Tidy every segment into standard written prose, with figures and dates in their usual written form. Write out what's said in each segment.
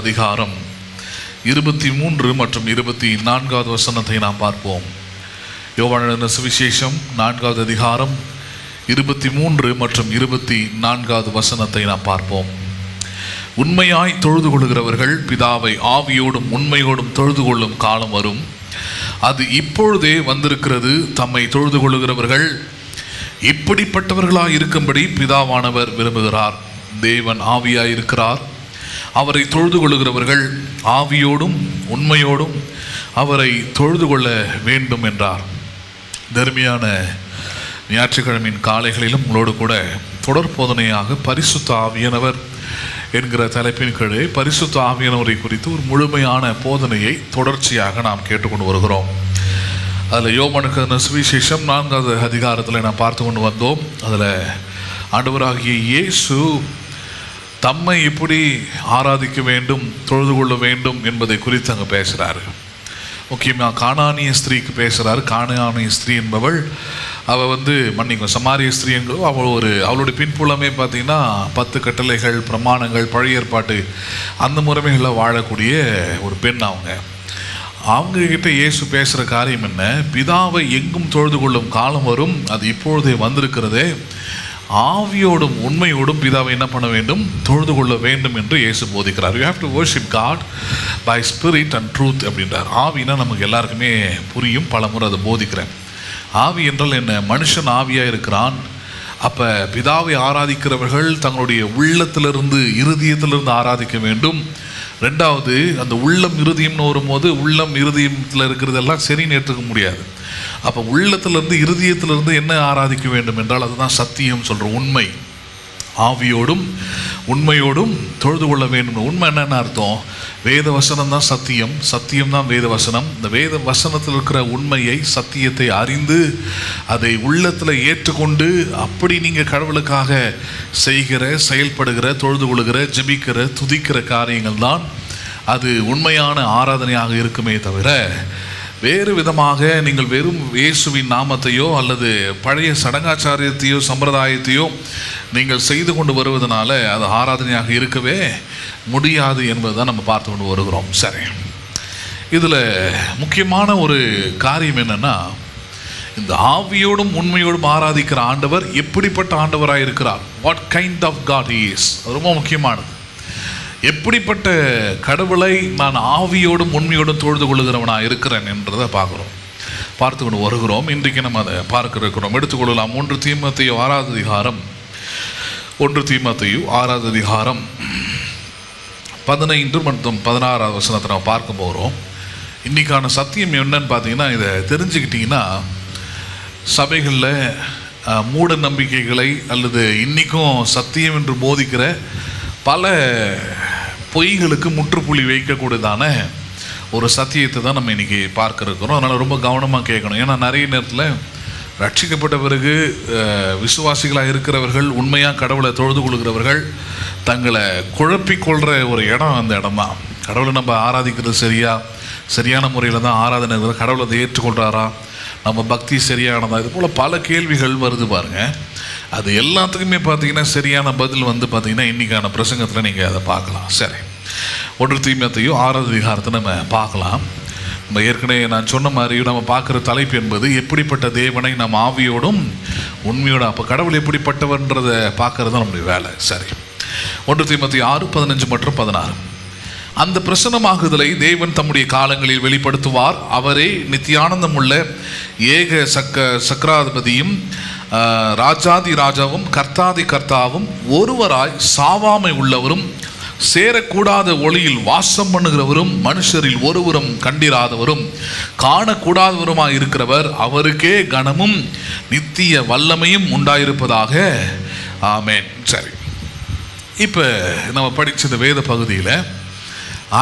அதிகாரம் 23 மற்றும் 24 வசனத்தை நாம் பார்ப்போம். யோவான் எழுதின சுவிசேஷம் 4 அதிகாரம் 23 மற்றும் 24 வசனத்தை நாம் பார்ப்போம். உண்மையாய் தொழுது கொள்கிறவர்கள் பிதாவை ஆவியோடும் உண்மையோடும் தொழுது கொள்ளும் காலம் வரும், அது இப்பொழுதே வந்திருக்கிறது. தம்மை தொழுது கொள்கிறவர்கள் இப்படிப்பட்டவர்களாய் இருக்கும்படி பிதாவானவர் விரும்புகிறார். தேவன் ஆவியாய் இருக்கிறார். அவரை தொழுது கொள்கிறவர்கள் ஆவியோடும் உண்மையோடும் அவரை தொழுது கொள்ள வேண்டும் என்றார். தர்மியான ஞாயிற்றுக்கிழமையின் காலைகளிலும் உங்களோடு கூட தொடர் போதனையாக பரிசுத்த ஆவியானவர் என்கிற தலைப்பின் கீழே பரிசுத்த ஆவியானவரை குறித்து ஒரு முழுமையான போதனையை தொடர்ச்சியாக நாம் கேட்டுக்கொண்டு வருகிறோம். அதில் யோவானுக்கு சுவிசேஷம் 4 அதிகாரத்தில் நாம் பார்த்து கொண்டு வந்தோம். அதில் ஆண்டவராகிய இயேசு தம்மை எப்படி ஆராதிக்க வேண்டும், தொழுது கொள்ள வேண்டும் என்பதை குறித்து அங்கே பேசுகிறாரு. முக்கியமாக கானானிய ஸ்திரீக்கு பேசுகிறார். கானானிய ஸ்திரீ என்பவள் மன்னிக்கும் சமாரிய ஸ்திரீ என்பது அவளுடைய பின்புலமே பார்த்தீங்கன்னா 10 கட்டளைகள், பிரமாணங்கள், பழைய ஏற்பாட்டு அந்த முறைமைகளில் வாழக்கூடிய ஒரு பெண். அவங்கக்கிட்ட இயேசு பேசுகிற காரியம் என்ன? பிதாவை எங்கும் தொழுது கொள்ளும் காலம் வரும், அது இப்பொழுதே வந்திருக்கிறதே. ஆவியோடும் உண்மையோடும் பிதாவை என்ன பண்ண வேண்டும்? தொழுது கொள்ள வேண்டும் என்று இயேசு போதிக்கிறார். You have to worship God by spirit and truth அப்படின்றார். ஆவினா நமக்கு எல்லாருக்குமே புரியும், பல முறை அதை போதிக்கிறேன். ஆவி என்றால் என்ன? மனுஷன் ஆவியாக இருக்கிறான். அப்போ பிதாவை ஆராதிக்கிறவர்கள் தங்களுடைய உள்ளத்திலிருந்து இருதயத்திலிருந்து ஆராதிக்க வேண்டும். ரெண்டாவது, அந்த உள்ளம் இருதயம்னு வரும்போது உள்ளம் இருதயத்தில் இருக்கிறதெல்லாம் சரின்னு ஏற்றுக்க முடியாது. அப்போ உள்ளத்திலிருந்து இருதயத்திலிருந்து என்ன ஆராதிக்க வேண்டும் என்றால் அதுதான் சத்தியம் சொல்கிறோம். உண்மை. ஆவியோடும் உண்மையோடும் தொழுது கொள்ள வேண்டும். உண்மை என்னென்ன அர்த்தம்? வேத வசனம் தான் சத்தியம், சத்தியம் தான் வேத வசனம். இந்த வேத வசனத்தில் இருக்கிற உண்மையை, சத்தியத்தை அறிந்து அதை உள்ளத்தில் ஏற்றுக்கொண்டு அப்படி நீங்கள் கடவுளுக்காக செய்கிற, செயல்படுகிற, தொழுது கொள்கிற, ஜெபிக்கிற, துதிக்கிற காரியங்கள் தான் அது உண்மையான ஆராதனையாக இருக்குமே தவிர வேறு விதமாக நீங்கள் வெறும் இயேசுவின் நாமத்தையோ அல்லது பழைய சடங்காச்சாரியத்தையோ சம்பிரதாயத்தையோ நீங்கள் செய்து கொண்டு வருவதனால அது ஆராதனையாக இருக்கவே முடியாது என்பதுதான் நம்ம பார்த்து கொண்டு வருகிறோம். சரி, இதில் முக்கியமான ஒரு காரியம் என்னென்னா, இந்த ஆவியோடும் உண்மையோடும் ஆராதிக்கிற ஆண்டவர் எப்படிப்பட்ட ஆண்டவராக இருக்கிறார்? What kind of God he is. அது ரொம்ப முக்கியமானது. எப்படிப்பட்ட கடவுளை நான் ஆவியோடும் உண்மையோடும் தொழுது கொள்ளுகிறவனாக இருக்கிறேன் என்றதை பார்த்து கொண்டு வருகிறோம். இன்றைக்கு நம்ம அதை பார்க்க இருக்கிறோம். எடுத்துக்கொள்ளலாம். 1 தீமோத்தேயு 6 அதிகாரம் 15 மற்றும் 16 வசனத்தை நம்ம பார்க்க போகிறோம். இன்றைக்கான சத்தியம் என்னன்னு பார்த்தீங்கன்னா, இதை தெரிஞ்சுக்கிட்டிங்கன்னா சபைகளில் மூட நம்பிக்கைகளை அல்லது இன்றைக்கும் சத்தியம் என்று போதிக்கிற பல பொய்களுக்கு முற்றுப்புள்ளி வைக்கக்கூடியதான ஒரு சத்தியத்தை தான் நம்ம இன்றைக்கி பார்க்க இருக்கிறோம். அதனால் ரொம்ப கவனமாக கேட்கணும். ஏன்னா நிறைய நேரத்தில் ரட்சிக்கப்பட்ட பிறகு விசுவாசிகளாக இருக்கிறவர்கள், உண்மையாக கடவுளை தொழுது கொள்கிறவர்கள் தங்களை குழப்பிக்கொள்கிற ஒரு இடம் அந்த இடம் தான். கடவுளை நம்ம ஆராதிக்கிறது சரியான முறையில் தான் ஆராதனை, கடவுளை அதை ஏற்றுக்கொள்கிறாரா, நம்ம பக்தி சரியானதா, இது போல் பல கேள்விகள் வருது பாருங்கள். அது எல்லாத்துக்குமே பார்த்தீங்கன்னா சரியான பதில் பார்த்தீங்கன்னா இன்றைக்கான பிரசங்கத்தில் நீங்கள் அதை பார்க்கலாம். சரி, 1 தீமோத்தேயு 6 அதிகாரத்தை நம்ம பார்க்கலாம். நம்ம ஏற்கனவே நான் சொன்ன மாதிரி நம்ம பார்க்குற தலைப்பு என்பது எப்படிப்பட்ட தேவனை நாம் ஆவியோடும் உண்மையோடும், அப்போ கடவுள் எப்படிப்பட்டவன்றதை பார்க்கறது தான் நம்முடைய வேலை. சரி, 1 தீமோத்தேயு 6, 15 மற்றும் 16. அந்த பிரசன்னமாகுதலை தேவன் தம்முடைய காலங்களில் வெளிப்படுத்துவார். அவரே நித்தியானந்தம் உள்ள ஏக சக்கராதிபதியும் ராஜாதி ராஜாவும் கர்த்தாதி கர்த்தாவும் ஒருவராய் சாவாமை உள்ளவரும் சேரக்கூடாத ஒளியில் வாசம் பண்ணுகிறவரும் மனுஷரில் ஒருவரும் கண்டிராதவரும் காணக்கூடாதவருமாய் இருக்கிறவர், அவருக்கே கனமும் நித்திய வல்லமையும் உண்டாயிருப்பதாக. ஆமேன். சரி, இப்போ நம்ம படித்த இந்த வேத பகுதியில்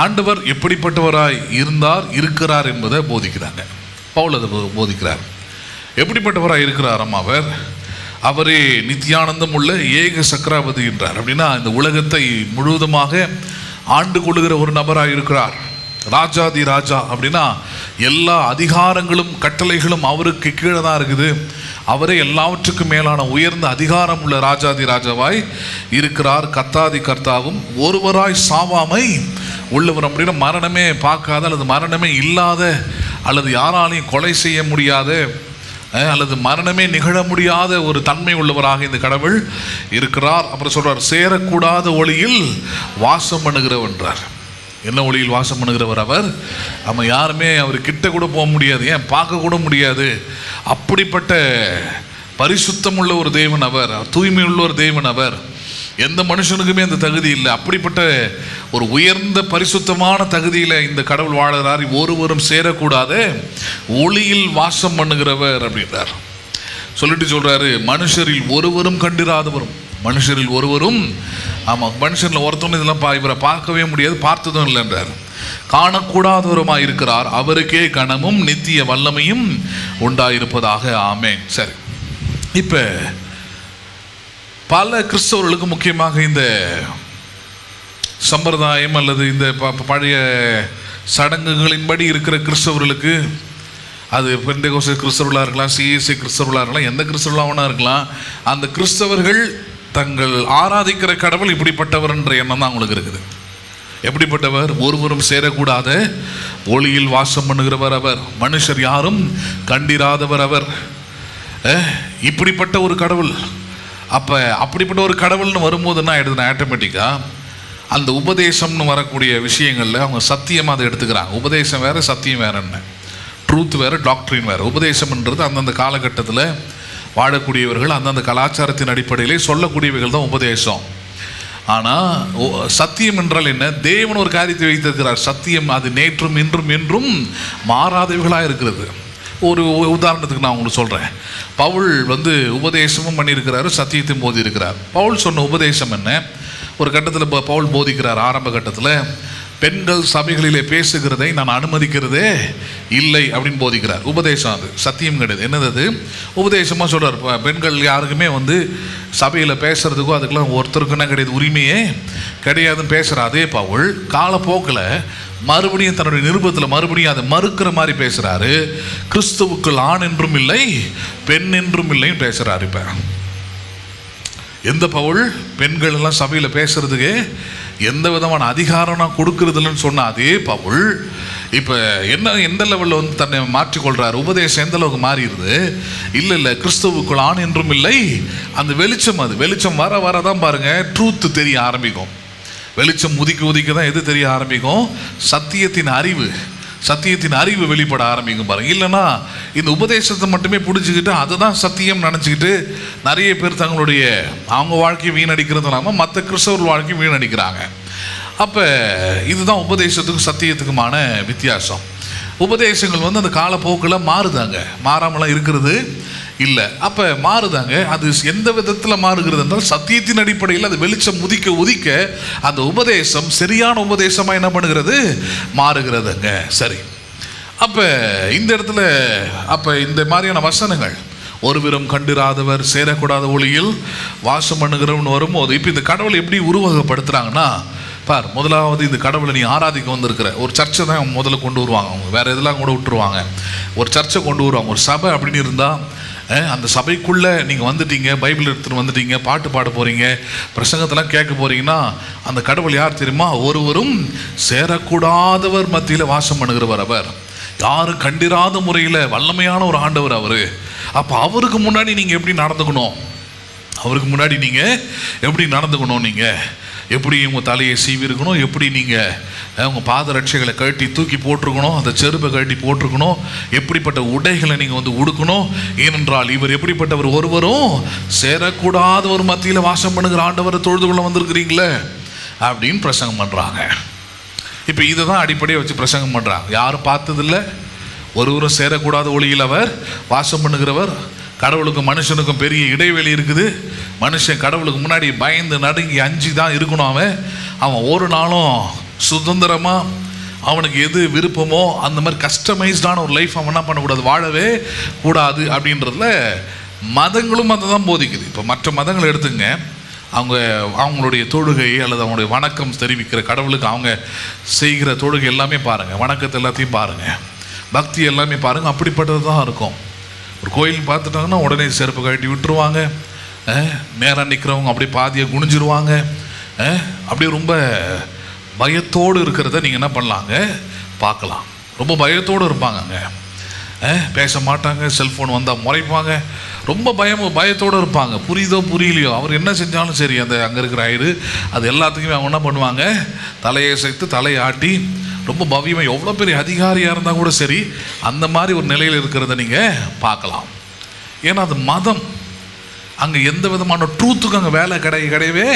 ஆண்டவர் எப்படிப்பட்டவராய் இருக்கிறார் என்பதை போதிக்கிறாங்க. பவுல் அதை போதிக்கிறார். எப்படிப்பட்டவராக இருக்கிறாராம் அவர்? அவரே நித்தியானந்தம் உள்ள ஏக சக்கராபதி என்றார். அப்படின்னா இந்த உலகத்தை முழுவதுமாக ஆண்டு கொள்ளுகிற ஒரு நபராக இருக்கிறார். ராஜாதி ராஜா அப்படின்னா எல்லா அதிகாரங்களும் கட்டளைகளும் அவருக்கு கீழே தான் இருக்குது. அவரே எல்லாவற்றுக்கும் மேலான உயர்ந்த அதிகாரம் உள்ள ராஜாதி ராஜாவாய் இருக்கிறார். கர்த்தாதி கர்த்தாவும் ஒருவராய் சாவாமை உள்ளவர். அப்படின்னா மரணமே பார்க்காத அல்லது மரணமே இல்லாத அல்லது யாராலையும் கொலை செய்ய முடியாத அல்லது மரணமே நிகழ முடியாத ஒரு தன்மை உள்ளவராக இந்த கடவுள் இருக்கிறார். அப்புறம் சொல்றார், சேரக்கூடாத ஒளியில் வாசம் பண்ணுகிறவன்றார். என்ன ஒளியில் வாசம் பண்ணுகிறவர் அவர்? நம்ம யாருமே அவர் கிட்ட கூட போக முடியாது, ஏன் பார்க்க கூட முடியாது. அப்படிப்பட்ட பரிசுத்தம் உள்ள ஒரு தேவன் அவர், தூய்மை உள்ள ஒரு தேவன் அவர். எந்த மனுஷனுக்குமே அந்த தகுதி இல்லை. அப்படிப்பட்ட ஒரு உயர்ந்த பரிசுத்தமான தகுதியில் இந்த கடவுள் வாழுகிறார். ஒருவரும் சேரக்கூடாத ஒளியில் வாசம் பண்ணுகிறவர் அப்படின்றார். சொல்லிட்டு சொல்றாரு, மனுஷரில் ஒருவரும் கண்டிராதவரும். மனுஷரில் ஒருவரும், ஆமாம், மனுஷரில் ஒருத்தவங்க இதெல்லாம் இவரை பார்க்கவே முடியாது, பார்த்ததும் இல்லைன்றார். காணக்கூடாதவருமாய் இருக்கிறார், அவருக்கே கனமும் நித்திய வல்லமையும் உண்டாயிருப்பதாக. ஆமென். சரி, இப்போ பல கிறிஸ்தவர்களுக்கு, முக்கியமாக இந்த சம்பிரதாயம் அல்லது இந்த பழைய சடங்குகளின்படி இருக்கிற கிறிஸ்தவர்களுக்கு, அது பெந்தேகோஸ்தே கிறிஸ்தவர்களாக இருக்கலாம், சிஎஸ்ஐ கிறிஸ்தவர்களாக இருக்கலாம், எந்த கிறிஸ்தவர்களாக இருக்கலாம், அந்த கிறிஸ்தவர்கள் தங்கள் ஆராதிக்கிற கடவுள் இப்படிப்பட்டவர் என்ற எண்ணம் தான் அவங்களுக்கு இருக்குது. எப்படிப்பட்டவர்? ஒருவரும் சேரக்கூடாத ஒளியில் வாசம் பண்ணுகிறவர் அவர், மனுஷர் யாரும் கண்டிராதவர் அவர். இப்படிப்பட்ட ஒரு கடவுள். அப்போ அப்படிப்பட்ட ஒரு கடவுள்னு வரும்போது என்ன ஆகிடுதுன்னா, ஆட்டோமேட்டிக்காக அந்த உபதேசம்னு வரக்கூடிய விஷயங்களில் அவங்க சத்தியமாக அதை எடுத்துக்கிறாங்க. உபதேசம் வேறு, சத்தியம் வேறு. என்ன ட்ரூத் வேறு, டாக்ட்ரின் வேறு. உபதேசம்ன்றது அந்தந்த காலகட்டத்தில் வாழக்கூடியவர்கள் அந்தந்த கலாச்சாரத்தின் அடிப்படையிலே சொல்லக்கூடியவைகள் தான் உபதேசம். ஆனால் சத்தியம் என்றால் என்ன? தேவன் ஒரு காரியத்தை வைத்திருக்கிறார். சத்தியம் அது நேற்றும் இன்றும் என்றும் மாறாதவைகளாக இருக்கிறது. ஒரு உதாரணத்துக்கு நான் உங்களுக்கு சொல்கிறேன். பவுல் உபதேசமும் பண்ணியிருக்கிறாரு, சத்தியத்தையும் போதி இருக்கிறார். பவுல் சொன்ன உபதேசம் என்ன? ஒரு கட்டத்தில் பவுல் போதிக்கிறார். ஆரம்ப கட்டத்தில் பெண்கள் சபைகளிலே பேசுகிறதை நான் அனுமதிக்கிறதே இல்லை அப்படின்னு போதிக்கிறார். உபதேசம், அது சத்தியம் கிடையாது. என்னது அது? உபதேசமாக சொல்கிறார். பெண்கள் யாருக்குமே சபையில் பேசுகிறதுக்கோ அதுக்கெல்லாம் ஒருத்தருக்குன்னா கிடையாது, உரிமையே கிடையாதுன்னு பேசுகிற அதே பவுல் காலப்போக்கில் மறுபடியும் தன்னுடைய நிருபத்தில் மறுபடியும் அதை மறுக்கிற மாதிரி பேசுகிறாரு. கிறிஸ்துவுக்குள் ஆண் என்றும் இல்லை, பெண் என்றும் இல்லைன்னு பேசுகிறாரு. இப்போ எந்த பவுல்? பெண்கள் எல்லாம் சபையில் பேசுறதுக்கு எந்த விதமான அதிகாரம் நான் கொடுக்கறதில்லன்னு சொன்ன அதே பவுல் இப்போ எந்த லெவலில் தன்னை மாற்றிக்கொள்கிறார்? உபதேசம் எந்த அளவுக்கு மாறிடுது? இல்லை, கிறிஸ்துவுக்குள் ஆண் என்றும் இல்லை. அந்த வெளிச்சம், அது வெளிச்சம் வர வரதான் பாருங்கள் ட்ரூத்து தெரிய ஆரம்பிக்கும். வெளிச்சம் உதிக்க தான் எது தெரிய ஆரம்பிக்கும்? சத்தியத்தின் அறிவு வெளிப்பட ஆரம்பிக்கும் பாருங்க. இல்லைன்னா இந்த உபதேசத்தை மட்டுமே பிடிச்சிக்கிட்டு அதுதான் சத்தியம் நினச்சிக்கிட்டு நிறைய பேர் தங்களுடைய அவங்க வாழ்க்கையை வீணடிக்கிறது இல்லாமல் மற்ற கிறிஸ்தவர்கள் வாழ்க்கையை வீணடிக்கிறாங்க. அப்போ இதுதான் உபதேசத்துக்கும் சத்தியத்துக்குமான வித்தியாசம். உபதேசங்கள் அந்த காலப்போக்கில் மாறுதாங்க, மாறாமலாம் இருக்கிறது இல்லை. அப்போ மாறுதாங்க. அது எந்த விதத்தில் மாறுகிறது என்றால் சத்தியத்தின் அடிப்படையில் அது வெளிச்சம் உதிக்க அந்த உபதேசம் சரியான உபதேசமாக என்ன பண்ணுகிறது? மாறுகிறதுங்க. சரி, அப்போ இந்த இடத்துல இந்த மாதிரியான வசனங்கள், ஒருவரும் கண்டிராதவர், சேரக்கூடாத ஒளியில் வாசம் பண்ணுகிறவன் வரும்போது இப்போ இந்த கடவுளை எப்படி உருவகப்படுத்துகிறாங்கன்னா, பார், முதலாவது இந்த கடவுளை நீ ஆராதிக்க வந்திருக்கிற ஒரு சர்ச்சை தான் முதல்ல கொண்டு வருவாங்க. அவங்க வேறு எதெல்லாம் கூட விட்டுருவாங்க. ஒரு சர்ச்சை கொண்டு வருவாங்க. ஒரு சபை அப்படின்னு இருந்தால் அந்த சபைக்குள்ளே நீங்கள் வந்துட்டீங்க, பைபிள் எடுத்துகிட்டு வந்துட்டீங்க, பாட்டு பாட போகிறீங்க, பிரசங்கத்தெல்லாம் கேட்க போகிறீங்கன்னா அந்த கடவுள் யார் தெரியுமா? ஒருவரும் சேரக்கூடாதவர் மத்தியில் வாசம் பண்ணுகிறவர் அவர். யாரும் கண்டிராத முறையில் வல்லமையான ஒரு ஆண்டவர் அவர். அப்போ அவருக்கு முன்னாடி நீங்கள் எப்படி நடந்துக்கணும்? நீங்கள் எப்படி உங்கள் தலையை சீவிருக்கணும், எப்படி நீங்கள் உங்கள் பாதரட்சைகளை கழட்டி தூக்கி போட்டிருக்கணும், அந்த செருப்பை கழட்டி போட்டிருக்கணும், எப்படிப்பட்ட உடைகளை நீங்கள் உடுக்கணும். ஏனென்றால் இவர் எப்படிப்பட்டவர்? ஒருவரும் சேரக்கூடாத ஒரு மத்தியில் வாசம் பண்ணுகிற ஆண்டவரை தொழுது கொள்ள வந்திருக்கிறீங்களே அப்படின்னு பிரசங்கம் பண்ணுறாங்க. இப்போ இதை தான் அடிப்படையை வச்சு பிரசங்கம் பண்ணுறாங்க. யாரும் பார்த்ததில்லை. ஒருவரும் சேரக்கூடாத ஒளியில் அவர் வாசம் பண்ணுகிறவர். கடவுளுக்கும் மனுஷனுக்கும் பெரிய இடைவெளி இருக்குது. மனுஷன் கடவுளுக்கு முன்னாடி பயந்து நடுங்கி அஞ்சு தான் இருக்கணும். அவன் ஒரு நாளும் சுதந்திரமாக அவனுக்கு எது விருப்பமோ அந்த மாதிரி கஸ்டமைஸ்டான ஒரு லைஃப் அவன் என்ன பண்ணக்கூடாது, வாழவே கூடாது அப்படின்றதுல மதங்களும் அதை தான் போதிக்குது. இப்போ மற்ற மதங்களை எடுத்துங்க, அவங்களுடைய தொழுகை அல்லது அவங்களுடைய வணக்கம் தெரிவிக்கிற கடவுளுக்கு அவங்க செய்கிற தொழுகை எல்லாமே பாருங்கள், வணக்கத்தை எல்லாத்தையும் பாருங்கள், பக்தி எல்லாமே பாருங்கள், அப்படிப்பட்டது தான் இருக்கும். ஒரு கோயில் பார்த்துட்டாங்கன்னா உடனே செருப்பு கழட்டி விட்டுருவாங்க. நேராக நிற்கிறவங்க அப்படியே பாதியை குனிஞ்சிருவாங்க. அப்படியே ரொம்ப பயத்தோடு இருக்கிறத நீங்கள் என்ன பண்ணலாங்க, பார்க்கலாம். ரொம்ப பயத்தோடு இருப்பாங்க, பேச மாட்டாங்க, செல்ஃபோன் வந்தால் முறைப்பாங்க, ரொம்ப பயத்தோடு இருப்பாங்க. புரியுதோ புரியலையோ அவர் என்ன செஞ்சாலும் சரி, அந்த அங்கே இருக்கிற ஆயிடு அது எல்லாத்துக்குமே அவங்க என்ன பண்ணுவாங்க, தலையை சேர்த்து தலையை ஆட்டி ரொம்ப பவ்யமாக, எவ்வளோ பெரிய அதிகாரியாக இருந்தால் கூட சரி அந்த மாதிரி ஒரு நிலையில் இருக்கிறத நீங்கள் பார்க்கலாம். ஏன்னா அது மதம். அங்கே எந்த விதமான ட்ரூத்துக்கும் அங்கே வேலை கிடையவே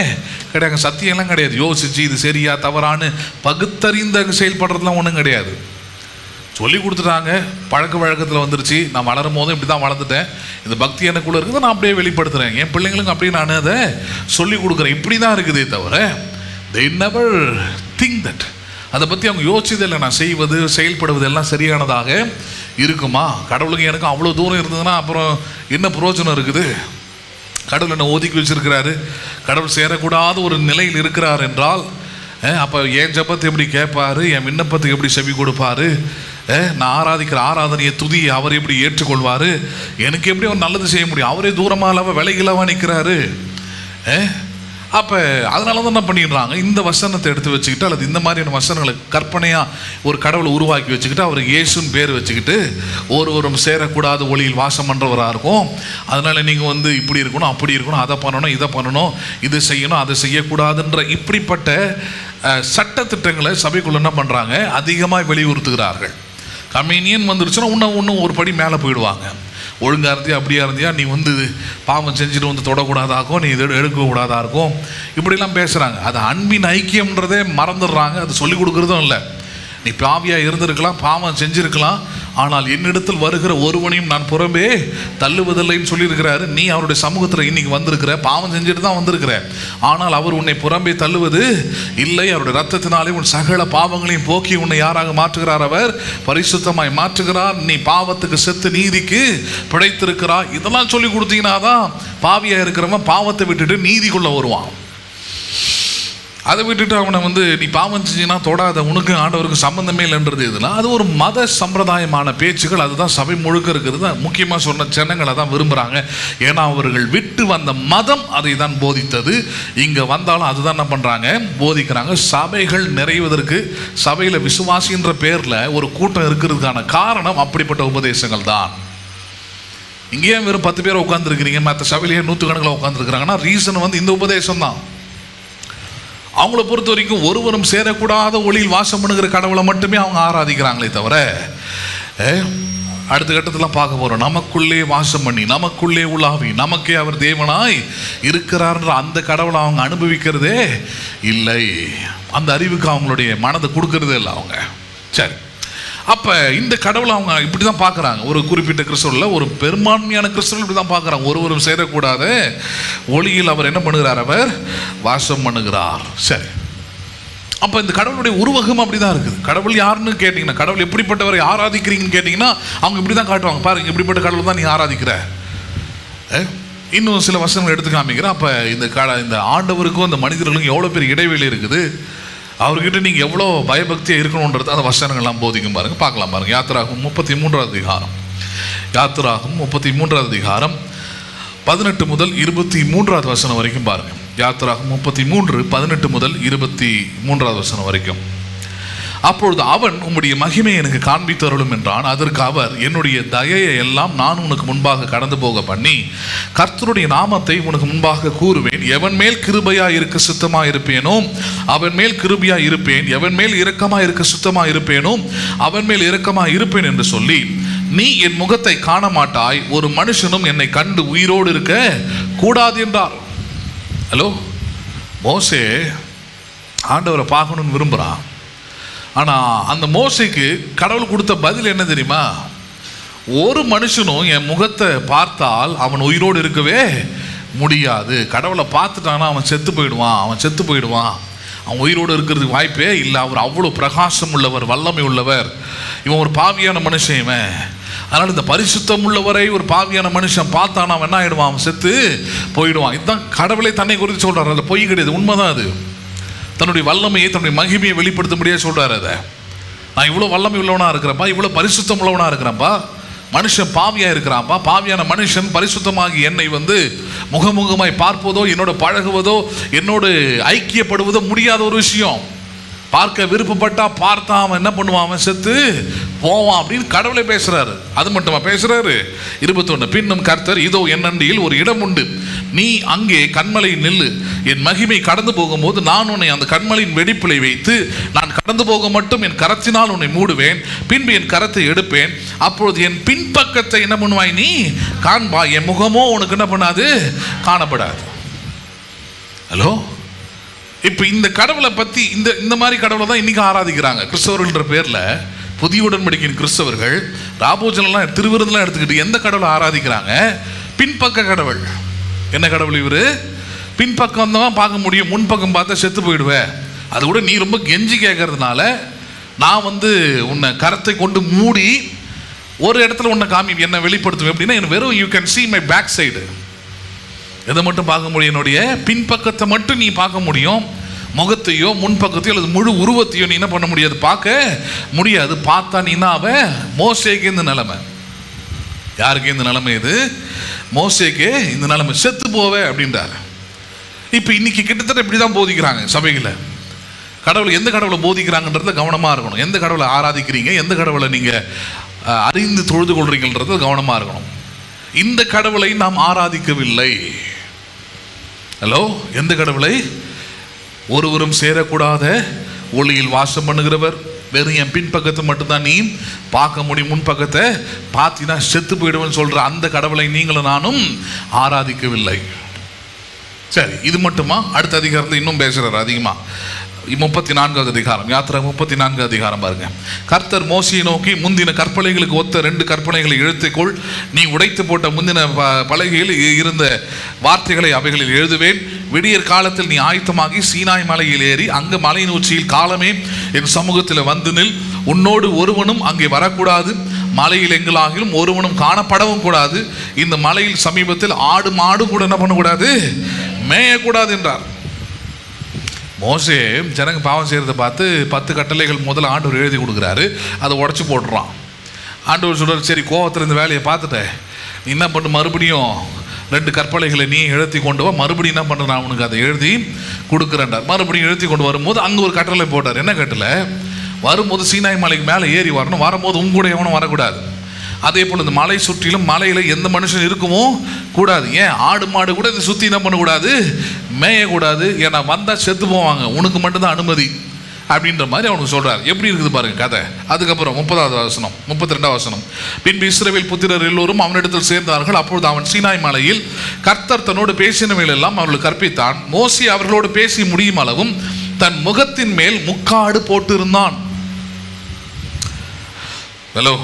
கிடையாது. சத்தியம்லாம் கிடையாது. யோசிச்சு இது சரியா தவறான்னு பகுத்தறிந்து அங்கே செயல்படுறதுலாம் ஒன்றும் கிடையாது. சொல்லி கொடுத்துட்டாங்க, பழக்க வழக்கத்தில் வந்துருச்சு. நான் வளரும் போதும் இப்படி தான் வளர்ந்துட்டேன், இந்த பக்தி எனக்குள்ளே இருக்குது, நான் அப்படியே வெளிப்படுத்துகிறேன். என் பிள்ளைங்களுக்கும் அப்படியே நான் அதை சொல்லி கொடுக்குறேன். இப்படி தான் இருக்குதே தவிர they never think that, அதை பற்றி அவங்க யோசிச்சதே இல்லை. நான் செய்வது செயல்படுவது எல்லாம் சரியானதாக இருக்குமா? கடவுளுக்கு எனக்கும் அவ்வளோ தூரம் இருந்ததுன்னா அப்புறம் என்ன பிரயோஜனம் இருக்குது? கடவுள் என்னை ஒதுக்கி வச்சிருக்கிறாரு, கடவுள் சேரக்கூடாத ஒரு நிலையில் இருக்கிறார் என்றால் அப்போ என் ஜபத்தை எப்படி கேட்பாரு, என் விண்ணப்பத்துக்கு எப்படி செவி கொடுப்பாரு, நான் ஆராதிக்கிற ஆராதனையை துதியை அவர் எப்படி ஏற்றுக்கொள்வார், எனக்கு எப்படி அவர் நல்லது செய்ய முடியும்? அவரே தூரமாக இல்லாமல் விலையிலவா நிற்கிறாரு. அப்போ அதனால தான் என்ன பண்ணிடுறாங்க, இந்த வசனத்தை எடுத்து வச்சுக்கிட்டு அல்லது இந்த மாதிரியான வசனங்களை கற்பனையாக ஒரு கடவுளை உருவாக்கி வச்சுக்கிட்டு அவருக்கு இயேசுன்னு பேர் வச்சுக்கிட்டு ஒருவரும் சேரக்கூடாத ஒளியில் வாசம் பண்ணுறவராக இருக்கும். அதனால் நீங்கள் வந்து இப்படி இருக்கணும், அப்படி இருக்கணும், அதை பண்ணணும், இதை பண்ணணும், இது செய்யணும், அதை செய்யக்கூடாதுன்ற இப்படிப்பட்ட சட்டத்திட்டங்களை சபைக்குள்ள என்ன பண்ணுறாங்க, அதிகமாக வெளியுறுத்துகிறார்கள். கம்யூனியன் வந்துருச்சுன்னா இன்னும் ஒரு படி மேலே போயிடுவாங்க. ஒழுங்காக இருந்தியா அப்படியா இருந்தியா, நீ வந்து பாவம் செஞ்சுட்டு வந்து தொடக்கூடாதாக்கும், நீ இதை எடுக்கக்கூடாதா இருக்கும், இப்படிலாம் பேசுகிறாங்க. அது அன்பின் ஐக்கியம்ன்றதே மறந்துடுறாங்க. அது சொல்லிக் கொடுக்குறதும் இல்லை. நீ பாவியாக இருந்திருக்கலாம், பாவம் செஞ்சுருக்கலாம், ஆனால் என்னிடத்தில் வருகிற ஒருவனையும் நான் புறம்பே தள்ளுவதில்லைன்னு சொல்லியிருக்கிறாரு. நீ அவருடைய சமூகத்தில் இன்னைக்கு வந்திருக்கிற, பாவம் செஞ்சுட்டு தான் வந்திருக்கிற, ஆனால் அவர் உன்னை புறம்பே தள்ளுவது இல்லை. அவருடைய ரத்தத்தினாலே உன் சகல பாவங்களையும் போக்கி உன்னை யாராக மாற்றுகிறார், அவர் பரிசுத்தமாய் மாற்றுகிறார். நீ பாவத்துக்கு செத்து நீதிக்கு பிழைத்திருக்கிறார். இதெல்லாம் சொல்லி கொடுத்தீங்கன்னா தான் பாவியாக இருக்கிறவன் பாவத்தை விட்டுட்டு நீதிக்குள்ளே வருவான். அதை விட்டுட்டு அவனை வந்து நீ பாவம் செஞ்சினா தொடாத, உனக்கு ஆண்டவருக்கு சம்பந்தமே இல்லைன்றது இதெல்லாம் அது ஒரு மத சம்பிரதாயமான பேச்சுகள். அதுதான் சபை முழுக்க இருக்கிறது. முக்கியமாக சொன்ன ஜனங்களை தான் விரும்புகிறாங்க. ஏன்னா அவர்கள் விட்டு வந்த மதம் அதை தான் போதித்தது. இங்கே வந்தாலும் அதுதான் என்ன பண்ணுறாங்க, போதிக்கிறாங்க. சபைகள் நிறைவதற்கு, சபையில் விசுவாசின்ற பேரில் ஒரு கூட்டம் இருக்கிறதுக்கான காரணம் அப்படிப்பட்ட உபதேசங்கள் தான். இங்கேயே வெறும் 10 பேர் உட்காந்துருக்கிறீங்க, மற்ற சபையிலேயே 100கணக்கில் உட்காந்துருக்குறாங்கன்னா ரீசன் வந்து இந்த உபதேசம் தான். அவங்கள பொறுத்த வரைக்கும் ஒருவரும் சேரக்கூடாத ஒளியில் வாசம் பண்ணுகிற கடவுளை மட்டுமே அவங்க ஆராதிக்கிறாங்களே தவிர, அடுத்த கட்டத்தில் பார்க்க போகிறோம், நமக்குள்ளே வாசம் பண்ணி நமக்குள்ளே உலாவி நமக்கே அவர் தேவனாய் இருக்கிறார்ன்ற அந்த கடவுளை அவங்க அனுபவிக்கிறதே இல்லை. அந்த அறிவுக்கு அவங்களுடைய மனதை கொடுக்கறதே இல்லை அவங்க. சரி, அப்போ இந்த கடவுளை அவங்க இப்படி தான் பார்க்குறாங்க. ஒரு குறிப்பிட்ட கிறிஸ்தவர்கள், ஒரு பெரும்பான்மையான கிறிஸ்தவர்கள் இப்படி தான் பார்க்குறாங்க. ஒருவரும் சேரக்கூடாத ஒளியில் அவர் என்ன பண்ணுகிறார், அவர் வாசம் பண்ணுகிறார். சரி, அப்போ இந்த கடவுளுடைய உருவகம் அப்படி தான் இருக்குது. கடவுள் யாருன்னு கேட்டிங்கன்னா, கடவுள் எப்படிப்பட்டவரை ஆராதிக்கிறீங்கன்னு கேட்டிங்கன்னா அவங்க இப்படி தான் காட்டுவாங்க. பாருங்க, இப்படிப்பட்ட கடவுள் தான் நீ ஆராதிக்கிற. இன்னும் சில வசனங்கள் எடுத்து காமிக்கிறேன். அப்போ இந்த ஆண்டவருக்கும் இந்த மனிதர்களுக்கும் எவ்வளோ பெரிய இடைவெளி இருக்குது, அவர்கிட்ட நீங்கள் எவ்வளோ பயபக்தியாக இருக்கணுன்றது அந்த வசனங்கள்லாம் போதிக்கும். பாருங்கள், பார்க்கலாம் பாருங்கள். யாத்திராகும் 33வது அதிகாரம், யாத்திராகும் 33வது அதிகாரம் 18 முதல் 23வது வசனம் வரைக்கும் பாருங்கள். யாத்திராகும் 33 18 முதல் 23வது வசனம் வரைக்கும். அப்பொழுது அவன் உம்முடைய மகிமை எனக்கு காண்பித்தருளும் என்றான். அதற்கு அவர், என்னுடைய தயையை எல்லாம் நான் உனக்கு முன்பாக கடந்து போக பண்ணி கர்த்தருடைய நாமத்தை உனக்கு முன்பாக கூறுவேன். எவன் மேல் கிருபையா இருக்க சுத்தமா இருப்பேனோ அவன் மேல் கிருபையா இருப்பேன், எவன் மேல் இரக்கமா இருக்க சுத்தமா இருப்பேனோ அவன் மேல் இரக்கமா இருப்பேன் என்று சொல்லி, நீ என் முகத்தை காண மாட்டாய், ஒரு மனுஷனும் என்னை கண்டு உயிரோடு இருக்க கூடாது என்றார். ஹலோ, மோசே ஆண்டவரை பார்க்கணும்னு விரும்புகிறான். ஆனால் அந்த மோசைக்கு கடவுள் கொடுத்த பதில் என்ன தெரியுமா, ஒரு மனுஷனும் என் முகத்தை பார்த்தால் அவன் உயிரோடு இருக்கவே முடியாது. கடவுளை பார்த்துட்டானா அவன் செத்து போயிடுவான், அவன் உயிரோடு இருக்கிறதுக்கு வாய்ப்பே இல்லை. அவர் அவ்வளோ பிரகாசம் உள்ளவர், வல்லமை உள்ளவர். இவன் ஒரு பாவியான மனுஷன் இவன். அதனால் இந்த பரிசுத்தம் உள்ளவரை ஒரு பாவியான மனுஷன் பார்த்தானா அவன் என்ன ஆகிடுவான், அவன் செத்து போயிடுவான். இதுதான் கடவுளை தன்னை குறித்து சொல்கிறார். அதில் பொய் கிடையாது, உண்மைதான். அது தன்னுடைய வல்லமையை, தன்னுடைய மகிமையை வெளிப்படுத்த முடியாது சொல்கிறார். அதை நான் இவ்வளோ வல்லமை உள்ளவனாக இருக்கிறேன்ப்பா, இவ்வளோ பரிசுத்தம் உள்ளவனாக இருக்கிறேன்ப்பா, மனுஷன் பாவியாக இருக்கிறான்ப்பா, பாவியான மனுஷன் பரிசுத்தமாகி என்னை வந்து முகமுகமாய் பார்ப்பதோ, என்னோட பழகுவதோ, என்னோடு ஐக்கியப்படுவதோ முடியாத ஒரு விஷயம். பார்க்க விருப்பப்பட்டா பார்த்தா அவன் என்ன பண்ணுவான், அவன் செத்து போவான் அப்படின்னு கடவுளை பேசுறாரு. அது மட்டுமா பேசுறாரு? 21 பின்னும் கர்த்தர், இதோ என் அண்டியில் ஒரு இடம் உண்டு, நீ அங்கே கன்மலையில் நில்லு, என் மகிமை கடந்து போகும்போது நான் உன்னை அந்த கன்மலையின் வெடிப்பிலை வைத்து நான் கடந்து போக மட்டும் என் கரத்தினால் உன்னை மூடுவேன், பின்பு என் கரத்தை எடுப்பேன், அப்பொழுது என் பின்பக்கத்தை என்ன பண்ணுவாய் நீ காண்பா, என் முகமோ உனக்கு என்ன பண்ணாது, காணப்படாது. ஹலோ, இப்போ இந்த கடவுளை பற்றி இந்த மாதிரி கடவுளை தான் இன்றைக்கி ஆராதிக்கிறாங்க கிறிஸ்தவர்கள்ன்ற பேரில். புதிய உடன்படிக்கையின் கிறிஸ்தவர்கள் ராபோஜனெலாம் திருவிருந்தெலாம் எடுத்துக்கிட்டு எந்த கடவுளை ஆராதிக்கிறாங்க? பின்பக்க கடவுள். என்ன கடவுள் இவர்? பின்பக்கம் தான் பார்க்க முடியும், முன்பக்கம் பார்த்தா செத்து போயிடுவேன். அது கூட நீ ரொம்ப கெஞ்சி கேட்கறதுனால நான் உன்னை கரத்தை கொண்டு மூடி ஒரு இடத்துல உன்னை என்னை வெளிப்படுத்துவேன் அப்படின்னா எனக்கு வெறும் you can see my back side. எதை மட்டும் பார்க்க முடியும்? என்னுடைய பின்பக்கத்தை மட்டும் நீ பார்க்க முடியும். முகத்தையோ முன்பக்கத்தையோ அல்லது முழு உருவத்தையோ நீ என்ன பண்ண முடியாது, பார்க்க முடியாது. பார்த்தா நீனா அவன் மோசேக்கு இந்த நிலைமை. யாருக்கு இந்த நிலைமை? இது மோசேக்கு இந்த நிலைமை, செத்து போவே அப்படின்றாரு. இப்போ இன்னைக்கு கிட்டத்தட்ட இப்படி தான் போதிக்கிறாங்க சபைகளை. கடவுளை எந்த கடவுளை போதிக்கிறாங்கன்றதுல கவனமாக இருக்கணும். எந்த கடவுளை ஆராதிக்கிறீங்க, எந்த கடவுளை நீங்கள் அறிந்து தொழுது கொள்றீங்கன்றதுல கவனமாக இருக்கணும். இந்த கடவுளை நாம் ஆராதிக்கவில்லை. ஹலோ, எந்த கடவுளை? ஒருவரும் சேரக்கூடாத ஒளியில் வாசம் பண்ணுகிறவர், வெறும் என் பின்பக்கத்தை மட்டும்தான் நீ பார்க்க முடியும், முன்பக்கத்தை பார்த்தினா செத்து போயிடுவேன்னு சொல்கிற அந்த கடவுளை நீங்களும் நானும் ஆராதிக்கவில்லை. சரி, இது மட்டுமா? அடுத்த அதிகாரத்தில் இன்னும் பேசுகிறார் அதிகமாக. 34வது அதிகாரம், யாத்திரை 34வது அதிகாரம் பாருங்க. கர்த்தர் மோசையை நோக்கி, முந்தின கற்பனைகளுக்கு ஒத்த 2 கற்பனைகளை இழுத்துக்கொள், நீ உடைத்து போட்ட முந்தின பலகையில் இருந்த வார்த்தைகளை அவைகளில் எழுதுவேன். விடியற் காலத்தில் நீ ஆயத்தமாகி சீனாய் மலையில் ஏறி அங்கு மலையின் உச்சியில் காலமே என் சமூகத்தில் வந்து நில், உன்னோடு ஒருவனும் அங்கே வரக்கூடாது, மலையில் எங்களாகிலும் ஒருவனும் காணப்படவும் கூடாது, இந்த மலையில் சமீபத்தில் ஆடு மாடு கூட என்ன பண்ணக்கூடாது, மேயக்கூடாது என்றார். மோசே ஜனங்க பாவம் செய்கிறத பார்த்து 10 கட்டளைகள் முதல்ல ஆண்டவர் எழுதி கொடுக்குறாரு, அதை உடச்சி போட்டுறான். ஆண்டவர் சொல்கிறார், சரி கோவத்தில் இந்த வேலையை பார்த்துட்டேன், நீ என்ன பண்ணு, மறுபடியும் 2 கற்பனைகளை நீ எழுதி கொண்டு வா, மறுபடியும் என்ன பண்ணுற, நான் உனக்கு அதை எழுதி கொடுக்குறேன்டார். மறுபடியும் எழுதி கொண்டு வரும்போது அங்கே ஒரு கட்டளை போட்டார். என்ன கட்டளை? வரும்போது சீனாய் மலைக்கு மேலே ஏறி வரணும், வரும்போது உங்க கூட எவனும் வரக்கூடாது. அதே போல் இந்த மலை சுற்றிலும் மலையில் எந்த மனுஷன் இருக்கவோ கூடாது. ஏன்? ஆடு மாடு கூட இதை சுற்றி என்ன பண்ணக்கூடாது, மேயக்கூடாது. ஏன்னா வந்தால் செத்து போவாங்க, உனக்கு மட்டும்தான் அனுமதி அப்படின்ற மாதிரி அவனுக்கு சொல்கிறார். எப்படி இருக்குது பாருங்க கதை. அதுக்கப்புறம் 30வது வசனம், 32வது வசனம். பின்பு இஸ்ரவேல் புத்திரர் எல்லோரும் அவனிடத்தில் சேர்ந்தார்கள். அப்பொழுது அவன் சீனாய் மலையில் கர்த்தர் தன்னோடு பேசினவைகளெல்லாம் அவர்களுக்கு கற்பித்தான். மோசே அவர்களோடு பேசி முடியும் அளவும் தன் முகத்தின் மேல் முக்காடு போட்டிருந்தான். ஹலோ,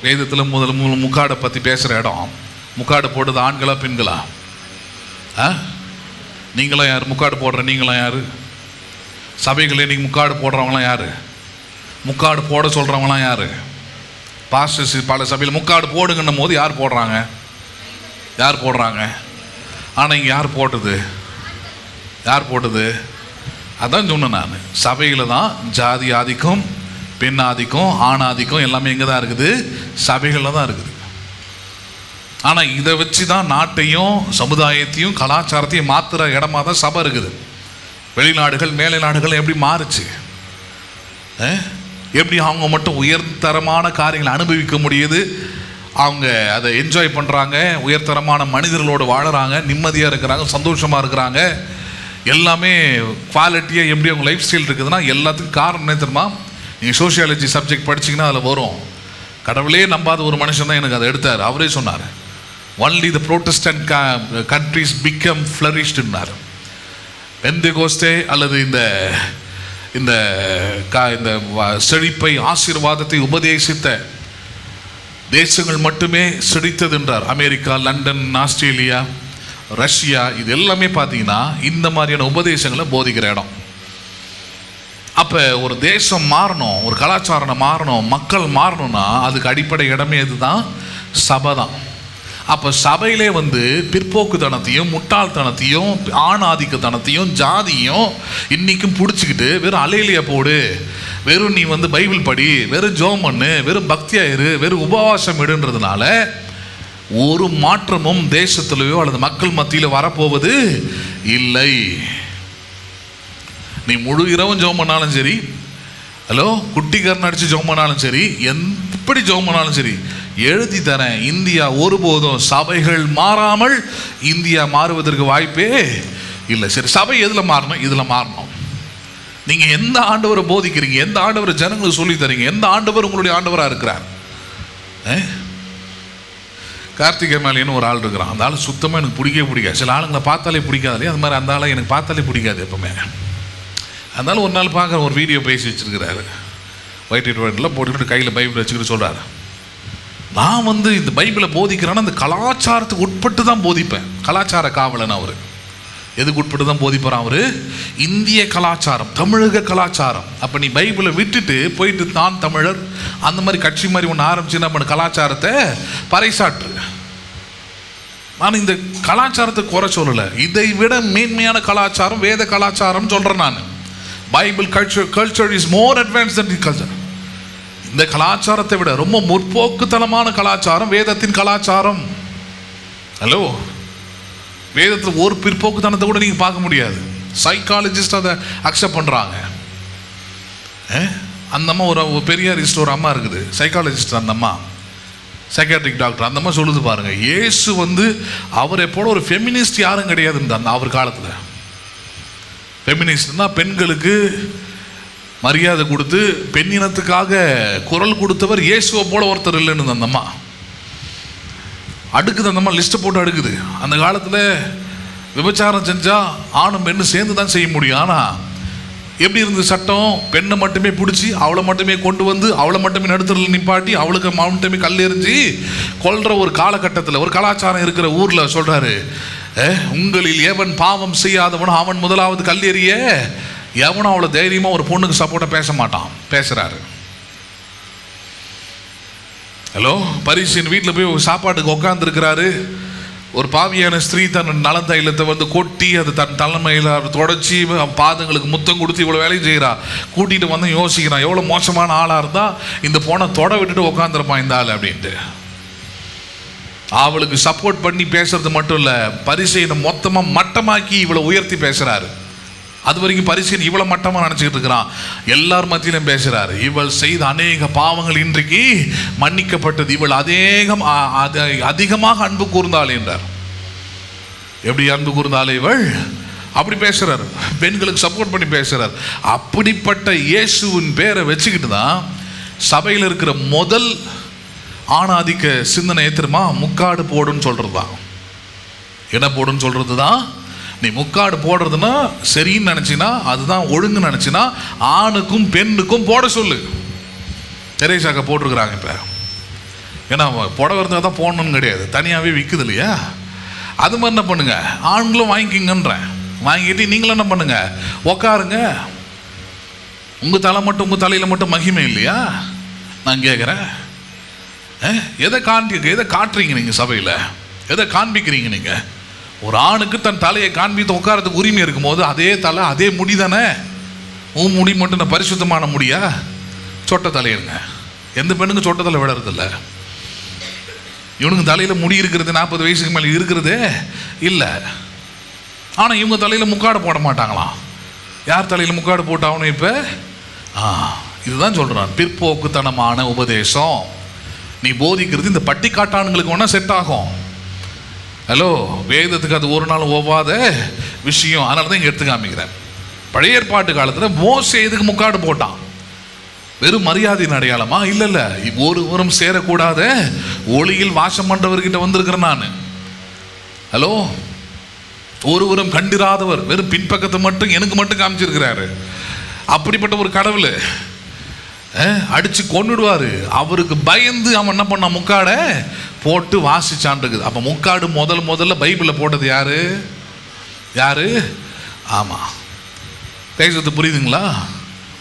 வேதத்தில் முதல் முக்காடை பற்றி பேசுகிற இடம். முக்காடு போட்டது ஆண்களா பெண்களா? நீங்களாம் யார் முக்காடு போடுற? நீங்களாம் யார்? சபைகளே நீங்கள் முக்காடு போடுறவங்களாம் யார்? முக்காடு போட சொல்கிறவங்களாம் யார்? பாஸ்டர்ஸ் பல சபையில் முக்காடு போடுங்கன்னும் போது யார் போடுறாங்க? யார் போடுறாங்க? ஆனால் இங்கே யார் போட்டது? யார் போட்டது? அதான் சொன்னேன் நான். சபையில் தான் ஜாதி ஆதிக்கம், பெண் ஆதிக்கம், ஆண் ஆதிக்கம் எல்லாமே எங்கே தான் இருக்குது? சபைகளில் தான் இருக்குது. ஆனால் இதை வச்சு தான் நாட்டையும் சமுதாயத்தையும் கலாச்சாரத்தையும் மாற்றுற இடமா தான் சபை இருக்குது. வெளிநாடுகள் மேலை நாடுகள் எப்படி மாறுச்சு? எப்படி அவங்க மட்டும் உயர்தரமான காரியங்களை அனுபவிக்க முடியுது, அவங்க அதை என்ஜாய் பண்ணுறாங்க, உயர்தரமான மனிதர்களோடு வாழறாங்க, நிம்மதியாக இருக்கிறாங்க, சந்தோஷமாக இருக்கிறாங்க, எல்லாமே குவாலிட்டியாக எப்படி அவங்க லைஃப் ஸ்டைல் இருக்குதுன்னா எல்லாத்துக்கும் காரணம் என்ன தெரியுமா? நீங்கள் சோஷியாலஜி சப்ஜெக்ட் படிச்சிங்கன்னா அதில் வரும். கடவுளே நம்பாத ஒரு மனுஷன் தான் எனக்கு அதை எடுத்தார். அவரே சொன்னார், only the Protestant countries become ஃப்ளரிஷ்டுன்னார். பெந்தெகோஸ்தே அல்லது இந்த இந்த இந்த செழிப்பை ஆசீர்வாதத்தை உபதேசித்த தேசங்கள் மட்டுமே செழித்தது என்றார். அமெரிக்கா, லண்டன், ஆஸ்திரேலியா, ரஷ்யா, இது எல்லாமே பார்த்தீங்கன்னா இந்த மாதிரியான உபதேசங்களை போதிக்கிற இடம். அப்போ ஒரு தேசம் மாறணும், ஒரு கலாச்சாரம் மாறணும், மக்கள் மாறணும்னா அதுக்கு அடிப்படை இடமே இதுதான், சபை தான். அப்போ சபையிலே பிற்போக்குத்தனத்தையும் முட்டாள்தனத்தையும் ஆணாதிக்கத்தனத்தையும் ஜாதியும் இன்றைக்கும் பிடிச்சிக்கிட்டு வெறும் அலையிலையா போடு, வெறும் நீ பைபிள் படி, வெறும் ஜெபம் பண்ணு, வெறும் பக்தியாயிரு, வெறும் உபவாசம் எடுன்றதுனால ஒரு மாற்றமும் தேசத்திலேயோ அல்லது மக்கள் மத்தியில் வரப்போவது இல்லை. நீ முழு இரவும் ஜெபம் பண்ணாலும் சரி, ஹலோ குட்டி கரண் அடித்து ஜெபம் பண்ணாலும் சரி, எப்படி ஜெபம் பண்ணாலும் சரி, எழுதி தரேன், இந்தியா ஒருபோதும் சபைகள் மாறாமல் இந்தியா மாறுவதற்கு வாய்ப்பே இல்லை. சரி, சபை எதில் மாறணும்? இதில் மாறணும். நீங்கள் எந்த ஆண்டவரை போதிக்கிறீங்க, எந்த ஆண்டவரை ஜனங்களுக்கு சொல்லி தரீங்க, எந்த ஆண்டவர் உங்களுடைய ஆண்டவராக இருக்கிறார்? கார்த்திகை மேலேன்னு ஒரு ஆள் இருக்கிறான். அந்த ஆள் சுத்தமாக எனக்கு பிடிக்காது. சில ஆளுங்களை பார்த்தாலே பிடிக்காது இல்லையா? அது மாதிரி அந்த ஆளை எனக்கு பார்த்தாலே பிடிக்காது எப்பவுமே. அதனால ஒரு நாள் பார்க்குற ஒரு வீடியோ பேசி வச்சுருக்கிறாரு, ஒயிட் ஒயிட்டில் போட்டுக்கிட்டு கையில் பைபிள் வச்சுக்கிட்டு சொல்கிறாரு, நான் இந்த பைபிளை போதிக்கிறேன்னா அந்த கலாச்சாரத்துக்கு உட்பட்டு தான் போதிப்பேன். கலாச்சார காவலன் அவர். எதுக்கு உட்பட்டு தான் போதிப்பார் அவர்? இந்திய கலாச்சாரம், தமிழக கலாச்சாரம். அப்போ நீ பைபிளை விட்டுட்டு போயிட்டு தான் தமிழர் அந்த மாதிரி கட்சி மாதிரி ஒன்று ஆரம்பிச்சு நம்ம கலாச்சாரத்தை பறைசாற்று. நான் இந்த கலாச்சாரத்தை குறை சொல்லலை, இதை விட மேன்மையான கலாச்சாரம் வேத கலாச்சாரம் சொல்கிறேன் நான். Bible culture is more advance than culture. இந்த கலாச்சாரத்தை விட ரொம்ப முற்போக்குத்தனமான கலாச்சாரம் வேதத்தின் கலாச்சாரம். ஹலோ, வேதத்தில் ஒரு பிற்போக்குத்தனத்தை கூட நீங்கள் பார்க்க முடியாது. சைக்காலஜிஸ்ட் அதை அக்செப்ட் பண்ணுறாங்க. அந்த அம்மா ஒரு பெரியாரிஸ்ட் ஒரு அம்மா இருக்குது, சைக்காலஜிஸ்ட். அந்த அம்மா சைக்காட்ரிக் டாக்டர். அந்த அம்மா சொல்லுது பாருங்க, இயேசு அவரை போல ஒரு ஃபெமினிஸ்ட் யாரும் கிடையாதுன்னு அந்த அவர் காலத்தில். ஃபெமினிஸ்ட்னா பெண்களுக்கு மரியாதை கொடுத்து பெண்ணினத்துக்காக குரல் கொடுத்தவர் இயேசுவை போல ஒருத்தர் இல்லைன்னு அந்த அம்மா அடுக்குது. அந்த அம்மா லிஸ்ட்டை போட்டு அடுக்குது. அந்த காலத்தில் விபச்சாரம் செஞ்சால் ஆணும் பெண்ணும் சேர்ந்து தான் செய்ய முடியும். ஆனால் எப்படி இருந்தது சட்டம்? பெண்ணை மட்டுமே பிடிச்சி அவளை மட்டுமே கொண்டு வந்து அவளை மட்டுமே நடுத்தரில் நிப்பாட்டி அவளுக்கு மட்டுமே கல் எறிஞ்சி கொல்ற ஒரு காலகட்டத்தில் ஒரு கலாச்சாரம் இருக்கிற ஊரில் சொல்கிறாரு, உங்களில் எவன் பாவம் செய்யாதவனும் அவன் முதலாவது கல் எறிய. எவனும் அவ்வளோ தைரியமாக ஒரு பொண்ணுக்கு சப்போர்ட்டாக பேச மாட்டான். பேசுகிறாரு. ஹலோ, பரிசின் வீட்டில் போய் சாப்பாட்டுக்கு உட்காந்துருக்கிறாரு. ஒரு பாவியான ஸ்திரீ தன் நலந்தைலத்தை கொட்டி அது தன் தலைமையில் தொடச்சி பாதங்களுக்கு முத்தம் கொடுத்து இவ்வளோ வேலையும் செய்கிறா. கூட்டிகிட்டு வந்து யோசிக்கிறான், எவ்வளோ மோசமான ஆளாக இருந்தால் இந்த பொண்ணை தொட விட்டுட்டு உட்காந்துருப்பான் இந்த ஆள் அப்படின்ட்டு. அவளுக்கு சப்போர்ட் பண்ணி பேசுறது மட்டும் இல்லை, பரிசையை மொத்தமாக மட்டமாக்கி இவளை உயர்த்தி பேசுகிறாரு. அது வரைக்கும் பரிசீலனை இவ்வளோ மட்டமாக நினச்சிக்கிட்டு இருக்கிறான். எல்லார் மத்தியிலும் பேசுகிறாரு, இவள் செய்த அநேக பாவங்கள் இன்றைக்கு மன்னிக்கப்பட்டது, இவள் அதிகமாக அன்பு கூர்ந்தாள் என்றார். எப்படி அன்பு கூர்ந்தாள் இவள்? அப்படி பேசுகிறார். பெண்களுக்கு சப்போர்ட் பண்ணி பேசுகிறார். அப்படிப்பட்ட இயேசுவின் பேரை வச்சுக்கிட்டு தான் சபையில் இருக்கிற முதல் ஆணாதிக்க சிந்தனை தெரியுமா? முக்காடு போடுன்னு சொல்கிறது தான். என்ன போடுன்னு சொல்கிறது தான். நீ முக்காடு போடுறதுன்னா சரின்னு நினச்சின்னா, அதுதான் ஒழுங்கு நினச்சின்னா ஆணுக்கும் பெண்ணுக்கும் போட சொல்லு. தெரேசாக்க போட்டிருக்கிறாங்க. இப்போ ஏன்னா புடவை இருந்தால் தான் போடணும்னு கிடையாது, தனியாகவே விற்குது இல்லையா? அது மாதிரி என்ன பண்ணுங்க, ஆண்களும் வாங்கிக்கிங்கன்றேன். வாங்கிட்டு நீங்களும் என்ன பண்ணுங்க, உக்காருங்க. உங்கள் தலையில் மட்டும் மகிமை இல்லையா? நான் கேட்குறேன், எதை காட்டுறீங்க நீங்கள் சபையில்? எதை காண்பிக்கிறீங்க நீங்கள்? ஒரு ஆணுக்கு தன் தலையை காண்பித்து உட்காரத்துக்கு உரிமை இருக்கும்போது அதே தலை அதே முடி தானே. உன் முடி மட்டும் நான் பரிசுத்தமான முடியா? சொட்ட தலையிருங்க. எந்த பெண்ணுக்கும் சொட்ட தலை விடுறதில்ல. இவனுக்கு தலையில் முடி இருக்கிறது 40 வயசுக்கு மேலே இருக்கிறதே இல்லை. ஆனால் இவங்க தலையில் முக்காடு போட மாட்டாங்களாம். யார் தலையில் முக்காடு போட்டாகணும்? இப்போ இதுதான் சொல்கிறான், பிற்போக்குத்தனமான உபதேசம். நீ போதிக்கிறது இந்த பட்டிக்காட்டானுங்களுக்கு வேணால் செட் ஆகும். ஹலோ, வேதத்துக்கு அது ஒரு நாள் ஒவ்வாத விஷயம். அதனால தான் இங்கே எடுத்து காமிக்கிறேன். பழைய ஏற்பாட்டு காலத்தில் மோசே எதுக்கு முக்காடு போட்டான்? வெறும் மரியாதையின் அடையாளமா? இல்லை, ஒருவரும் சேரக்கூடாத ஒளியில் வாசம் பண்ணுறவர்கிட்ட வந்திருக்கிறேன் நான். ஹலோ, ஒருவரும் கண்டிராதவர், வெறும் பின்பக்கத்தை மட்டும் எனக்கு மட்டும் காமிச்சிருக்கிறாரு. அப்படிப்பட்ட ஒரு கடவுள் அடிச்சு கொண்டுடுவார். அவருக்கு பயந்து அவன் என்ன பண்ணான்? முக்காடை போட்டு வாசிச்சான் இருக்குது. அப்போ முக்காடு முதல்ல பைபிளில் போட்டது யாரு? ஆமாம், பேசுறது புரியுதுங்களா?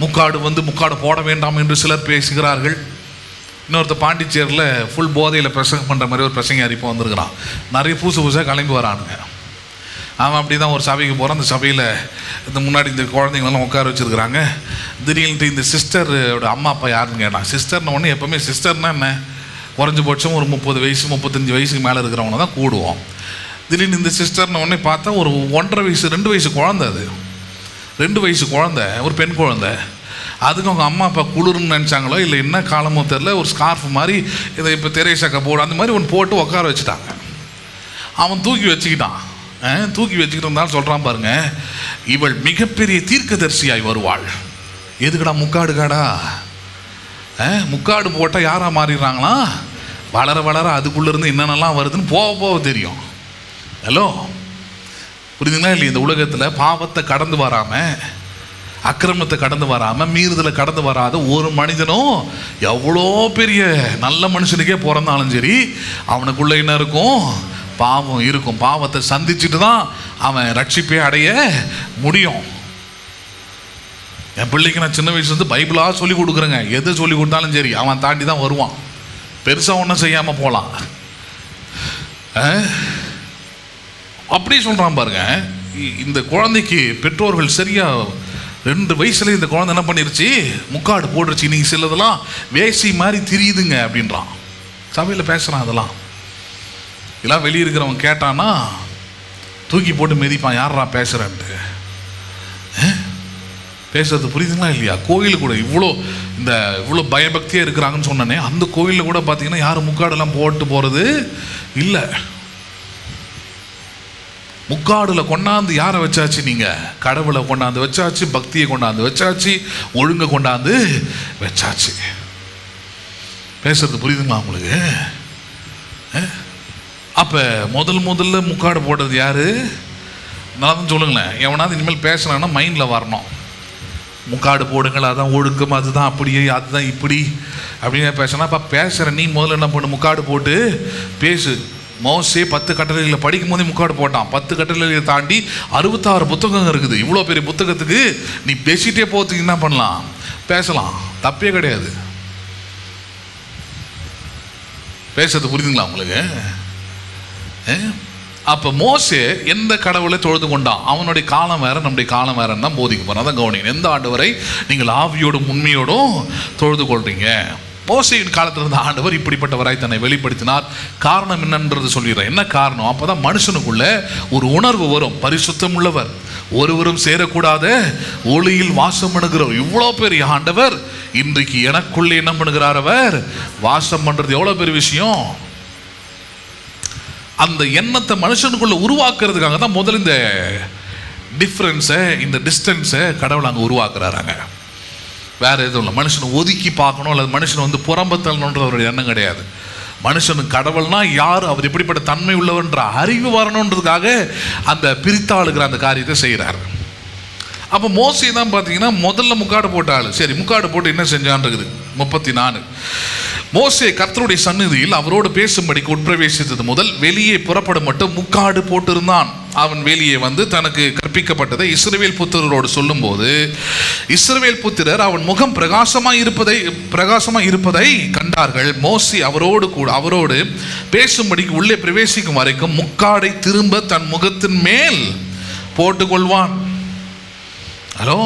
முக்காடு போட வேண்டாம் என்று சிலர் பேசுகிறார்கள். இன்னொருத்த பாண்டிச்சேரியில் ஃபுல் போதையில் பிரசங்கம் பண்ணுற மாதிரி ஒரு பிரசங்க இப்போ வந்திருக்கிறான். நிறைய புதுசாக கிளம்பி வரானுங்க. அவன் அப்படி தான் ஒரு சபைக்கு போகிறான். அந்த சபையில் இந்த முன்னாடி இந்த குழந்தைங்களெல்லாம் உட்கார வச்சுருக்குறாங்க. திடீர்னு இந்த சிஸ்டரோட அம்மா அப்பா யாருன்னு கேட்டான். சிஸ்டர்னு ஒன்று எப்போவுமே சிஸ்டர்னா என்ன, குறைஞ்சபட்சம் ஒரு 30 வயசு 35 வயசுக்கு மேலே இருக்கிறவங்க தான் கூடுவோம். திடீர்னு இந்த சிஸ்டர்னு ஒன்றே பார்த்தா ஒரு 1.5 வயசு 2 வயசு குழந்தை. அது 2 வயசு குழந்தை, ஒரு பெண் குழந்தை. அதுக்கு அவங்க அம்மா அப்பா குளிர்னு நினச்சாங்களோ இல்லை என்ன காலமோ தெரில, ஒரு ஸ்கார்ஃப் மாதிரி இதை இப்போ தெரேசாக்கா போடு அந்த மாதிரி ஒன்று போட்டு உட்கார வச்சுட்டாங்க. அவன் தூக்கி வச்சுக்கிட்டான். தூக்கி வச்சுக்கிட்டு இருந்தாலும் சொல்கிறான் பாருங்க, இவள் மிகப்பெரிய தீர்க்கதரிசியாய் வருவாள். எதுக்குடா முக்காடு காடா? முக்காடு போட்டால் யாராக மாறிடுறாங்களா? வளர வளர அதுக்குள்ளேருந்து என்னென்னலாம் வருதுன்னு போக போக தெரியும். ஹலோ, புரியுதுங்களா இல்லையா? இந்த உலகத்தில் பாவத்தை கடந்து வராமல், அக்கிரமத்தை கடந்து வராமல், மீறுதலை கடந்து வராத ஒரு மனிதனும் எவ்வளோ பெரிய நல்ல மனுஷனுக்கே பிறந்தாலும் சரி, அவனுக்குள்ளே என்ன இருக்கும்? பாவம் இருக்கும். பாவத்தை சந்திச்சுட்டு தான் அவன் ரட்சிப்பை அடைய முடியும். என் பிள்ளைக்கு நான் சின்ன வயசுலேருந்து பைபிளாக சொல்லி கொடுக்குறேங்க. எது சொல்லி கொடுத்தாலும் சரி அவன் தாண்டி தான் வருவான். பெருசாக ஒன்றும் செய்யாமல் போகலாம். அப்படி சொல்கிறான் பாருங்க. இந்த குழந்தைக்கு பெற்றோர்கள் சரியாக 2 வயசுல இந்த குழந்தை என்ன பண்ணிருச்சு? முக்காடு போட்டுருச்சு. நீங்கள் சிலதெல்லாம் வேசி மாதிரி திரியுதுங்க அப்படின்றான். சபையில் பேசுகிறான். அதெல்லாம் இதெல்லாம் வெளியே இருக்கிறவன் கேட்டான்னா தூக்கி போட்டு மிதிப்பான். யாரா பேசுகிறேன்ட்டு. பேசுறது புரியுதுங்களா இல்லையா? கோயிலு கூட இவ்வளோ பயபக்தியாக இருக்கிறாங்கன்னு சொன்னனே, அந்த கோயிலில் கூட பார்த்தீங்கன்னா யாரும் முக்காடெல்லாம் போட்டு போகிறது இல்லை. முக்காடில் கொண்டாந்து யாரை வச்சாச்சு? நீங்கள் கடவுளை கொண்டாந்து வச்சாச்சு, பக்தியை கொண்டாந்து வச்சாச்சு, ஒழுங்கை கொண்டாந்து வச்சாச்சு. பேசுறது புரியுதுங்களா உங்களுக்கு? அப்போ முதல்ல முக்காடு போடுறது யாரு? நான் சொல்லுங்களேன். எவனாவது இனிமேல் பேசுனான்னா மைண்டில் வரணும். முக்காடு போடுங்கள், அதான் ஒழுக்கம், அதுதான் அப்படியே, அதுதான் இப்படி அப்படின்னு பேசுனா. அப்போ பேசுகிற நீ முதல்ல என்ன பண்ணு? முக்காடு போட்டு பேசு. மோசே 10 கட்டளைகளை படிக்கும் போதே முக்காடு போட்டான். 10 கட்டளைகளை தாண்டி 66 புத்தகம் இருக்குது. இவ்வளோ பெரிய புத்தகத்துக்கு நீ பேசிட்டே போகிறதுக்கு என்ன பண்ணலாம்? பேசலாம், தப்பே கிடையாது. பேசுறது புரியுதுங்களா உங்களுக்கு? அப்போ மோசே எந்த கடவுளை தொழுது கொண்டான்? அவனுடைய காலம் வேற, நம்முடைய காலம் வேறன்னு தான் போதிக்க போகிறோம். அதான் கவனிங்க. எந்த ஆண்டவரை நீங்கள் ஆவியோடும் உண்மையோடும் தொழுது கொள்றீங்க? மோசேயின் காலத்தில் இருந்த ஆண்டவர் இப்படிப்பட்டவராய் தன்னை வெளிப்படுத்தினார். காரணம் என்னன்றது சொல்லிடுறேன். என்ன காரணம்? அப்போ தான் மனுஷனுக்குள்ள ஒரு உணர்வு வரும். பரிசுத்தம் உள்ளவர், ஒருவரும் சேரக்கூடாத ஒளியில் வாசம் பண்ணுகிறவர் இவ்வளோ பெரிய ஆண்டவர் இன்றைக்கு எனக்குள்ளே என்ன பண்ணுகிறார்? அவர் வாசம் பண்ணுறது எவ்வளோ பெரிய விஷயம். அந்த எண்ணத்தை மனுஷனுக்குள்ள உருவாக்குறதுக்காக தான் முதல்ல இந்த டிஃப்ரென்ஸை, இந்த டிஸ்டன்ஸை கடவுள் அங்கே உருவாக்குறாங்க. வேற எதுவும் இல்லை. மனுஷனை ஒதுக்கி பார்க்கணும் அல்லது மனுஷனை புறம்பத்தல்ன்ற ஒரு எண்ணம் கிடையாது. மனுஷனுக்கு கடவுள்னா யார், அவர் எப்படிப்பட்ட தன்மை உள்ளவன்ற அறிவு வரணுன்றதுக்காக அந்த பிரித்தாளுகிற அந்த காரியத்தை செய்கிறார். அப்போ மோசே தான் பார்த்தீங்கன்னா முதல்ல முக்காடு போட்டாள். சரி, முக்காடு போட்டு என்ன செஞ்சான் இருக்குது 34. மோசே கர்த்தருடைய சந்நிதியில் அவரோடு பேசும்படிக்கு உட்பிரவேசித்தது முதல் வெளியே புறப்பட மட்டும் முக்காடு போட்டிருந்தான். அவன் வெளியே வந்து தனக்கு கற்பிக்கப்பட்டதை இஸ்ரவேல் புத்திரரோடு சொல்லும் போது இஸ்ரவேல் புத்திரர் அவன் முகம் பிரகாசமாய் இருப்பதை கண்டார்கள். மோசே அவரோடு பேசும்படிக்கு உள்ளே பிரவேசிக்கும் வரைக்கும் முக்காடை திரும்ப தன் முகத்தின் மேல் போட்டுக்கொள்வான். ஹலோ,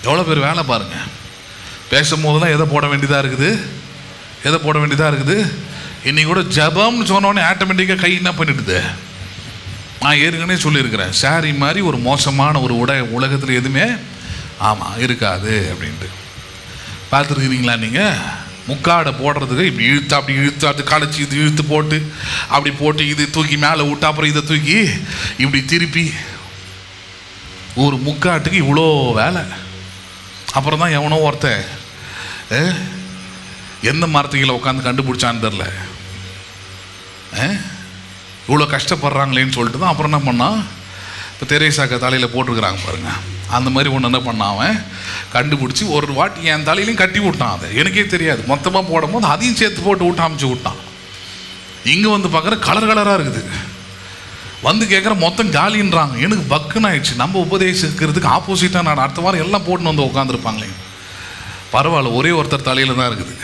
எவ்வளோ பேர் வேலை பாருங்க. பேசும்போதெல்லாம் எதை போட வேண்டியதாக இருக்குது? இன்னைக்கு கூட ஜபம்னு சொன்னோடனே ஆட்டோமேட்டிக்காக கை என்ன பண்ணிடுது? நான் ஏற்கனவே சொல்லியிருக்கிறேன், சாரி மாதிரி ஒரு மோசமான ஒரு உலகத்தில் எதுவுமே இருக்காது அப்படின்ட்டு. பார்த்துருக்கிறீங்களா நீங்கள்? முக்காடை போடுறதுக்கு இப்படி அப்படி அது களைச்சி இது இழுத்து போட்டு அப்படி போட்டு இது தூக்கி மேலே விட்டு அப்புறம் இதை தூக்கி இப்படி திருப்பி ஒரு முக்காட்டுக்கு இவ்வளோ வேலை. அப்புறம் தான் எவனோ ஒருத்தன் எந்த மரத்துகளை உட்காந்து கண்டுபிடிச்சான்னு தெரில, இவ்வளோ கஷ்டப்படுறாங்களேன்னு சொல்லிட்டு தான் அப்புறம் என்ன பண்ணான்? இப்போ தெரேசாக்க தலையில் போட்டிருக்கிறாங்க பாருங்க, அந்த மாதிரி ஒன்று என்ன பண்ணான்? அவன் கண்டுபிடிச்சி ஒரு வாட்டி என் தலையிலையும் கட்டி விட்டான். அதை எனக்கே தெரியாது. மொத்தமாக போடும் போது அதையும் சேர்த்து போட்டு விட்டு அமைச்சு விட்டான். இங்கே வந்து பார்க்குற கலராக இருக்குது. வந்து கேட்குற மொத்தம் காலின்றாங்க. எனக்கு பக்குன்னு ஆயிடுச்சு. நம்ம உபதேசிக்கிறதுக்கு ஆப்போசிட்டாக நான் அடுத்த வாரம் எல்லாம் போட்டுன்னு வந்து உட்காந்துருப்பாங்களே. பரவாயில்ல, ஒரே ஒருத்தர் தலையில் தான் இருக்குது.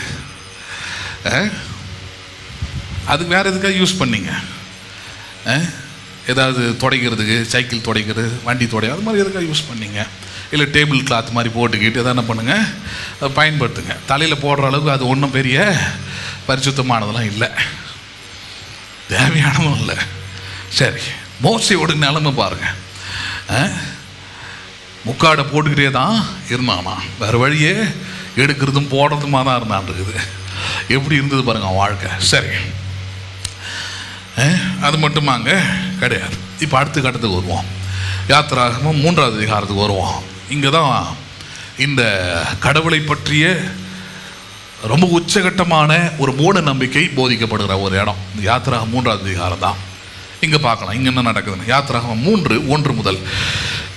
அதுக்கு வேறு எதுக்காக யூஸ் பண்ணிங்க? ஏதாவது துடைக்கிறதுக்கு, சைக்கிள் துடைக்கிறது, வண்டி துடைக்க, அது மாதிரி எதுக்காக யூஸ் பண்ணிங்க? இல்லை டேபிள் கிளாத் மாதிரி போட்டுக்கிட்டு எதாவது என்ன பண்ணுங்கள், அதை பயன்படுத்துங்க. தலையில் போடுற அளவுக்கு அது ஒன்றும் பெரிய பரிசுத்தமானதெல்லாம் இல்லை, தேவையானதும் இல்லை. சரி, மோசையோட நிலைமை பாருங்க. முக்காடை போட்டுக்கிட்டே தான் இருந்தானா. வேறு வழியே எடுக்கிறதும் போடுறதுமா தான் இருந்தான் இருக்குது. எப்படி இருந்தது பாருங்க வாழ்க்கை. சரி, அது மட்டுமாங்க கிடையாது. இப்போ அடுத்த கட்டத்துக்கு வருவோம். யாத்திராகமம் 3வது அதிகாரத்துக்கு வருவோம். இங்கே தான் இந்த கடவுளை பற்றிய ரொம்ப உச்சகட்டமான ஒரு மூட நம்பிக்கை போதிக்கப்படுகிற ஒரு இடம். இந்த யாத்திராகமம் 3வது அதிகாரம் தான். இங்கே பார்க்கலாம் இங்கே என்ன நடக்குதுன்னு. யாத்திராகமம் 3:1 முதல்.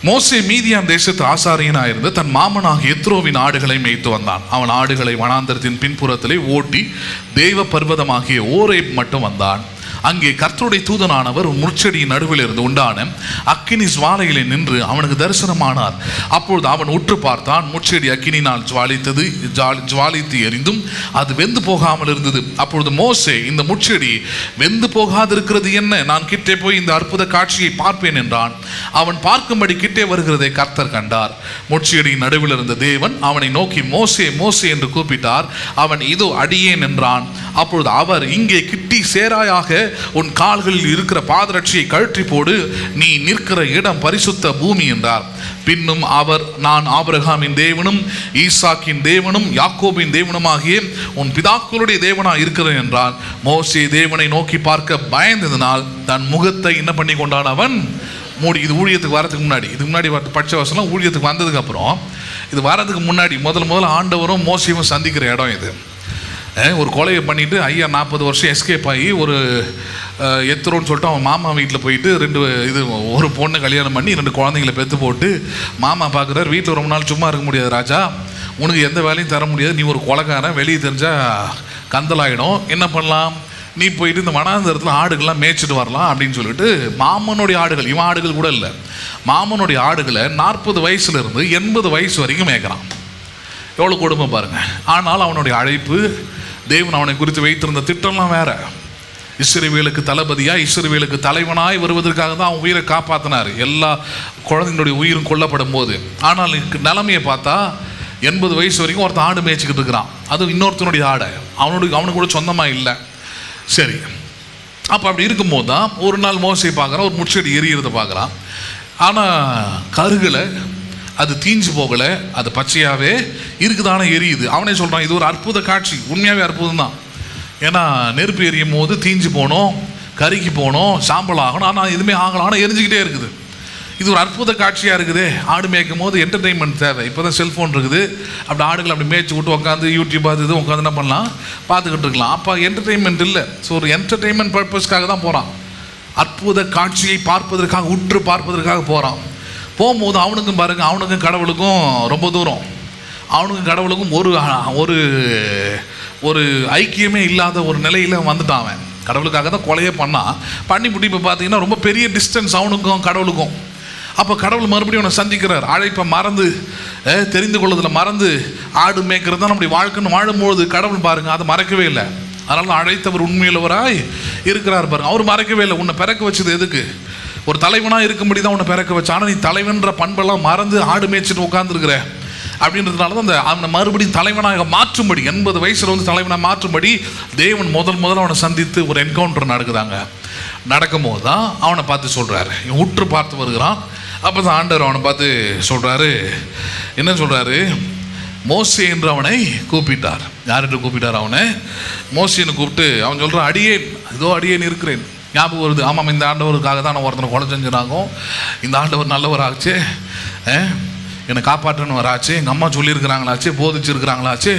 மோசே மீதியான் தேசத்து ஆசாரியனாயிருந்து தன் மாமனாக எத்ரோவின் ஆடுகளை மேய்த்து வந்தான். அவன் ஆடுகளை வனாந்தரத்தின் பின்புறத்திலே ஓட்டி தேவ பர்வதமாகிய ஓரேப் மட்டும் வந்தான். அங்கே கர்த்தருடைய தூதனானவர் முட்செடியின் நடுவில் இருந்து உண்டான அக்கினி ஜுவாலையிலே நின்று அவனுக்கு தரிசனமானார். அப்பொழுது அவன் உற்று பார்த்தான். முட்செடி அக்கினினால் ஜுவாலித்து எரிந்தும் அது வெந்து போகாமல் இருந்தது. அப்பொழுது மோசே, இந்த முட்செடி வெந்து போகாதிருக்கிறது என்ன? நான் கிட்டே போய் இந்த அற்புத காட்சியை பார்ப்பேன் என்றான். அவன் பார்க்கும்படி கிட்டே வருகிறதை கர்த்தர் கண்டார். முட்செடியின் நடுவில் இருந்த தேவன் அவனை நோக்கி மோசே மோசே என்று கூப்பிட்டார். அவன் இதோ அடியேன் என்றான். அப்பொழுது அவர், இங்கே கிட்டி சேராயாக உன் கால்களில் இருக்கிற பாதரட்சியை கழற்றி போடு, நீ நிற்கிற இடம் பரிசுத்த பூமி என்றார். பின்னும் அவர், நான் ஆபிரகாமின் தேவனும் ஈசாக்கின் தேவனும் யாக்கோபின் தேவனுமாகிய உன் பிதாக்களுடைய தேவனாக இருக்கிறேன் என்றார். மோசே தேவனை நோக்கி பார்க்க பயந்ததினால் தன் முகத்தை என்ன பண்ணி கொண்டான்? அவன் மூடி. இது ஊழியத்துக்கு வரதுக்கு முன்னாடி, இதுக்கு முன்னாடி பட்ச வசனம் ஊழியத்துக்கு வந்ததுக்கு அப்புறம், இது வரதுக்கு முன்னாடி முதல்ல ஆண்டவரும் மோசையும் சந்திக்கிற இடம் இது. ஒரு கொலையை பண்ணிவிட்டு ஐயா 40 வருஷம் எஸ்கேப் ஆகி ஒரு எத்துறோன்னு சொல்லிட்டு அவன் மாமா வீட்டில் போயிட்டு ஒரு பொண்ணை கல்யாணம் பண்ணி 2 குழந்தைங்களை பெற்று போட்டு மாமா பார்க்குறாரு. வீட்டில் ரொம்ப நாள் சும்மா இருக்க முடியாது ராஜா, உனக்கு எந்த வேலையும் தர முடியாது, நீ ஒரு கொலைக்காரன், வெளியே தெரிஞ்சால் கந்தலாயிடும், என்ன பண்ணலாம், நீ போயிட்டு இந்த வனாந்தரத்தில் ஆடுகள்லாம் மேய்ச்சிட்டு வரலாம் அப்படின்னு சொல்லிட்டு மாமனுடைய ஆடுகள், இவன் ஆடுகள் கூட இல்லை, மாமனுடைய ஆடுகளை 40 வயசுலேருந்து 80 வயசு வரைக்கும் மேய்க்கிறான். எவ்வளோ கொடுமை பாருங்கள். ஆனால் அவனுடைய அழைப்பு, தேவன் அவனை குறித்து வைத்திருந்த திட்டம்லாம் வேற. இஸ்ரவேலுக்கு தளபதியாய், இஸ்ரவேலுக்கு தலைவனாய் வருவதற்காக தான் அவன் உயிரை காப்பாற்றினார், எல்லா குழந்தைங்களுடைய உயிரும் கொல்லப்படும் போது. ஆனால் நிலைமையை பார்த்தா 80 வயசு வரைக்கும் ஒருத்தன் ஆடு மேய்ச்சிக்கிட்டு இருக்கிறான். அது இன்னொருத்தனுடைய ஆடை, அவனுக்கு கூட சொந்தமாக இல்லை. சரி, அப்போ அப்படி இருக்கும்போது தான் ஒரு நாள் மோசை பார்க்குறான், ஒரு முட்செடி எரியறதை பார்க்குறான். ஆனால் கருகளை, அது தீஞ்சு போகலை, அது பச்சையாகவே இருக்குதானே எரியுது. அவனே சொல்கிறான், இது ஒரு அற்புத காட்சி, உண்மையாகவே அற்புதம் தான். ஏன்னா நெருப்பு எரியும் போது தீஞ்சு போகணும், கருகி போகணும், சாம்பல் ஆகணும், ஆனால் எதுவுமே ஆகலாம், ஆனால் எரிஞ்சிக்கிட்டே இருக்குது. இது ஒரு அற்புத காட்சியாக இருக்குது. ஆடு மேய்க்கும் போது என்டர்டெயின்மெண்ட் தேவை. இப்போ தான் செல்ஃபோன் இருக்குது, அப்படி ஆடுகள் அப்படி மேய்ச்சி விட்டு உட்காந்து யூடியூப் அது இது உட்காந்து என்ன பண்ணலாம், பார்த்துக்கிட்டு இருக்கலாம். அப்போ என்டர்டெயின்மெண்ட் இல்லை. ஸோ ஒரு என்டர்டெயின்மெண்ட் பர்பஸ்க்காக தான் போகிறான். அற்புத காட்சியை பார்ப்பதற்காக, உற்று பார்ப்பதற்காக போகிறான். போகும்போது அவனுக்கும் பாருங்க, அவனுக்கும் கடவுளுக்கும் ரொம்ப தூரம், அவனுக்கும் கடவுளுக்கும் ஒரு ஒரு ஐக்கியமே இல்லாத ஒரு நிலையில் வந்துட்டான். அவன் கடவுளுக்காக தான் கொலையே பண்ணி முடி. இப்போ பார்த்தீங்கன்னா ரொம்ப பெரிய டிஸ்டன்ஸ் அவனுக்கும் கடவுளுக்கும். அப்போ கடவுள் மறுபடியும் அவனை சந்திக்கிறார். அழைப்பை மறந்து, தெரிந்து கொள்வதில் மறந்து ஆடு மேய்க்கிறது தான் நம்முடைய வாழ்க்கைன்னு வாழும்போது கடவுள் பாருங்க அதை மறக்கவே இல்லை. அதனால அழைத்தவர் உண்மையுள்ளவராய் இருக்கிறார் பாருங்க. அவர் மறக்கவே இல்லை. உன்னை பிறக்க வச்சது எதுக்கு? ஒரு தலைவனாக இருக்கும்படி தான் உன்னை பிறக்க வச்சு. ஆனால் நீ தலைவன்ற பண்பெல்லாம் மறந்து ஆடு மேய்ச்சிட்டு உட்காந்துருக்குற அப்படின்றதுனால தான் அவனை மறுபடியும் தலைவனாக மாற்றும்படி, 80 வயசில் வந்து தலைவனாக மாற்றும்படி தேவன் முதல்ல அவனை சந்தித்து ஒரு என்கவுண்டர் நடக்குதாங்க. நடக்கும்போது தான் அவனை பார்த்து சொல்கிறாரு, உற்று பார்த்து வருகிறான். அப்போ தான் ஆண்டவர் அவனை பார்த்து சொல்கிறாரு, என்ன சொல்கிறாரு, மோசே என்று அவனை கூப்பிட்டார். யார் என்று கூப்பிட்டார்? அவனை மோசேன்னு கூப்பிட்டு அவன் சொல்கிறான், அடியேன், இதோ அடியேன் இருக்கிறேன். ஞாபகம் வருது, ஆமாம் இந்த ஆண்டவருக்காக தான் நான் ஒருத்தனை கொலை செஞ்சுறாங்க, இந்த ஆண்டவர் நல்லவராச்சு, என்னை காப்பாற்றணும் வராச்சு, எங்கள் அம்மா சொல்லியிருக்கிறாங்களாச்சு, போதிச்சிருக்கிறாங்களாச்சு,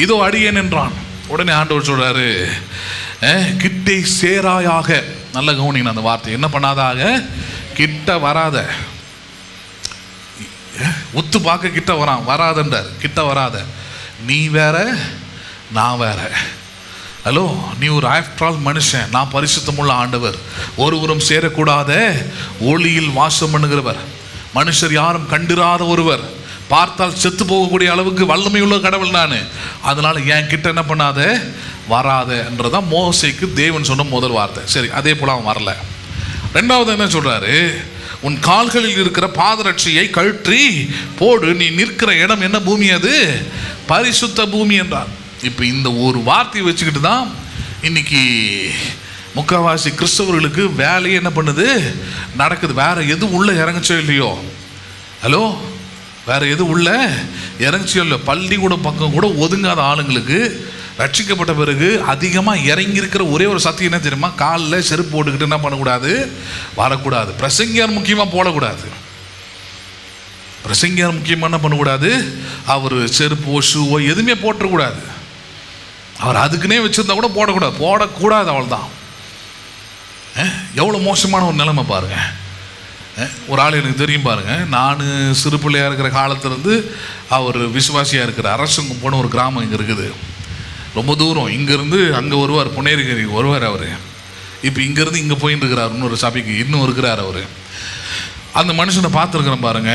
இதோ அடியேன் என்றான். உடனே ஆண்டவர் சொல்கிறாரு, கிட்டே சேராயாக. நல்ல கவனிங்க அந்த வார்த்தை, என்ன பண்ணாதாக, கிட்ட வராத. உத்து பார்க்க கிட்ட வராதன்றார், கிட்ட வராத. நீ வேற, நான் வேற. ஹலோ, நீ ஒரு ஆஃப்டர் ஆல் மனுஷன், நான் பரிசுத்தமுள்ள ஆண்டவர், ஒருவரும் சேரக்கூடாத ஒளியில் வாசம் பண்ணுகிறவர், மனுஷர் யாரும் கண்டிராத ஒருவர், பார்த்தால் செத்து போகக்கூடிய அளவுக்கு வல்லமையுள்ள கடவுள் நான். அதனால என் கிட்ட என்ன பண்ணாத, வராதன்றதான் மோசேக்கு தேவன் சொன்ன முதல் வார்த்தை. சரி, அதே போல அவன் வரல. ரெண்டாவது என்ன சொல்றாரு, உன் கால்களில் இருக்கிற பாதரட்சியை கழற்றி போடு, நீ நிற்கிற இடம் என்ன பூமி? அது பரிசுத்த பூமி என்றார். இப்போ இந்த ஒரு வார்த்தையை வச்சுக்கிட்டு தான் இன்னைக்கு முக்கால்வாசி கிறிஸ்தவர்களுக்கு வேலையே என்ன பண்ணுது, நடக்குது. வேற எதுவும் உள்ள இறங்கச்சோ இல்லையோ. ஹலோ, வேறு எது உள்ள இறங்கிச்சியோ இல்லை. பள்ளிக்கூடம் பக்கம் கூட ஒதுங்காத ஆளுங்களுக்கு ரட்சிக்கப்பட்ட பிறகு அதிகமாக இறங்கியிருக்கிற ஒரே ஒரு சத்தியம் என்ன தெரியுமா? காலில் செருப்பு போட்டுக்கிட்டு என்ன பண்ணக்கூடாது, வரக்கூடாது. பிரசங்கியார் முக்கியமாக போடக்கூடாது. பிரசங்கியார் முக்கியமாக என்ன பண்ணக்கூடாது, அவர் செருப்போ ஷூவோ எதுவுமே போட்டுறக்கூடாது. அவர் அதுக்குன்னே வச்சுருந்தா கூட போடக்கூடாது. அவள் தான். எவ்வளோ மோசமான ஒரு நிலைமை பாருங்க. ஒரு ஆள் எனக்கு தெரியும் பாருங்க. நான் சிறு பிள்ளையாக இருக்கிற காலத்திலேருந்து அவர் விசுவாசியாக இருக்கிற அரசுங்கம் போன ஒரு கிராமம் இங்கே இருக்குது. ரொம்ப தூரம். இங்கேருந்து அங்கே வருவார், புனேரிகரி வருவார் அவர். இப்போ இங்கேருந்து இங்கே போயின்னு இருக்கிறார், இன்னொரு சபைக்கு இன்னும் இருக்கிறார் அவர். அந்த மனுஷனை பார்த்துருக்குறேன் பாருங்க.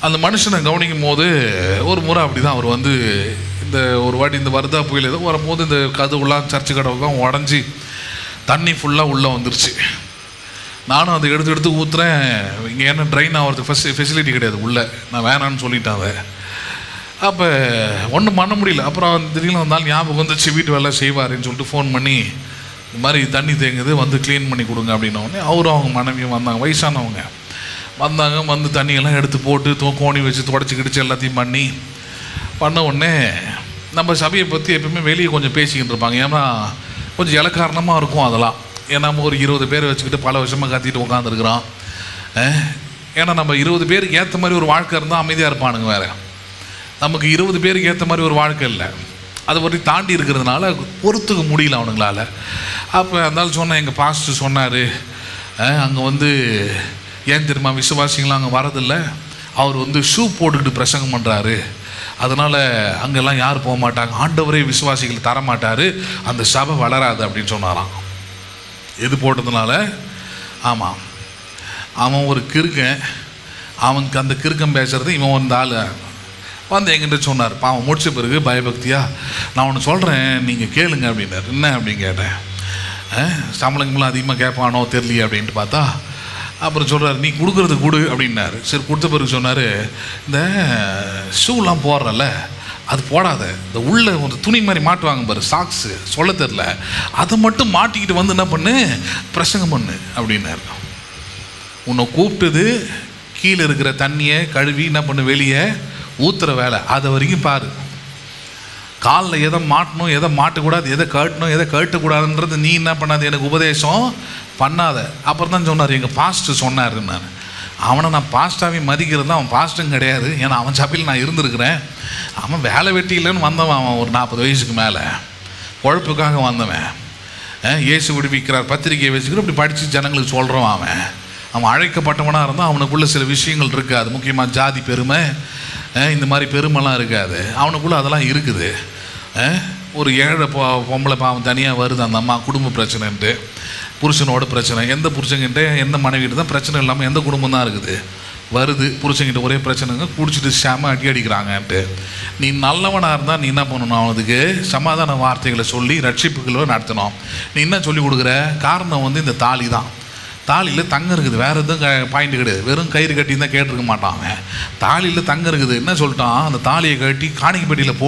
அந்த மனுஷனை கவனிக்கும் போது ஒரு முறை அப்படி தான் அவர் வந்து இந்த ஒரு வாட்டி இந்த வர்தா புயல் ஏதோ வரும்போது இந்த கதவுலாம் சர்ச்சு கடவுலாம் உடஞ்சி தண்ணி ஃபுல்லாக உள்ளே வந்துருச்சு. நானும் அதை எடுத்து ஊற்றுறேன். இங்கே என்ன ட்ரெயின் ஆகிறதுக்கு ஃபெசிலிட்டி கிடையாது உள்ளே. நான் வேணான்னு சொல்லிட்டேன் அதை. அப்போ ஒன்றும் பண்ண முடியல. அப்புறம் திடீர்னு வந்தாலும் ஞாபகம் வந்துச்சு, வீட்டு வேலை செய்வாருன்னு சொல்லிட்டு ஃபோன் பண்ணி இந்த மாதிரி தண்ணி தேங்குது, வந்து க்ளீன் பண்ணி கொடுங்க அப்படின்னோடனே அவரும் அவங்க மனைவியும் வந்தாங்க. வயசானவங்க வந்தாங்க. வந்து தண்ணியெல்லாம் எடுத்து போட்டு கோணி வச்சு தொடச்சி கிடிச்சு எல்லாத்தையும் பண்ண உடனே நம்ம சபையை பற்றி எப்பவுமே வெளியே கொஞ்சம் பேசிக்கிட்டு இருப்பாங்க. ஏன்னா கொஞ்சம் இலக்காரணமாக இருக்கும் அதெல்லாம். ஏன்னா நம்ம ஒரு 20 பேரை வச்சுக்கிட்டு பல வருஷமாக கத்திட்டு உட்காந்துருக்குறோம். ஏன்னா நம்ம 20 பேருக்கு ஏற்ற மாதிரி ஒரு வாழ்க்கை இருந்தால் அமைதியாக இருப்பானுங்க. வேறு நமக்கு 20 பேருக்கு ஏற்ற மாதிரி ஒரு வாழ்க்கை இல்லை. அதை பற்றி தாண்டி இருக்கிறதுனால பொறுத்துக்க முடியல அவனுங்களால. அப்போ இருந்தாலும் சொன்னேன், எங்கள் பாஸ்டர் சொன்னார், அங்கே வந்து ஏன் தெரியுமா விசுவாசிங்களாம் அங்கே வரதில்லை, அவர் வந்து ஷூ போட்டுக்கிட்டு பிரசங்கம் பண்ணுறாரு, அதனால் அங்கெல்லாம் யார் போக மாட்டாங்க, ஆண்டவரே விசுவாசிகள் தரமாட்டார், அந்த சபை வளராது அப்படின்னு சொன்னாராம். எது போட்டதுனால? ஆமாம், அவன் ஒரு கிறுக்கன். அவனுக்கு அந்த கிறுக்கம் பேசுகிறது இவன் வந்து ஆள் வந்து என்கிட்ட சொன்னார். பாவம் முடிச்ச பிறகு பயபக்தியா, நான் ஒன்று சொல்கிறேன் நீங்கள் கேளுங்க அப்படின்னார். என்ன அப்படின்னு கேட்டேன். சம்பளங்கள்லாம் அதிகமாக கேட்பானோ தெரியலையே அப்படின்ட்டு பார்த்தா அப்புறம் சொல்கிறார், நீ கொடுக்குறது கொடு அப்படின்னாரு. சரி கொடுத்த பிறகு சொன்னார், இந்த ஷூலாம் போடுறல அது போடாத, இந்த உள்ள ஒரு துணி மாதிரி மாட்டுவாங்க பாரு, சாக்ஸு சொல்ல தெரில, அதை மட்டும் மாட்டிக்கிட்டு வந்து என்ன பண்ணு, பிரசங்கம் பண்ணு அப்படின்னாரு. உன்னை கூப்பிட்டது கீழே இருக்கிற தண்ணியை கழுவி என்ன பண்ணு வெளியே ஊற்றுற வேலை, அதை வரைக்கும் பாரு. காலில் எதை மாட்டணும் எதை மாட்டக்கூடாது, எதை கட்டணும் எதை கட்டக்கூடாதுன்றது நீ என்ன பண்ணாது, எனக்கு உபதேசம் பண்ணாத. அப்புறம் தான் சொன்னார், எங்கள் பாஸ்டர் சொன்னாருன்னாரு. அவனை நான் பாஸ்டாவே மதிக்கிறது தான், அவன் பாஸ்டும் கிடையாது. ஏன்னா அவன் சபையில் நான் இருந்திருக்கிறேன். அவன் வேலை வெட்டி இல்லைன்னு வந்தவன். அவன் ஒரு 40 வயசுக்கு மேலே உழைப்புக்காக வந்தவன். இயேசு விடுவிக்கிறார் பத்திரிகையை வச்சுக்கிட்டு இப்படி படித்து ஜனங்களுக்கு சொல்கிறோம். அவன் அழைக்கப்பட்டவனாக இருந்தால் அவனுக்குள்ளே சில விஷயங்கள் இருக்காது. முக்கியமாக ஜாதி பெருமை இந்த மாதிரி பெருமைலாம் இருக்காது அவனுக்குள்ளே. அதெல்லாம் இருக்குது. ஒரு ஏழை பொம்பளை பாவம் தனியாக வருது, அந்த அம்மா குடும்ப பிரச்சனைன்ட்டு, புருஷனோட பிரச்சனை, எந்த புருஷங்கிட்ட எந்த மனைவிட்டு தான் பிரச்சனை இல்லாமல் எந்த குடும்பம் தான் இருக்குது, வருது புருஷங்கிட்ட ஒரே பிரச்சனைங்க, குடிச்சிட்டு சாம அடிக்கிறாங்கன்ட்டு. நீ நல்லவனாக இருந்தால் நீ என்ன பண்ணணும், அவனுக்கு சமாதான வார்த்தைகளை சொல்லி ரட்சிப்புகளை நடத்தணும். நீ என்ன சொல்லி கொடுக்குற, காரணம் வந்து இந்த தாலி தான். தாலியில் தங்கம் இருக்குது, வேறு எதுவும் பாயிண்ட் கிடையாது. வெறும் கயிறு கட்டி தான் கேட்டிருக்க மாட்டாங்க. தாலியில் தங்கம் இருக்குது. என்ன சொல்லிட்டான், அந்த தாலியை கட்டி காணிக்கை பெட்டியில்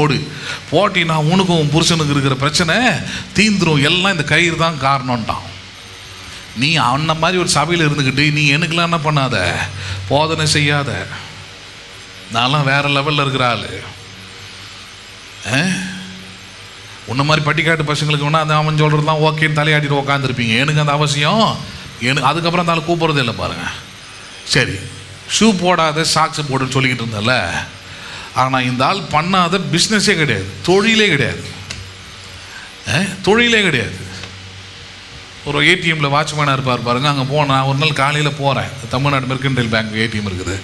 போட்டினா உனக்கும் புருஷனுக்கு இருக்கிற பிரச்சனை தீந்துரும், எல்லாம் இந்த கயிறு தான் காரணம்ட்டான். நீ அந்த மாதிரி ஒரு சபையில் இருந்துக்கிட்டு நீ எனக்குலாம் என்ன பண்ணாத, போதனை செய்யாத. நான்லாம் வேறு லெவலில் இருக்கிற ஆள். உன்ன மாதிரி பட்டிக்காட்டு பசங்களுக்கு வேணால் அந்த அவன் சொல்கிறதுலாம் ஓகேன்னு தலையாட்டிட்டு உட்காந்துருப்பீங்க. எனக்கு அந்த அவசியம் அதுக்கப்புறம் அந்த ஆள் கூப்பிட்றதே இல்லை பாருங்கள். சரி ஷூ போடாத சாக்ஸை போடுன்னு சொல்லிக்கிட்டு இருந்தல, ஆனால் இந்த ஆள் பண்ணாத பிஸ்னஸே கிடையாது, தொழிலே கிடையாது. தொழிலே கிடையாது. ஒரு ஏடிஎம்மில் வாட்ச்மேனாக இருப்பார் பாருங்கள். அங்கே போனால் ஒரு நாள் காலையில் போகிறேன், தமிழ்நாடு மெர்கன்டைல் பேங்க் ஏடிஎம் இருக்குது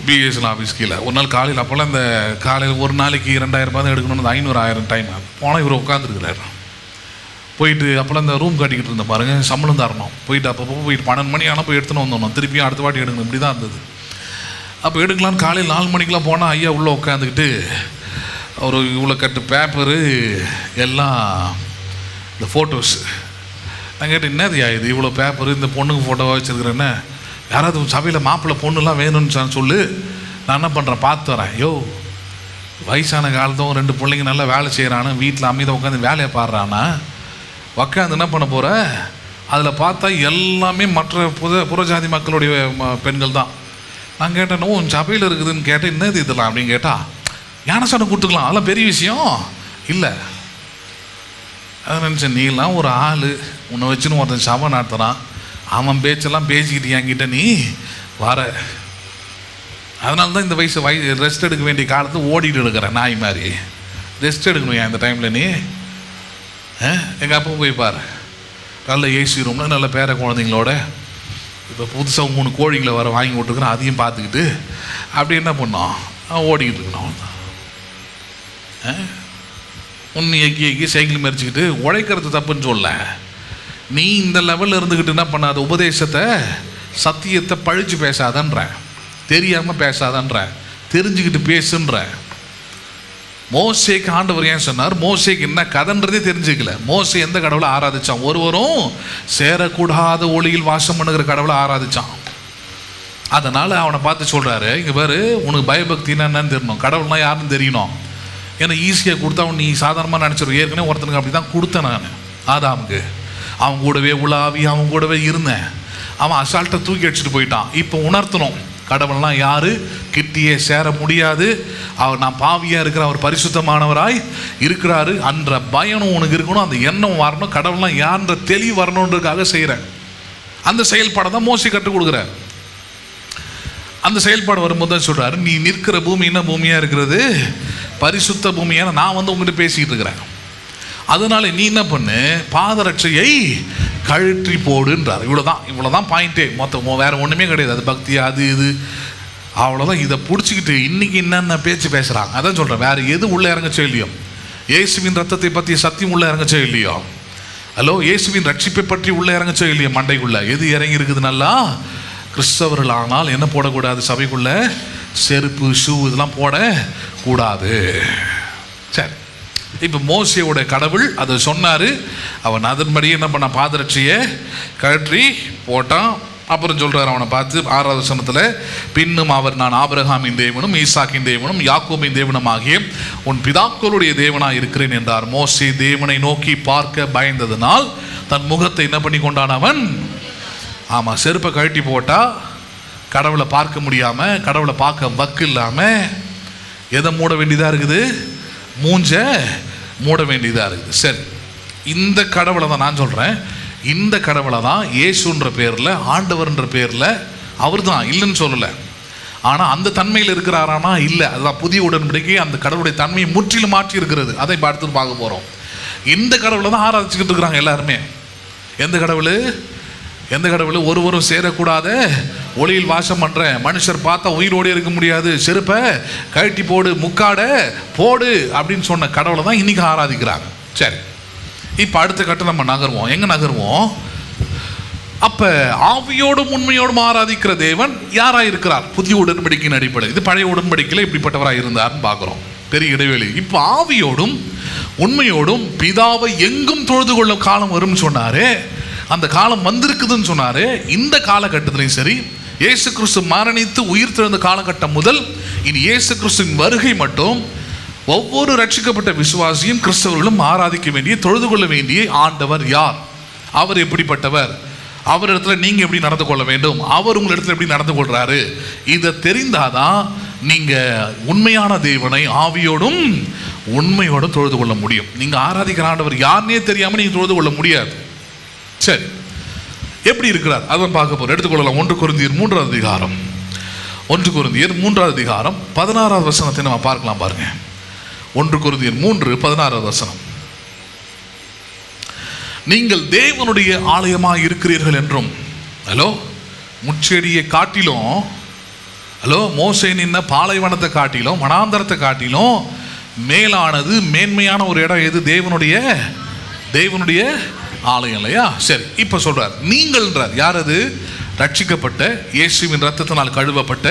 பிஎஸ்எல் ஆஃபீஸ் கீழே. ஒரு நாள் காலையில், அப்போல்லாம் இந்த காலையில் ஒரு நாளைக்கு 2000 ரூபாய் தான் எடுக்கணும்னு 500-1000 டைம் போனால் இவர் உட்காந்துருக்கிறார். போயிட்டு அப்போல்லாம் இந்த ரூம் கட்டிக்கிட்டு இருந்தேன் பாருங்கள், சம்பளம் தரணும். போயிட்டு அப்பப்போ போயிட்டு 12 மணி ஆனால் போய் எடுத்துன்னு வந்துடணும், திருப்பியும் அடுத்த வாட்டி எடுக்கணும். இப்படி தான் இருந்தது. அப்போ எடுக்கலான்னு காலையில் 4 மணிக்கெலாம் போனால் ஐயா உள்ளே உட்காந்துக்கிட்டு ஒரு இவ்வளோ கட்டு பேப்பரு எல்லாம் இந்த ஃபோட்டோஸ். நான் கேட்டேன், என்னது இது இவ்வளோ பேப்பரு, இந்த பொண்ணுக்கு ஃபோட்டோவாக வச்சுருக்கிறேன்னு, யாராவது சபையில் மாப்பிள்ளை பொண்ணுலாம் வேணும்னு சொல்லு, நான் என்ன பண்ணுறேன் பார்த்து வரேன். யோ வயசான காலத்தும் 2 பிள்ளைங்க நல்லா வேலை செய்கிறானு, வீட்டில் அமைதியாக உட்காந்து வேலையை பாடுறானா, உட்காந்து என்ன பண்ண போகிற, அதில் பார்த்தா எல்லாமே மற்ற புறஜாதி மக்களுடைய பெண்கள் தான். நான் கேட்டேன், உன் சபையில் இருக்குதுன்னு கேட்டேன், என்னது இதெல்லாம் அப்படின்னு கேட்டா, ஞானஸ்நானம் கொடுத்துக்கலாம், அதெல்லாம் பெரிய விஷயம் இல்லை. அதை நினச்சேன், நீலாம் ஒரு ஆள், உன்னை வச்சுன்னு ஒருத்தன் சபை நடத்துகிறான், அவன் பேச்செல்லாம் பேசிக்கிட்டு என்கிட்ட நீ வர. அதனால தான் இந்த வயசு ரெஸ்ட் எடுக்க வேண்டிய காலத்தை ஓடிட்டு இருக்கிறேன் நாய் மாதிரி. ரெஸ்ட் எடுக்கணும் ஏன் இந்த டைமில் நீ? எங்கள் அப்பா போய் பாரு, நல்ல ஏசி ரூமில் நல்ல பேர குழந்தைங்களோட, இப்போ புதுசாக 3 கோழிங்களை வர வாங்கி விட்டுருக்குறேன், அதையும் பார்த்துக்கிட்டு அப்படி என்ன பண்ணோம், ஓடிக்கிட்டு இருக்கணும். ஒன்று எக்கி சைக்கிள் மறிச்சிக்கிட்டு உழைக்கிறது தப்புன்னு சொல்ல. நீ இந்த லெவலில் இருந்துக்கிட்டு என்ன பண்ணாத, உபதேசத்தை சத்தியத்தை பழிச்சு பேசாதன்ற, தெரியாமல் பேசாதன்ற, தெரிஞ்சுக்கிட்டு பேசுன்ற. மோசேக்கு ஆண்டவர் ஏன் சொன்னார்? மோசேக்கு என்ன கதைன்றதே தெரிஞ்சுக்கல. மோசே எந்த கடவுளை ஆராதிச்சான்? ஒருவரும் சேரக்கூடாத ஒளியில் வாசம் பண்ணுகிற கடவுளை ஆராதிச்சான். அதனால் அவனை பார்த்து சொல்கிறாரு, இங்கே பாரு, உனக்கு பயபக்தினா என்னன்னு தெரியணும், கடவுள்னா யாருன்னு தெரியணும். ஏன்னா ஈஸியாக கொடுத்தா நீ சாதாரணமாக நினச்சிடும். ஏற்கனவே ஒருத்தனுக்கு அப்படி தான் கொடுத்தேன் நான் ஆதாமுக்கு. அவன் கூடவே உலாவி அவன் கூடவே இருந்தேன். அவன் அசால்ட்டை தூக்கி அடிச்சுட்டு போயிட்டான். இப்போ உணர்த்தணும், கடவுள்லாம் யாரு, கிட்டியே சேர முடியாது, அவர் நான் பாவியாக இருக்கிற அவர் பரிசுத்தமானவராய் இருக்கிறாரு அன்ற பயனும் உனக்கு இருக்கணும், அந்த எண்ணம் வரணும், கடவுள்லாம் யாருன்ற தெளிவு வரணுன்றதுக்காக செய்கிறேன். அந்த செயல்பாடை தான் மோசே கற்றுக் கொடுக்குறார். அந்த செயல்பாடு வரும்போது தான் சொல்கிறாரு, நீ நிற்கிற பூமி என்ன பூமியாக இருக்கிறது? பரிசுத்த பூமியான நான் உங்ககிட்ட பேசிக்கிட்டு இருக்கிறேன். அதனால நீ என்ன பண்ணு, பாதரட்சையை கழற்றி போடுன்றார். இவ்வளோதான் பாயிண்ட்டே, மொத்தம் வேற ஒன்றுமே கிடையாது. அது பக்தி அது இது அவ்வளோதான். இதை பிடிச்சிக்கிட்டு இன்னைக்கு என்னென்ன பேச்சு பேசுகிறாங்க அதான் சொல்கிறேன். வேறு எது உள்ளே இறங்கச்சோ இல்லையோ, இயேசுவின் ரத்தத்தை பற்றி சத்தியம் உள்ளே இறங்கச்சோ இல்லையோ, ஹலோ, இயேசுவின் ரட்சிப்பை பற்றி உள்ளே இறங்கச்சோ இல்லையோ, மண்டைக்குள்ளே எது இறங்கி இருக்குது? நல்லா கிறிஸ்தவர்கள் ஆனால் என்ன போடக்கூடாது? சபைக்குள்ளே செருப்பு ஷூ இதெல்லாம் போடக்கூடாது. சரி, இப்போ மோசேயோட கடவுள் அதை சொன்னார். அவன் அதன்படி என்ன பண்ண, பாதரட்சியை கழற்றி போட்டான். அப்புறம் சொல்கிறார் அவனை பார்த்து 6வது வசனத்தில், பின்னும் அவர் நான் ஆபிரகாமின் தேவனும் ஈசாக்கின் தேவனும் யாக்கோபின் தேவனும் ஆகிய உன் பிதாக்களுடைய தேவனாக இருக்கிறேன் என்றார். மோசே தேவனை நோக்கி பார்க்க பயந்ததனால் தன் முகத்தை என்ன பண்ணி கொண்டான் அவன்? ஆமாம், செருப்பை கழட்டி போட்டால் கடவுளை பார்க்க முடியாமல், கடவுளை பார்க்க வக்கு இல்லாமல் எதை மூட வேண்டியதாக இருக்குது? மூஞ்ச மூட வேண்டியதாக இருக்குது. சரி, இந்த கடவுளை தான் நான் சொல்கிறேன், இந்த கடவுளை தான் இயேசுன்ற பேரில், ஆண்டவர்ன்ற பேரில் அவர் தான் இல்லைன்னு சொல்லலை. ஆனால் அந்த தன்மையில் இருக்கிறாரானா? இல்லை. அதுதான் புதிய உடன்படிக்கை அந்த கடவுளுடைய தன்மையை முற்றிலும் மாற்றி இருக்கிறது. அதை இப்போ அடுத்து பார்க்க போகிறோம். இந்த கடவுளை தான் ஆராதிச்சுக்கிட்டு இருக்கிறாங்க எல்லாருமே. எந்த கடவுள்? ஒருவரும் சேரக்கூடாத ஒளியில் வாசம் பண்ற மனுஷர் பார்த்தா உயிரோடு இருக்க முடியாது, செருப்பை கழட்டி போடு, முக்காட போடு அப்படின்னு சொன்ன கடவுளை தான் இன்னைக்கு ஆராதிக்கிறாங்க. சரி, இப்போ அடுத்த கட்டம் நம்ம நகர்வோம். எங்க நகர்வோம்? அப்ப ஆவியோடும் உண்மையோடும் ஆராதிக்கிற தேவன் யாரா இருக்கிறார்? புதிய உடன்படிக்கையின் அடிப்படை. இது பழைய உடன்படிக்கையில் இப்படிப்பட்டவராக இருந்தார்னு பார்க்கிறோம். பெரிய இடைவெளி. இப்போ ஆவியோடும் உண்மையோடும் பிதாவை எங்கும் தொழுது கொள்ளும் காலம் வரும்னு சொன்னாரு. அந்த காலம் வந்திருக்குதுன்னு சொன்னாரு. இந்த காலகட்டத்திலையும் சரி, இயேசு கிறிஸ்து மரணித்து உயிர் தெழுந்த காலகட்டம் முதல் இனி இயேசு கிறிஸ்துவின் வருகை மட்டும் ஒவ்வொரு ரட்சிக்கப்பட்ட விசுவாசியும் கிறிஸ்தவர்களும் ஆராதிக்க வேண்டிய, தொழுது கொள்ள வேண்டிய ஆண்டவர் யார்? அவர் எப்படிப்பட்டவர்? அவரிடத்துல நீங்க எப்படி நடந்து கொள்ள வேண்டும்? அவர் உங்களிடத்துல எப்படி நடந்து கொள்றாரு? இதை தெரிந்தாதான் நீங்க உண்மையான தேவனை ஆவியோடும் உண்மையோடும் தொழுது கொள்ள முடியும். நீங்க ஆராதிக்கிற ஆண்டவர் யாருன்னே தெரியாம நீங்க தொழுது கொள்ள முடியாது. சரி, எப்படி இருக்கிறார் அதான் பார்க்க போறோம். எடுத்துக்கொள்ளலாம். 1 கொரிந்தியர் 3வது அதிகாரம், 1 கொரிந்தியர் 3வது அதிகாரம் 16வது வசனத்தை நம்ம பார்க்கலாம். பாருங்க, 1 கொரிந்தியர் 3:16 வசனம். நீங்கள் தேவனுடைய ஆலயமாக இருக்கிறீர்கள் என்றும், ஹலோ, முச்செடியை காட்டிலும், ஹலோ, மோசே நின்ன பாலைவனத்தை காட்டிலும் வனாந்தரத்தை காட்டிலும் மேலானது மேன்மையான ஒரு இடம் எது? தேவனுடைய ஆலயம் இல்லையா? சரி, இப்ப சொல்றார் நீங்கள்ன்றார். யார் அது? ரட்சிக்கப்பட்ட, இயேசுவின் ரத்தத்தினால் கழுவப்பட்ட,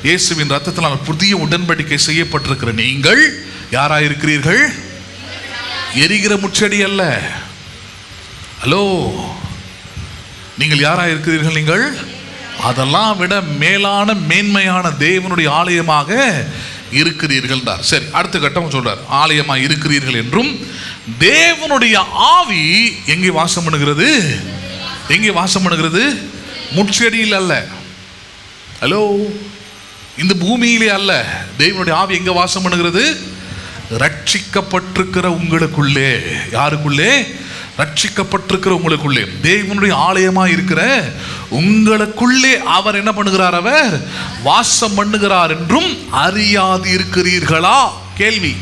இயேசுவின் ரத்தத்தினால் புதிய உடன்படிக்கை செய்யப்பட்டிருக்கிற நீங்கள் யாராயிருக்கிறீர்கள்? எரிகிற முச்செடி அல்ல. ஹலோ, நீங்கள் யாராயிருக்கிறீர்கள்? நீங்கள் அதெல்லாம் விட மேலான மேன்மையான தேவனுடைய ஆலயமாக இருக்கிறீர்கள். சரி, அடுத்த கட்டம் சொல்றார், ஆலயமாக இருக்கிறீர்கள் என்றும் தேவனுடைய ஆவி எங்கே வாசம் பண்ணுகிறது? முட்செடியில் அல்ல. ஹலோ, இந்த பூமியிலே அல்ல. தேவனுடைய ஆவி எங்க வாசம் பண்ணுகிறது? ரட்சிக்கப்பட்டிருக்கிற உங்களுக்குள்ளே. யாருக்குள்ளே? ரட்சிக்கப்பட்டிருக்கிற உங்களுக்குள்ளே. தேவனுடைய ஆலயமா இருக்கிற உங்களுக்குள்ளே அவர் என்ன பண்ணுகிறார்? அவர் வாசம் பண்ணுகிறார் என்றும் அறியாது இருக்கிறீர்களா? கேள்வி.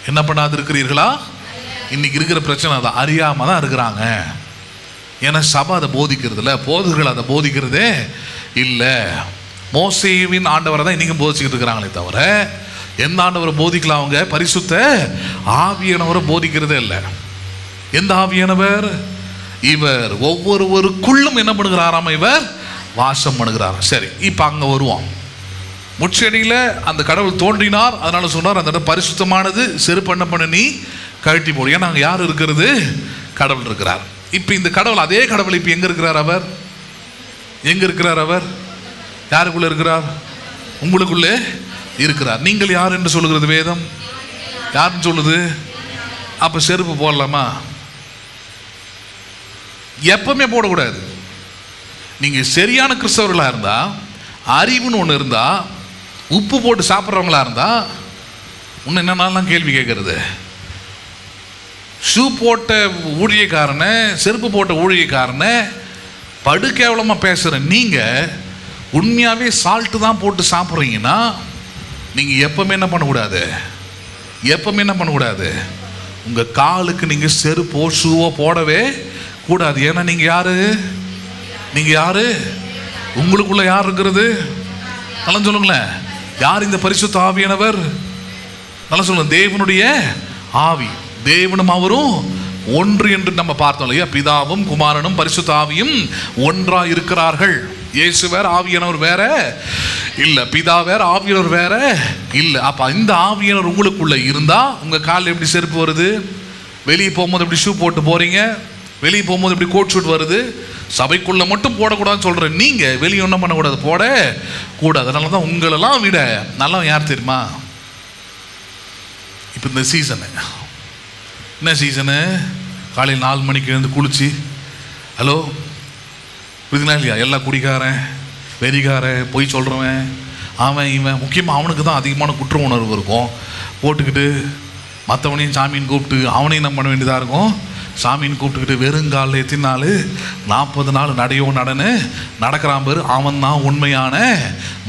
என்ன பண்ணாது இருக்கிறீர்களா? இன்னைக்கு இருக்கிற பிரச்சனை தான், அறியாம தான் இருக்கிறாங்க. ஏன்னா சபை அதை போதிக்கிறது இல்லை, போதகர்கள் அதை போதிக்கிறதே இல்லை. மோசேவின் ஆண்டவரை தான் இன்னைக்கும் போதிச்சுக்கிட்டு இருக்கிறாங்களே தவிர எந்த ஆண்டவரை போதிக்கலாம்? அவங்க பரிசுத்த ஆவியானவரை போதிக்கிறதே இல்லை. எந்த ஆவியானவர்? இவர் ஒவ்வொருவருக்குள்ளும் என்ன பண்ணுகிறாராம்? இவர் வாசம் பண்ணுகிறார். சரி, இப்ப அங்க வருவோம். முச்செடியில் அந்த கடவுள் தோன்றினார், அதனால சொன்னார் அந்த இடம் பரிசுத்தமானது, செருப்பு என்ன பண்ண நீ கழட்டி போடு. ஏன்னா அங்கே யார் இருக்கிறது? கடவுள் இருக்கிறார். இப்போ இந்த கடவுள், அதே கடவுள் இப்போ எங்கே இருக்கிறார்? அவர் எங்கே இருக்கிறார்? அவர் யாருக்குள்ளே இருக்கிறார்? உங்களுக்குள்ளே இருக்கிறார். நீங்கள் யார் என்று சொல்லுகிறது வேதம்? யாருன்னு சொல்லுது? அப்போ செருப்பு போடலாமா? எப்பவுமே போடக்கூடாது. நீங்கள் சரியான கிறிஸ்தவர்களாக இருந்தால், அறிவுன்னு ஒன்று இருந்தால், உப்பு போட்டு சாப்பிட்றவங்களா இருந்தால், இன்னும் என்னென்னலாம் கேள்வி கேட்கறது? ஷூ போட்ட ஊழியக்காரனை, செருப்பு போட்ட ஊழியக்காரனை படு கேவலமாக பேசுகிற நீங்கள் உண்மையாகவே சால்ட்டு தான் போட்டு சாப்பிட்றீங்கன்னா நீங்கள் எப்பவுமே என்ன பண்ணக்கூடாது? எப்பவுமே என்ன பண்ணக்கூடாது? உங்கள் காலுக்கு நீங்கள் செருப்போ ஷூவோ போடவே கூடாது. ஏன்னா நீங்கள் யாரு? நீங்கள் யாரு? உங்களுக்குள்ள யார் இருக்கிறது? நல்லா சொல்லுங்களேன். யார் இந்த பரிசுத்த ஆவியானவர்? நல்லா சொல்லுங்க. தேவனுடைய ஆவி. தேவனும் அவரும் ஒன்று என்று நம்ம பார்த்தோம் இல்லையா? பிதாவும் குமாரனும் பரிசுத்த ஆவியும் ஒன்றா இருக்கிறார்கள். இயேசு வேற, ஆவியானவர் வேற இல்ல. பிதா வேற, ஆவியானவர் வேற இல்ல. அப்ப இந்த ஆவியானவர் உங்களுக்குள்ள இருந்தா உங்க காலில் எப்படி செருப்பு வருது? வெளியே போகும்போது எப்படி ஷூ போட்டு போறீங்க? வெளியே போகும்போது எப்படி கோட் ஷூட் வருது? சபைக்குள்ள மட்டும் போடக்கூடாதுன்னு சொல்றேன். நீங்க வெளியே ஒன்றும் பண்ணக்கூடாது, போட கூடாது. அதனால தான் உங்களெல்லாம் விட நல்லா யார் தெரியுமா? இப்போ இந்த சீசனு என்ன சீசனு? காலையில் 4 மணிக்கு எழுந்து குளிச்சு, ஹலோ புரியுதுங்களா இல்லையா? எல்லா குடிக்காரன், வெறிக்காரன், பொய் சொல்கிறவன், அவன் இவன், முக்கியமாக அவனுக்கு தான் அதிகமான குற்ற உணர்வு இருக்கும். போட்டுக்கிட்டு மற்றவனையும் சாமின்னு கூப்பிட்டு அவனையும் என்ன பண்ண வேண்டியதாக இருக்கும்? சாமின்னு கூப்பிட்டுக்கிட்டு வெறுங்காலில் எத்தனை நாள்? 40 நாள் நடையோ நடன்னு நடக்கிறான் பேர். அவன் தான் உண்மையான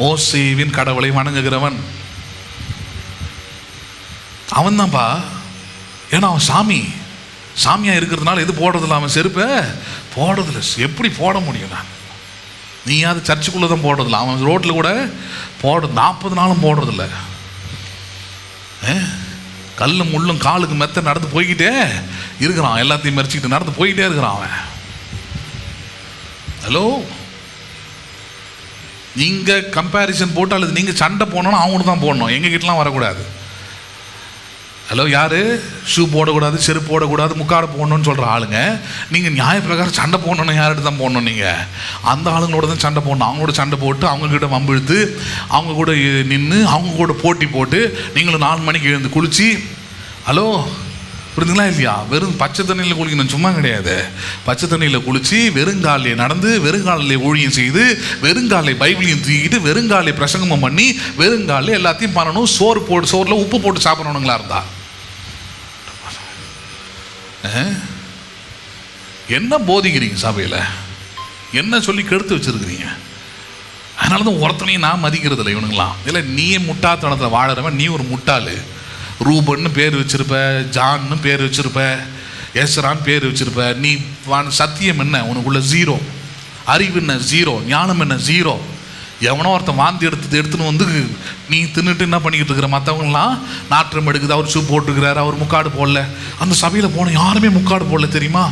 மோசேவின் கடவுளை வணங்குகிறவன். அவன் தான்ப்பா. ஏன்னா அவன் சாமியாக இருக்கிறதுனால எது போடுறதில்ல? அவன் செருப்பை போடுறதில்ல. எப்படி போட முடியும்? நான் நீயாவது சர்ச்சுக்குள்ளே தான் போடுறதில்ல. அவன் ரோட்டில் கூட 40 நாளும் போடுறதில்ல. கல்லும் முள்ளும் காலுக்கு மெத்த நடந்து போய்கிட்டே இருக்கிறான். எல்லாத்தையும் மறைச்சிக்கிட்டு நடந்து போய்கிட்டே இருக்கிறான் அவன். ஹலோ, நீங்கள் கம்பேரிசன் போட்டு அல்லது நீங்கள் சண்டை போடணும்னா அவங்களுக்கு தான் போடணும், எங்ககிட்டலாம் வரக்கூடாது. ஹலோ, யார் ஷூ போடக்கூடாது, செருப்பு போடக்கூடாது, முக்காடு போடணும்னு சொல்கிற ஆளுங்க நீங்கள் நியாயப்பிரகாரம் சண்டை போடணும்னா யார்கிட்ட தான் போடணும்? நீங்கள் அந்த ஆளுங்களோட தான் சண்டை போடணும். அவங்களோட சண்டை போட்டு அவங்கக்கிட்ட வம்பிழுத்து அவங்க கூட நின்று அவங்க கூட போட்டி போட்டு நீங்களும் 4 மணிக்கு எழுந்து குளிச்சு, ஹலோ புரிஞ்சுங்களா இல்லையா? வெறும் பச்சை தண்ணியில் குளிக்கணும் சும்மா கிடையாது. பச்சை தண்ணியில் குளித்து வெறுங்காலையை நடந்து வெறுங்காலில் ஊழியம் செய்து வெறுங்காலை பைபிளையும் தூக்கிட்டு வெறுங்காலை பிரசங்கமும் பண்ணி வெறுங்காலில் எல்லாத்தையும் பண்ணணும். சோறில் உப்பு போட்டு சாப்பிடணுங்களா இருந்தா என்ன போதிக்கிறீங்க? சபையில் என்ன சொல்லி கெடுத்து வச்சிருக்கிறீங்க? அதனால தான் ஒருத்தனையும் நான் மதிக்கிறது இல்லை இவனுங்களாம். இல்லை, நீயே முட்டாத்தனத்தில் வாழறவன், நீ ஒரு முட்டாள். ரூபன்னு பேர் வச்சிருப்ப, ஜான்னு பேர் வச்சிருப்ப, எஸ்ரான்னு பேர் வச்சிருப்ப. நீ சத்தியம் என்ன? உனக்குள்ள 0. அறிவு என்ன? 0. ஞானம் என்ன? 0. எவனோ ஒருத்தன் வாந்தி எடுத்துன்னு வந்து நீ தின்னுட்டு என்ன பண்ணிக்கிட்டு இருக்கிற? மற்றவங்களாம் நாற்றம் எடுக்குது. அவர் ஷூ போட்டுருக்கிறாரு, அவர் முக்காடு போடல. அந்த சபையில் போன யாருமே முக்காடு போடல தெரியுமா?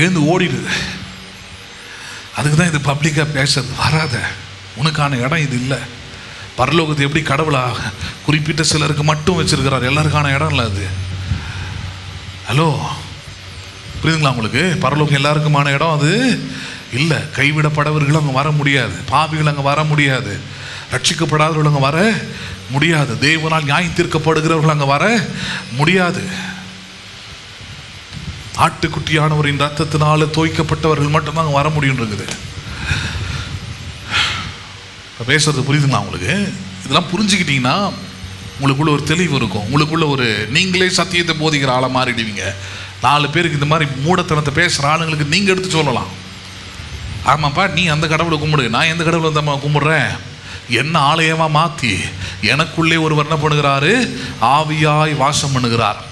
எழுந்து ஓடிடு. அதுக்கு தான் இது பப்ளிக்காக பேசுறது. வராத, உனக்கான இடம் இது இல்லை. பரலோகத்தை எப்படி கடவுளாக குறிப்பிட்ட சிலருக்கு மட்டும் வச்சிருக்கிறார், எல்லாருக்கான இடம் இல்லை அது. ஹலோ, புரியுதுங்களா உங்களுக்கு? பரலோகம் எல்லாருக்குமான இடம் அது இல்லை. கைவிடப்படவர்கள் அங்கே வர முடியாது, பாவிகள் அங்கே வர முடியாது, ரட்சிக்கப்படாதவர்கள் அங்கே வர முடியாது, தேவனால் நியாயம் தீர்க்கப்படுகிறவர்கள் அங்கே வர முடியாது. ஆட்டுக்குட்டியானவரின் ரத்தத்தினால தோய்க்கப்பட்டவர்கள் மட்டும்தான் அங்கே வர முடியும் இருக்குது. இப்போ பேசுறது புரியுதுங்களா உங்களுக்கு? இதெல்லாம் புரிஞ்சுக்கிட்டீங்கன்னா உங்களுக்குள்ள ஒரு தெளிவு இருக்கும். உங்களுக்குள்ள ஒரு நீங்களே சத்தியத்தை போதிக்கிற ஆளை மாறிடுவீங்க. 4 பேருக்கு இந்த மாதிரி மூடத்தனத்தை பேசுகிற ஆளுங்களுக்கு நீங்கள் எடுத்து சொல்லலாம், ஆமாப்பா நீ அந்த கடவுளை கும்பிடு, நான் எந்த கடவுளை தான் கும்பிடுறேன், என்ன ஆலயமாக மாற்றி எனக்குள்ளே ஒருவர் என்ன பண்ணுகிறாரு, ஆவியாய் வாசம் பண்ணுகிறார்,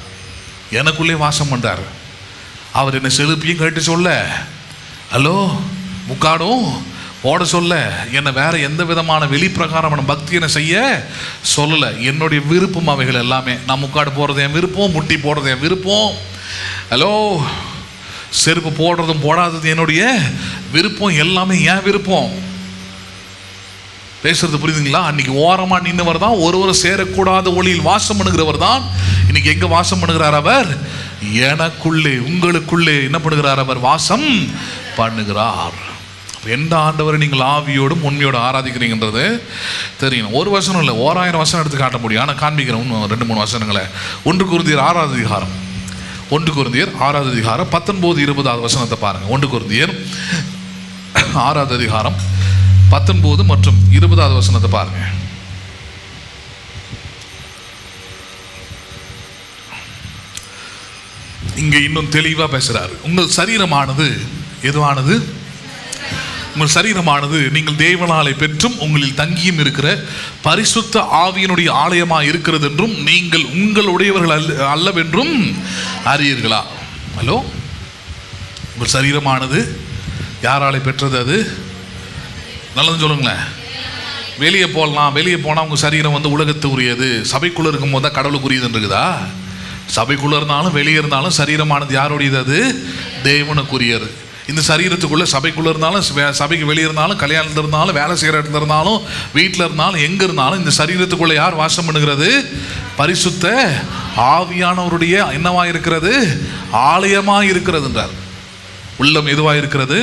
எனக்குள்ளே வாசம் பண்ணுறார். அவர் என்னை செலுப்பியும் கேட்டு சொல்ல, ஹலோ முக்காடும் போட சொல்ல, என்னை வேற எந்த விதமான வெளிப்பிரகாரமான பக்தி என்ன செய்ய சொல்லலை. என்னுடைய விருப்பம் அவைகள் எல்லாமே. நான் முக்காடு போடுறது என் விருப்பம், முட்டி போடுறது என் விருப்பம், ஹலோ செருப்பு போடுறதும் போடாதது என்னுடைய விருப்பம், எல்லாமே என் விருப்பம். பேசுறது புரியுதுங்களா? அன்னைக்கு ஓரமா நின்றவர் தான் ஒருவர் சேரக்கூடாத ஒளியில் வாசம் பண்ணுகிறவர் தான் இன்னைக்கு எங்க வாசம் பண்ணுகிறார்? அவர் எனக்குள்ளே உங்களுக்குள்ளே என்ன பண்ணுகிறார்? அவர் வாசம் பண்ணுகிறார். எந்த ஆண்டவரை நீங்கள் ஆவியோடும் உண்மையோடு ஆராதிக்கிறீங்கன்றது தெரியும். ஒரு வசனம் இல்லை, 1000 வசனம் எடுத்து காட்ட முடியும். ஆனால் காண்பிக்கிறேன் 2-3 வசனங்களை. 1 கொரிந்தியர் 6வது அதிகாரம், 1 கொரிந்தியர் 6வது அதிகாரம் 19-20 வசனத்தை பாருங்க. 1 கொரிந்தியர் 6வது அதிகாரம் 19 மற்றும் 20 வசனத்தை பாருங்க. இங்க இன்னும் தெளிவா பேசுறாரு. உங்கள் சரீரமானது எதுவானது? உங்கள் சரீரமானது நீங்கள் தேவனாலே பெற்றும் உங்களில் தங்கியும் இருக்கிற பரிசுத்த ஆவியினுடைய ஆலயமாக இருக்கிறது என்றும் நீங்கள் உங்களுடையவர்கள் அல்லவென்றும் அறியீர்களா? ஹலோ, உங்கள் சரீரமானது யாராலே பெற்றது? அது நல்லது சொல்லுங்களேன். வெளியே போடலாம், வெளியே போனால் உங்கள் சரீரம் வந்து உலகத்து உரியது, சபைக்குள்ளே இருக்கும் போது தான் கடவுளுக்குரியதுன்னு இருக்குதா? சபைக்குள்ளே இருந்தாலும் வெளியே இருந்தாலும் சரீரமானது யாருடையது? அது தேவனுக்குரியது. இந்த சரீரத்துக்குள்ளே சபைக்குள்ளே இருந்தாலும் சபைக்கு வெளியே இருந்தாலும் கல்யாணத்தில் இருந்தாலும் வேலை செய்கிற இடத்துல இருந்தாலும் வீட்டில் இருந்தாலும் எங்கே இருந்தாலும் இந்த சரீரத்துக்குள்ளே யார் வாசம் பண்ணுகிறது? பரிசுத்த ஆவியானவருடைய என்னவா இருக்கிறது? ஆலயமாக இருக்கிறதுன்றார். உள்ளம் எதுவாக இருக்கிறது?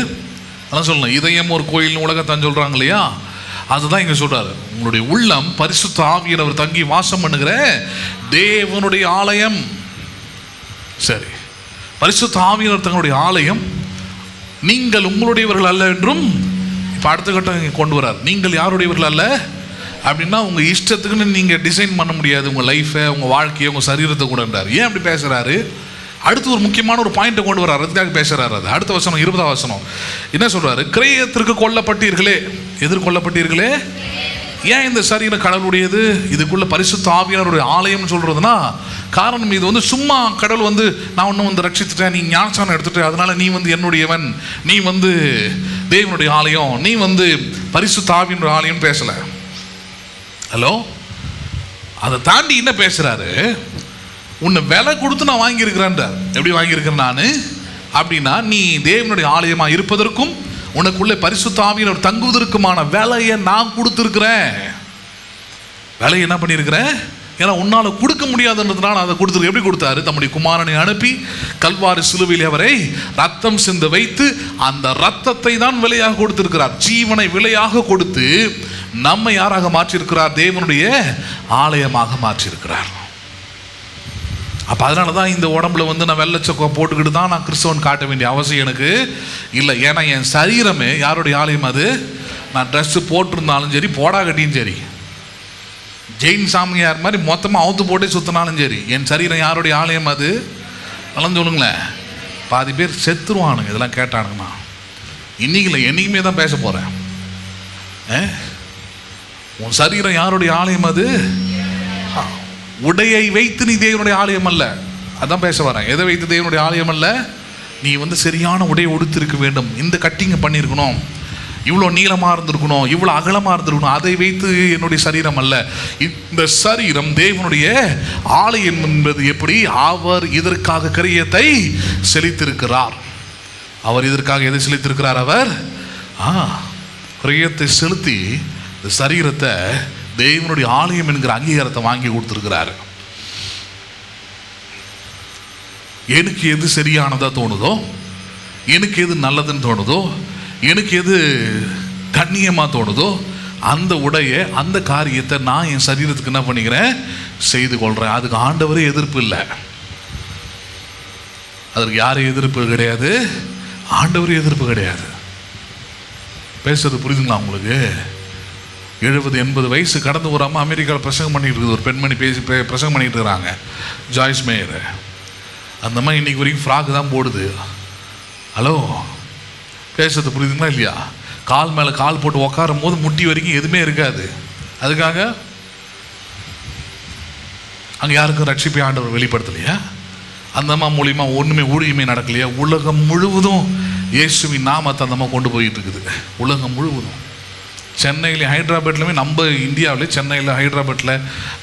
அதான் சொல்லணும், இதயம் ஒரு கோயில் உலகத்தான் சொல்கிறாங்க இல்லையா? அதுதான் இங்கே சொல்கிறாரு. உங்களுடைய உள்ளம் பரிசுத்த ஆவியானவர் தங்கி வாசம் பண்ணுகிற தேவனுடைய ஆலயம். சரி, பரிசுத்த ஆவியானவர் தங்களுடைய ஆலயம், நீங்கள் உங்களுடையவர்கள் அல்ல என்றும். இப்போ அடுத்த கட்டம் கொண்டு வரார். நீங்கள் யாருடையவர்கள் அல்ல அப்படின்னா உங்கள் இஷ்டத்துக்குன்னு நீங்கள் டிசைன் பண்ண முடியாது உங்கள் லைஃப்பை, உங்கள் வாழ்க்கையை, உங்கள் சரீரத்தை கூடன்றார். ஏன் அப்படி பேசுகிறாரு? அடுத்து ஒரு முக்கியமான ஒரு பாயிண்ட்டை கொண்டு வர்றாரு, அதுக்காக பேசுகிறாரு. அது அடுத்த வசனம் 20 வசனம் என்ன சொல்கிறாரு? கிரயத்திற்கு கொல்லப்பட்டீர்களே. எதிர்கொள்ளப்பட்டீர்களே. ஏன் இந்த சரீரம் கடவுளுடையது, இதுக்குள்ள பரிசுத்த ஆவியானவருடைய ஆலயம்னு சொல்கிறதுனா காரணம் இது வந்து சும்மா கடவுள் வந்து நான் ஒன்றும் வந்து ரட்சித்துட்டேன், நீ ஞானசானம் எடுத்துட்ட, அதனால நீ வந்து என்னுடையவன், நீ வந்து தேவனுடைய ஆலயம், நீ வந்து பரிசுத்த ஆவியினுடைய ஆலயம் பேசலை. ஹலோ, அதை தாண்டி என்ன பேசுகிறாரு? உன்னை விலை கொடுத்து நான் வாங்கியிருக்கிறேன்றார். எப்படி வாங்கியிருக்கிறேன் நான் அப்படின்னா, நீ தேவனுடைய ஆலயமாக இருப்பதற்கும் உனக்குள்ளே பரிசுத்த ஆவியானவர் தங்குவதற்குமான வேலையை நான் கொடுத்துருக்கிறேன். வேலையை என்ன பண்ணியிருக்கிறேன்? ஏன்னா உன்னால் கொடுக்க முடியாதுன்றதுனால அதை கொடுத்துருக்கு. எப்படி கொடுத்தாரு? தம்முடைய குமாரனை அனுப்பி கல்வாரி சிலுவையில் அவரை ரத்தம் சிந்த வைத்து அந்த ரத்தத்தை தான் விலையாக கொடுத்திருக்கிறார். ஜீவனை விலையாக கொடுத்து நம்மை யாராக மாற்றியிருக்கிறார்? தேவனுடைய ஆலயமாக மாற்றியிருக்கிறார். அப்போ அதனால தான் இந்த உடம்புல வந்து நான் வெள்ளச்சொக்கை போட்டுக்கிட்டு தான் நான் கிறிஸ்தவன் காட்ட வேண்டிய அவசியம் எனக்கு இல்லை. ஏன்னா என் சரீரமே யாருடைய ஆலயம்? அது நான் ட்ரெஸ்ஸு போட்டிருந்தாலும் சரி, போடா கட்டியும் சரி, ஜெயின் சாமியார் மாதிரி மொத்தமாக அவுத்து போட்டே சுற்றினாலும் சரி, என் சரீரம் யாருடைய ஆலயம்? அது நல்லா சொல்லுங்களேன். பாதி பேர் செத்துருவானுங்க இதெல்லாம் கேட்டானுங்கண்ணா. இன்னைக்கு இல்லை, என்றைக்குமே தான் பேச போகிறேன். உன் சரீரம் யாருடைய ஆலயம்? அது உடையை வைத்து நீ தேவனுடைய ஆலயம் அல்ல. அதான் பேச வரேன். எதை வைத்து தேவனுடைய ஆலயம் அல்ல? நீ வந்து சரியான உடையை உடுத்திருக்க வேண்டும், இந்த கட்டிங்கை பண்ணியிருக்கணும், இவ்வளோ நீளமாக இருந்திருக்கணும், இவ்வளோ அகலமாக இருந்திருக்கணும். அதை வைத்து என்னுடைய சரீரம் அல்ல. இந்த சரீரம் தேவனுடைய ஆலயம் என்பது எப்படி? அவர் இதற்காக கிரியத்தை செலுத்தியிருக்கிறார். அவர் இதற்காக எதை செலுத்தியிருக்கிறார்? அவர் கிரியத்தை செலுத்தி இந்த சரீரத்தை தேவனுடைய ஆலயம் என்கிற அங்கீகாரத்தை வாங்கி கொடுத்துருக்கிறாரு. எனக்கு எது சரியானதா தோணுதோ, எனக்கு எது நல்லதுன்னு தோணுதோ, எனக்கு எது கண்ணியமாக தோணுதோ, அந்த உடைய அந்த காரியத்தை நான் என் சரீரத்துக்கு என்ன பண்ணிக்கிறேன்? செய்து கொள்கிறேன். அதுக்கு ஆண்டவரே எதிர்ப்பு இல்லை. அதற்கு யாரும் எதிர்ப்பு கிடையாது, ஆண்டவரே எதிர்ப்பு கிடையாது. பேசுறது புரியுதுங்களா உங்களுக்கு? 70-80 வயசு கடந்து ஒரு அம்மா அமெரிக்காவில் பிரசங்கம் பண்ணிட்டு இருக்குது. ஒரு பெண்மணி பிரசங்கம் பண்ணிட்டு இருக்கிறாங்க, ஜாய்ஸ் மேயர். அந்த அம்மா இன்னைக்கு வரைக்கும் ஃப்ராக் தான் போடுது. ஹலோ, பேசுறது புரியுதுங்களா இல்லையா? கால் மேலே கால் போட்டு உக்காரும் போது முட்டி வரைக்கும் எதுவுமே இருக்காது. அதுக்காக அங்கே யாருக்கும் ரட்சிப்பை ஆண்டவர் வெளிப்படுத்தலையா? அந்த அம்மா மூலியமா ஒன்றுமே ஊழியமே நடக்கலையா? உலகம் முழுவதும் இயேசுவின் நாமத்தை அந்த அம்மா கொண்டு போயிட்டு இருக்குது. உலகம் முழுவதும், சென்னையில், ஹைதராபாத்லையுமே, நம்ம இந்தியாவில் சென்னையில், ஹைதராபாத்தில்,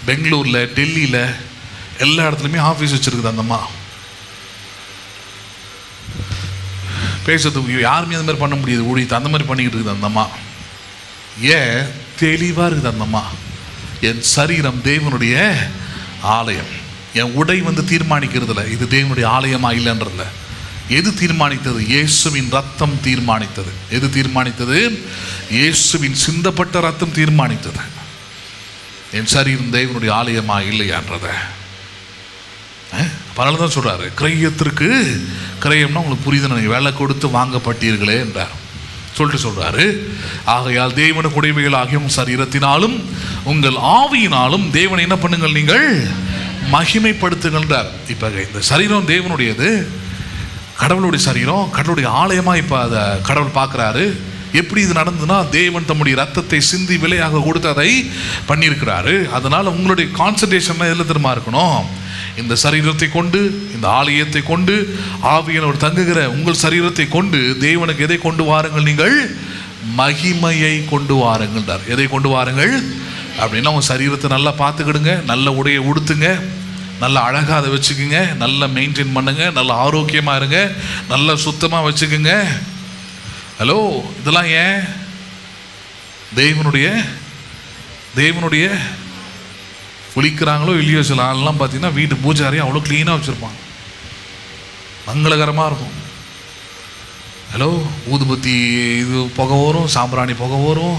பெங்களூரில், டெல்லியில், எல்லா இடத்துலையுமே ஆஃபீஸ் வச்சுருக்குது அந்த அம்மா. பேசுறதுக்கு யாருமே அந்த மாதிரி பண்ண முடியாது ஊழியத்தை. அந்த மாதிரி பண்ணிக்கிட்டு இருக்குது அந்த அம்மா. ஏன்? தெளிவாக இருக்குது அந்த அம்மா. என் சரீரம் தேவனுடைய ஆலயம். என் உடை தீர்மானிக்கிறதுல இது தேவனுடைய ஆலயமா இல்லைன்றதுல. எது தீர்மானித்தது? இயேசுவின் ரத்தம் தீர்மானித்தது. எது தீர்மானித்தது? இயேசுவின் சிந்தப்பட்ட ரத்தம் தீர்மானித்தது. என் சரீரம் தேவனுடைய ஆலயமா இல்லையான்றத. அதனால தான் சொல்றாரு, கிரயத்திற்கு, கிரயம்னா உங்களுக்கு புரியுது, நீங்கள் வேலை கொடுத்து வாங்கப்பட்டீர்களே என்றார் சொல்லிட்டு சொல்றாரு. ஆகையால் தேவனுக்கு உடைமைகள் ஆகியும் சரீரத்தினாலும் உங்கள் ஆவியினாலும் தேவனை என்ன பண்ணுங்கள், நீங்கள் மகிமைப்படுத்துகின்றார். இப்ப இந்த சரீரம் தேவனுடையது, கடவுளுடைய சரீரம், கடவுளுடைய ஆலயமா இப்ப அதை கடவுள் பார்க்கிறாரு. எப்படி இது நடந்ததுன்னா, தேவன் தம்முடைய ரத்தத்தை சிந்தி விலையாக கொடுத்து அதை பண்ணியிருக்கிறாரு. அதனால உங்களுடைய கான்சன்ட்ரேஷன் எதில் திரும்ப இருக்கணும்? இந்த சரீரத்தை கொண்டு, இந்த ஆலயத்தை கொண்டு, ஆவியானவர் தங்குகிற உங்கள் சரீரத்தை கொண்டு தேவனுக்கு எதை கொண்டு வாருங்கள்? நீங்கள் மகிமையை கொண்டு வாருங்கள். எதை கொண்டு வாருங்கள் அப்படின்னா, உங்கள் சரீரத்தை நல்லா பார்த்துக்கிடுங்க, நல்ல உடையை உடுத்துங்க, நல்ல அழகாக அதை வச்சுக்குங்க, நல்லா மெயின்டைன் பண்ணுங்க, நல்ல ஆரோக்கியமாக இருங்க, நல்லா சுத்தமாக வச்சுக்குங்க. ஹலோ, இதெல்லாம் ஏன்? தேவனுடைய குளிக்கிறாங்களோ இல்லையோ, சில ஆள்லாம் பார்த்தீங்கன்னா வீட்டு பூஜாரியும் அவ்வளோ க்ளீனாக வச்சுருப்பாங்க, மங்களகரமாக இருக்கும். ஹலோ, ஊதுபத்தி இது புகை வரும், சாம்பிராணி புகை வரும்,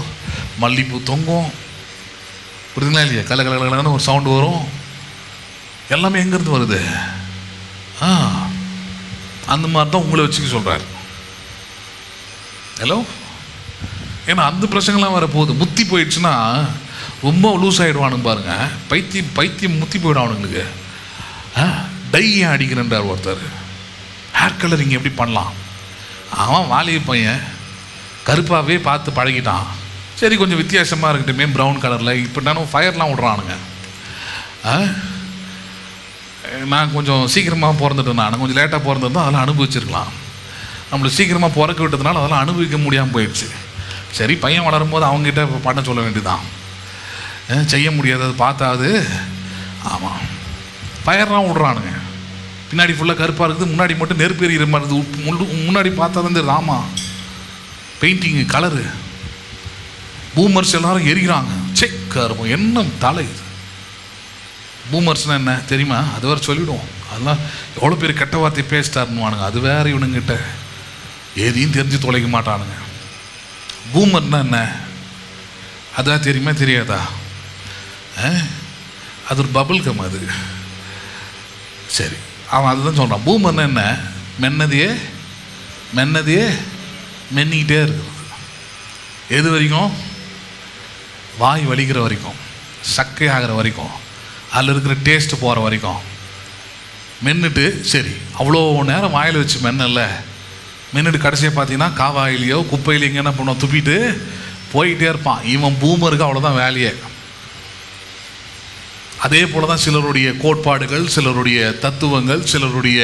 மல்லிப்பூ தொங்கும், புரியுதுங்களா இல்லையா? கலகலகலன்னு ஒரு சவுண்டு வரும். எல்லாமே எங்கேருந்து வருது? அந்த மாதிரி தான் உங்களை வச்சுக்க சொல்கிறார். ஹலோ, ஏன்னா அந்த பிரச்சனைலாம் வர போகுது. முத்தி போயிடுச்சுன்னா ரொம்ப லூஸ் ஆகிடுவானுங்க பாருங்க. பைத்தியம் முத்தி போயிடும் அவனுங்களுக்கு. டை ஏன் அடிக்கிறன்றார் ஒருத்தர். ஹேர் கலரிங் எப்படி பண்ணலாம்? அவன் வாலிய பையன் கருப்பாகவே பார்த்து பழகிட்டான். சரி, கொஞ்சம் வித்தியாசமாக இருக்கட்டுமே, ப்ரௌன் கலரில். இப்போ நானும் ஃபயர்லாம் விட்றானுங்க. நான் கொஞ்சம் சீக்கிரமாக பிறந்துட்டேன், நான் கொஞ்சம் லேட்டாக பிறந்திருந்தோம், அதெல்லாம் அனுபவிச்சிருக்கலாம். நம்மளை சீக்கிரமாக பிறக்க விட்டதுனால அதெல்லாம் அனுபவிக்க முடியாமல் போயிடுச்சு. சரி, பையன் வளரும்போது அவங்ககிட்ட பண்ண சொல்ல வேண்டியதுதான். செய்ய முடியாது, அது பார்த்தாது. ஆமாம், ஃபயர்லாம் விட்றானுங்க. பின்னாடி ஃபுல்லாக கருப்பாக இருக்குது, முன்னாடி மட்டும் நெருப்பு எறிகிற மாதிரி இருக்குது. முன்னாடி பார்த்தா தான் தெரியுது. ஆமாம், பெயிண்டிங்கு, கலரு. பூமர்ஸ் எல்லாரும் எரிகிறாங்க. கருப்பம் என்ன தலை இது? பூமர்ஸ்னால் என்ன தெரியுமா? அது வேறு சொல்லிவிடுவோம். அதெல்லாம் எவ்வளோ பேர் கெட்ட வார்த்தை பேசிட்டாருன்னுவானுங்க. அது வேறு இவனுங்கிட்ட எதையும் தெரிஞ்சு தொலைக்க மாட்டானுங்க. பூமர்னா என்ன? அதான் தெரியுமா தெரியாதா? அது ஒரு பபுள் கம் அது. சரி, அவன் அதுதான் சொல்கிறான். பூமர்னா என்ன? மென்னதையே மென்னிக்கிட்டே இருக்குது. எது வரைக்கும்? வாய் வலிக்கிற வரைக்கும், சக்கை ஆகிற வரைக்கும், அதில் இருக்கிற டேஸ்ட்டு போகிற வரைக்கும் மென்னுட்டு. சரி, அவ்வளோ நேரம் வாயில் வச்சு மென்னல மென்னுட்டு கடைசியாக பார்த்தீங்கன்னா காவாயிலையோ குப்பையிலையோ எங்கே என்ன பண்ணுவோம், துப்பிட்டு போயிட்டே இருப்பான். இவன் பூமருக்கு அவ்வளோதான் வேலையே. அதே போல் தான் சிலருடைய கோட்பாடுகள், சிலருடைய தத்துவங்கள், சிலருடைய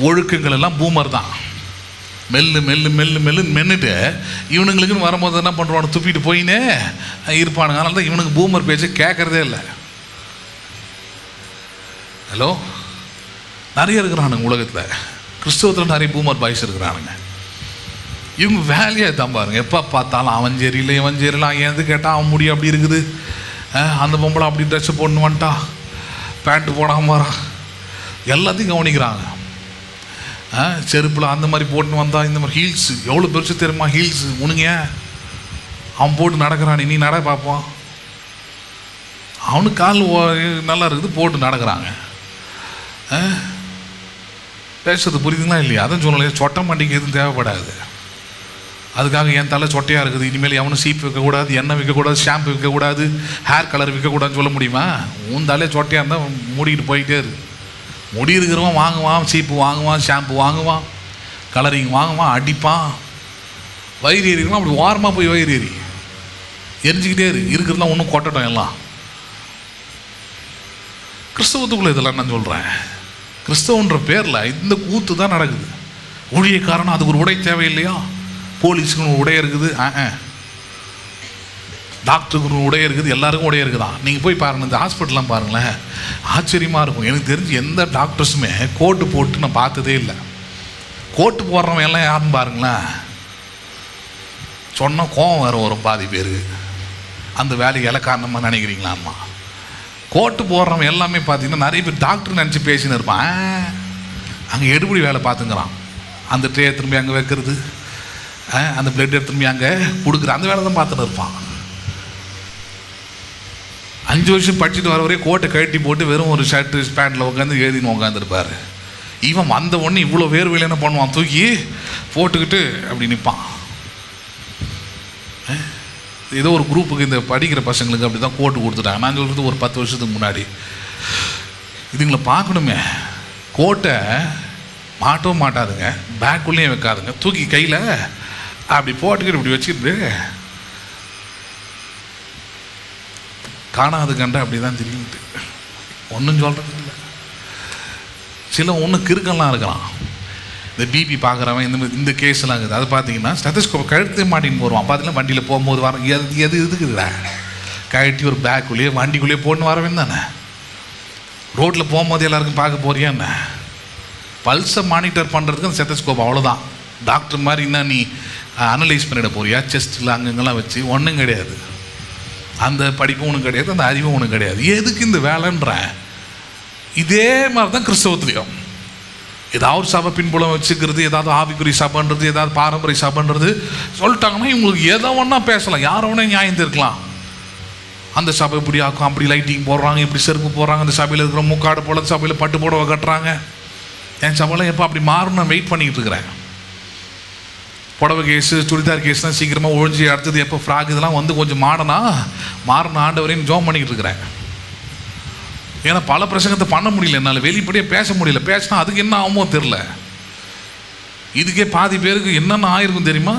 ஒழுக்கங்கள் எல்லாம் பூமர் தான். மெல்லுன்னு மென்னுட்டு இவனுங்களுக்குன்னு வரும்போது என்ன பண்ணுவானு, துப்பிட்டு போயினே இருப்பானுங்க. அதனால தான் இவனுக்கு பூமர் பேச்சு கேட்குறதே இல்லை. ஹலோ, நிறைய இருக்கிறானுங்க உலகத்தில். கிறிஸ்தவத்தில் நிறைய பூமர் பாய்ஸ் இருக்கிறானுங்க. இவங்க வேலையாக தான் பாருங்க. எப்போ பார்த்தாலும் அவன் சரியில்லை, இவன் சரியில்லை, ஏன் கேட்டால் அவன் முடி அப்படி இருக்குது, அந்த பொம்பளை அப்படி ட்ரெஸ்ஸு போடணும் வந்துட்டா, பேண்ட்டு போடாமல் வரான், எல்லாத்தையும் கவனிக்கிறாங்க. செருப்பில் அந்த மாதிரி போட்டுன்னு வந்தா, இந்த மாதிரி ஹீல்ஸ் எவ்வளோ பெருசு தெரியுமா? ஹீல்ஸ் உனுங்க அவன் போட்டு நடக்கிறான், நீ நட பார்ப்போம். அவனுக்கு கால் நல்லா இருக்குது, போட்டு நடக்கிறாங்க. பேசுறது புரியுதுங்களா இல்லையா? அதான் சொல்லலையே, சொட்ட மண்டிக்கு எதுவும் தேவைப்படாது. அதுக்காக என் தலை சொட்டையாக இருக்குது, இனிமேல் எவனும் சீப்பு வைக்கக்கூடாது, எண்ணெய் வைக்கக்கூடாது, ஷாம்பு வைக்கக்கூடாது, ஹேர் கலர் வைக்கக்கூடாதுன்னு சொல்ல முடியுமா? உன் தலை சொட்டையாக இருந்தால் மூடிக்கிட்டு போயிட்டே இருக்கு. முடி இருக்கிறவன் வாங்குவான், சீப்பு வாங்குவான், ஷாம்பு வாங்குவான், கலரிங் வாங்குவான், அடிப்பான். வயிறு எறிக்கலாம், அப்படி ஓரமாக போய் வயிறு எரிஞ்சிக்கிட்டே இருக்கிறதுலாம் ஒன்றும் கொட்டட்டும் எல்லாம். கிறிஸ்தவத்துக்குள்ளே இதெல்லாம் நான் சொல்கிறேன். கிறிஸ்தவன்ற பேரில் இந்த கூத்து தான் நடக்குது. ஊழியக்காரனா அதுக்கு ஒரு உடை தேவையில்லையா? போலீஸுக்கு ஒரு உடை இருக்குது, டாக்டருக்கு ஒரு உடை இருக்குது, எல்லாருக்கும் உடைய இருக்குதான். நீங்கள் போய் பாருங்கள், இந்த ஹாஸ்பிட்டல்லாம் பாருங்களேன், ஆச்சரியமாக இருக்கும். எனக்கு தெரிஞ்சு எந்த டாக்டர்ஸுமே கோட்டு போட்டு நான் பார்த்ததே இல்லை. கோட்டு போடுறவன் எல்லாம் யாருன்னு பாருங்களேன், சொன்னால் கோவம் வேறு வரும் பாதி பேருக்கு. அந்த வேலைக்கு இலக்காரணமாக நினைக்கிறீங்களா? அம்மா, கோட்டு போடுறவன் எல்லாமே பார்த்தீங்கன்னா நிறைய பேர் டாக்டர் நினச்சி பேசின்னு இருப்பான். அங்கே எடுபடி வேலை பார்த்துங்கிறான். அந்த ட்ரே திரும்பி அங்கே வைக்கிறது, அந்த பிளட் திரும்பி அங்கே கொடுக்குற அந்த வேலை தான் பார்த்துட்டு இருப்பான். 5 வருஷம் படிச்சுட்டு வர வரையும் கோட்டை கழட்டி போட்டு வெறும் ஒரு ஷர்ட்டு பேண்ட்டில் உட்காந்து எழுதின்னு உட்காந்துருப்பார். இவன் வந்த உடனே இவ்வளோ வேர்வையில் என்ன பண்ணுவான், தூக்கி போட்டுக்கிட்டு அப்படி நிற்பான். ஏதோ ஒரு குரூப்புக்கு இந்த படிக்கிற பசங்களுக்கு அப்படி தான் கோட்டு கொடுத்துட்டாங்க. நான் சொல்கிறது ஒரு 10 வருஷத்துக்கு முன்னாடி. இதுங்களை பார்க்கணுமே, கோட்டை மாட்டவும் மாட்டாதுங்க, பேக்குள்ளேயும் வைக்காதுங்க, தூக்கி கையில் அப்படி போட்டுக்கிட்டு இப்படி வச்சுக்கிட்டு காணாது கண்டா அப்படி தான் தெரியுது. ஒன்றும் சொல்கிறது இல்லை. சில ஒன்று கிறுக்கெல்லாம் இருக்கிறான். இந்த பிபி பார்க்குறவன் இந்த கேஸ்லாம் இருக்குது. அது பார்த்தீங்கன்னா ஸ்டெத்தஸ்கோப் கழுத்து மாட்டின்னு போடுவான். பார்த்தீங்கன்னா வண்டியில் போகும்போது வர எது இதுக்குதுடா கழட்டி ஒரு பேக்குள்ளேயே வண்டிக்குள்ளேயே போட்டு வரவேன் தானே. ரோட்டில் போகும்போது எல்லாருக்கும் பார்க்க போறியா என்ன? பல்ஸை மானிட்டர் பண்ணுறதுக்கு அந்த ஸ்டெத்தஸ்கோப் அவ்வளோதான். டாக்டர் மாதிரி என்ன நீ அனலைஸ் பண்ணிட போறியா? செஸ்ட்டில் அங்கங்கெல்லாம் வச்சு ஒன்றும் கிடையாது. அந்த படிப்பும் ஒன்றும் கிடையாது, அந்த அறிவும் ஒன்றும் கிடையாது. எதுக்கு இந்த வேலைன்ற? இதே மாதிரி தான் கிறிஸ்தவத்துலேயும் ஏதாவது சபை பின்புலம் வச்சுக்கிறது, ஏதாவது ஆவிக்குறி சபைன்றது, ஏதாவது பாரம்பரிய சபைன்றது சொல்லிட்டாங்கன்னா இவங்களுக்கு எதை ஒன்றா பேசலாம், யாரை ஒன்றா நியாயம் இருக்கலாம். அந்த சபை இப்படி ஆக்கும், அப்படி லைட்டிங் போடுறாங்க, இப்படி செருப்பு போடுறாங்க, அந்த சபையில் இருக்கிற முக்காடு போல சபையில் பட்டு போடவை கட்டுறாங்க. என் சபையில் எப்போ அப்படி மாறும் நான் வெயிட் பண்ணிக்கிட்டு இருக்கிறேன். புடவை கேஸு, சுடிதார் கேஸ்லாம் சீக்கிரமாக ஒழிஞ்சு அடுத்தது எப்போ ஃப்ராக் இதெல்லாம் வந்து கொஞ்சம் மாறின ஆண்டவரையும் ஜோம் பண்ணிக்கிட்டு இருக்கிறேன். ஏன்னா பல பிரசங்கத்தை பண்ண முடியல, என்னால் வெளிப்படையே பேச முடியல. பேசினா அதுக்கு என்ன ஆகுமோ தெரில. இதுக்கே பாதி பேருக்கு என்னென்ன ஆயிருக்கும் தெரியுமா?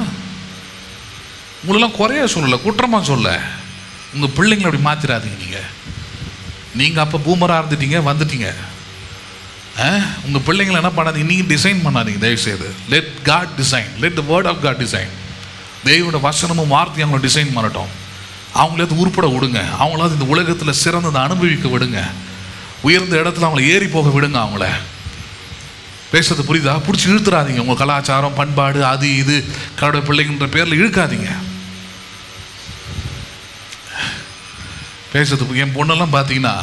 உங்களெல்லாம் குறைய சொல்லலை, குற்றமாக சொல்ல. உங்கள் பிள்ளைங்களை அப்படி மாற்றிடாதீங்க. நீங்கள் அப்போ பூமராக இருந்துட்டீங்க, வந்துட்டீங்க. உங்கள் பிள்ளைங்களை என்ன பண்ணாதீங்க, நீங்கள் டிசைன் பண்ணாதீங்க தயவுசெய்து. Let God design, let the word of God design. தெய்வோட வசனமும் வார்த்தையும் அவங்கள டிசைன் பண்ணட்டும். அவங்களாவது உருப்பட விடுங்க, அவங்களாவது இந்த உலகத்தில் சிறந்ததை அனுபவிக்க விடுங்க, உயர்ந்த இடத்துல அவங்கள ஏறி போக விடுங்க. அவங்கள பேசுறது புரியுதா? பிடிச்சி இழுத்துறாதீங்க. உங்கள் கலாச்சாரம், பண்பாடு, அது இது கடவுள் பிள்ளைங்கன்ற பேரில் இழுக்காதீங்க. பேசுறது என் பொண்ணெல்லாம் பார்த்தீங்கன்னா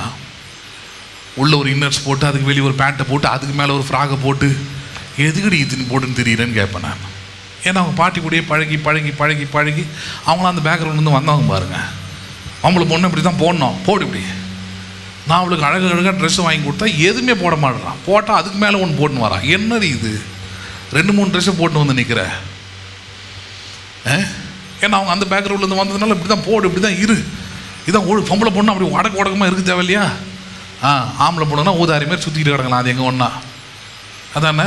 உள்ள ஒரு இன்னர்ஸ் போட்டு, அதுக்கு வெளியே ஒரு பேண்ட்டை போட்டு, அதுக்கு மேலே ஒரு ஃப்ராகை போட்டு, எதுக்கடி இதுன்னு போட்டுன்னு தெரியுறேன்னு கேட்பேன் நான். ஏன்னா அவங்க பாட்டி கூடயே பழகி பழகி பழகி பழகி அவங்களாம் அந்த பேக்ரவுண்ட்லேருந்து வந்தவங்க பாருங்கள். அவங்களுக்கு பொண்ணு இப்படி தான் போடணும், போடு இப்படி. நான் அவளுக்கு அழகாக ட்ரெஸ்ஸு வாங்கி கொடுத்தா எதுவுமே போட மாட்டேறான். போட்டால் அதுக்கு மேலே ஒன்று போட்டுன்னு வரான். என்னது இது, 2-3 ட்ரெஸ்ஸை போட்டு வந்து நிற்கிறேன். ஏன்னா அவங்க அந்த பேக்ரவுண்ட்லேருந்து வந்ததுனால இப்படி தான் போடு, இப்படி தான் இரு, இதான் பொம்பளை பொண்ணு அப்படி உடக்கமாக இருக்குது தேவையில்லையா? ஆம்பளை பொண்ணுன்னா ஊதாரி மாதிரி சுற்றிக்கிட்டு கிடக்கலாம். அது எங்கே ஒன்றா அதானே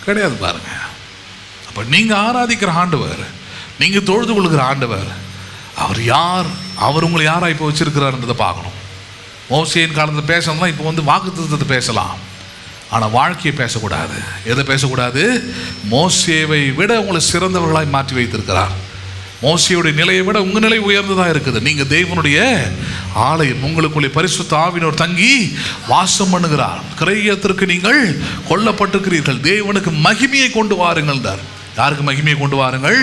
கிடையாது பாருங்கள். அப்போ நீங்கள் ஆராதிக்கிற ஆண்டவர், நீங்கள் தொழுது கொள்கிற ஆண்டவர், அவர் யார், அவர் உங்களை யாராக இப்போ வச்சிருக்கிறாருன்றதை பார்க்கணும். மோசேயின் காலத்தில் பேசணும்னா இப்போ வந்து வாக்குத்தத்தத்தை பேசலாம், ஆனால் வாழ்க்கையை பேசக்கூடாது. எதை பேசக்கூடாது? மோசேவை விட உங்களை சிறந்தவர்களாய் மாற்றி வைத்திருக்கிறார். மோசேயுடைய நிலையை விட உங்கள் நிலை உயர்ந்ததாக இருக்குது. நீங்கள் தேவனுடைய ஆலயம், உங்களுக்குள்ளே பரிசுத்த ஆவியினர் தங்கி வாசம் பண்ணுகிறார். கிரயத்திற்கு நீங்கள் கொல்லப்பட்டிருக்கிறீர்கள். தேவனுக்கு மகிமையை கொண்டு வாருங்கள். யாருக்கு மகிமையை கொண்டு வாருங்கள்?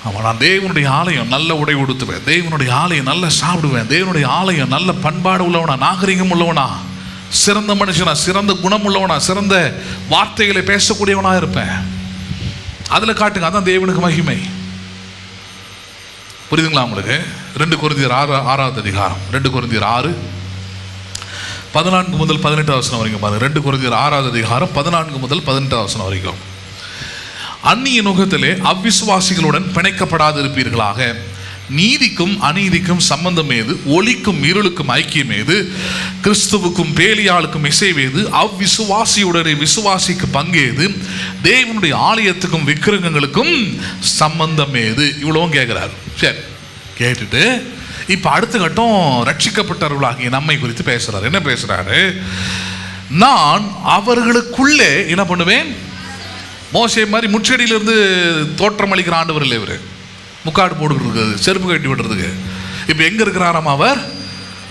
ஆமாம், நான் தேவனுடைய ஆலயம் நல்ல உடை உடுத்துவேன், தேவனுடைய ஆலயம் நல்ல சாப்பிடுவேன், தேவனுடைய ஆலயம் நல்ல பண்பாடு உள்ளவனா, நாகரிகம் உள்ளவனா, சிறந்த மனுஷனா, சிறந்த குணம் உள்ளவனா, சிறந்த வார்த்தைகளை பேசக்கூடியவனா இருப்பேன். அதில் காட்டுங்க, அதான் தேவனுக்கு மகிமை. புரியுதுங்களா உங்களுக்கு? 2 கொரிந்தியர் 6வது அதிகாரம், 2 கொரிந்தியர் 6 14 முதல் 18 வசனம் வரைக்கும் பாருங்க. 2 கொரிந்தியர் 6வது அதிகாரம் 14 முதல் 18 வசனம் வரைக்கும். அந்நிய நுகத்திலே அவ்விசுவாசிகளுடன் பிணைக்கப்படாது இருப்பீர்களாக. நீதிக்கும் அநீதிக்கும் சம்பந்தம் ஏது? ஒளிக்கும் இருளுக்கும் ஐக்கியம் ஏது? கிறிஸ்துவுக்கும் பேலியாளுக்கும் இசைவேது? அவ்விசுவாசியுடனே விசுவாசிக்கு பங்கேது? தேவனுடைய ஆலயத்துக்கும் விக்கிரகங்களுக்கும் சம்பந்தம் ஏது? இவ்வளவும் கேட்கிறார். சரி, கேட்டுட்டு இப்ப அடுத்த கட்டம் ரட்சிக்கப்பட்டவர்களாகிய நம்மை குறித்து பேசுறாரு. என்ன பேசுறாரு? நான் அவர்களுக்குள்ளே என்ன பண்ணுவேன்? மோசே மாதிரி முச்செடியிலிருந்து தோற்றம் அளிக்கிற ஆண்டவர் இல்லை இவர். முக்காடு போடுறது, செருப்பு கட்டி விடுறதுக்கு. இப்ப எங்க இருக்கிறாராம் அவர்?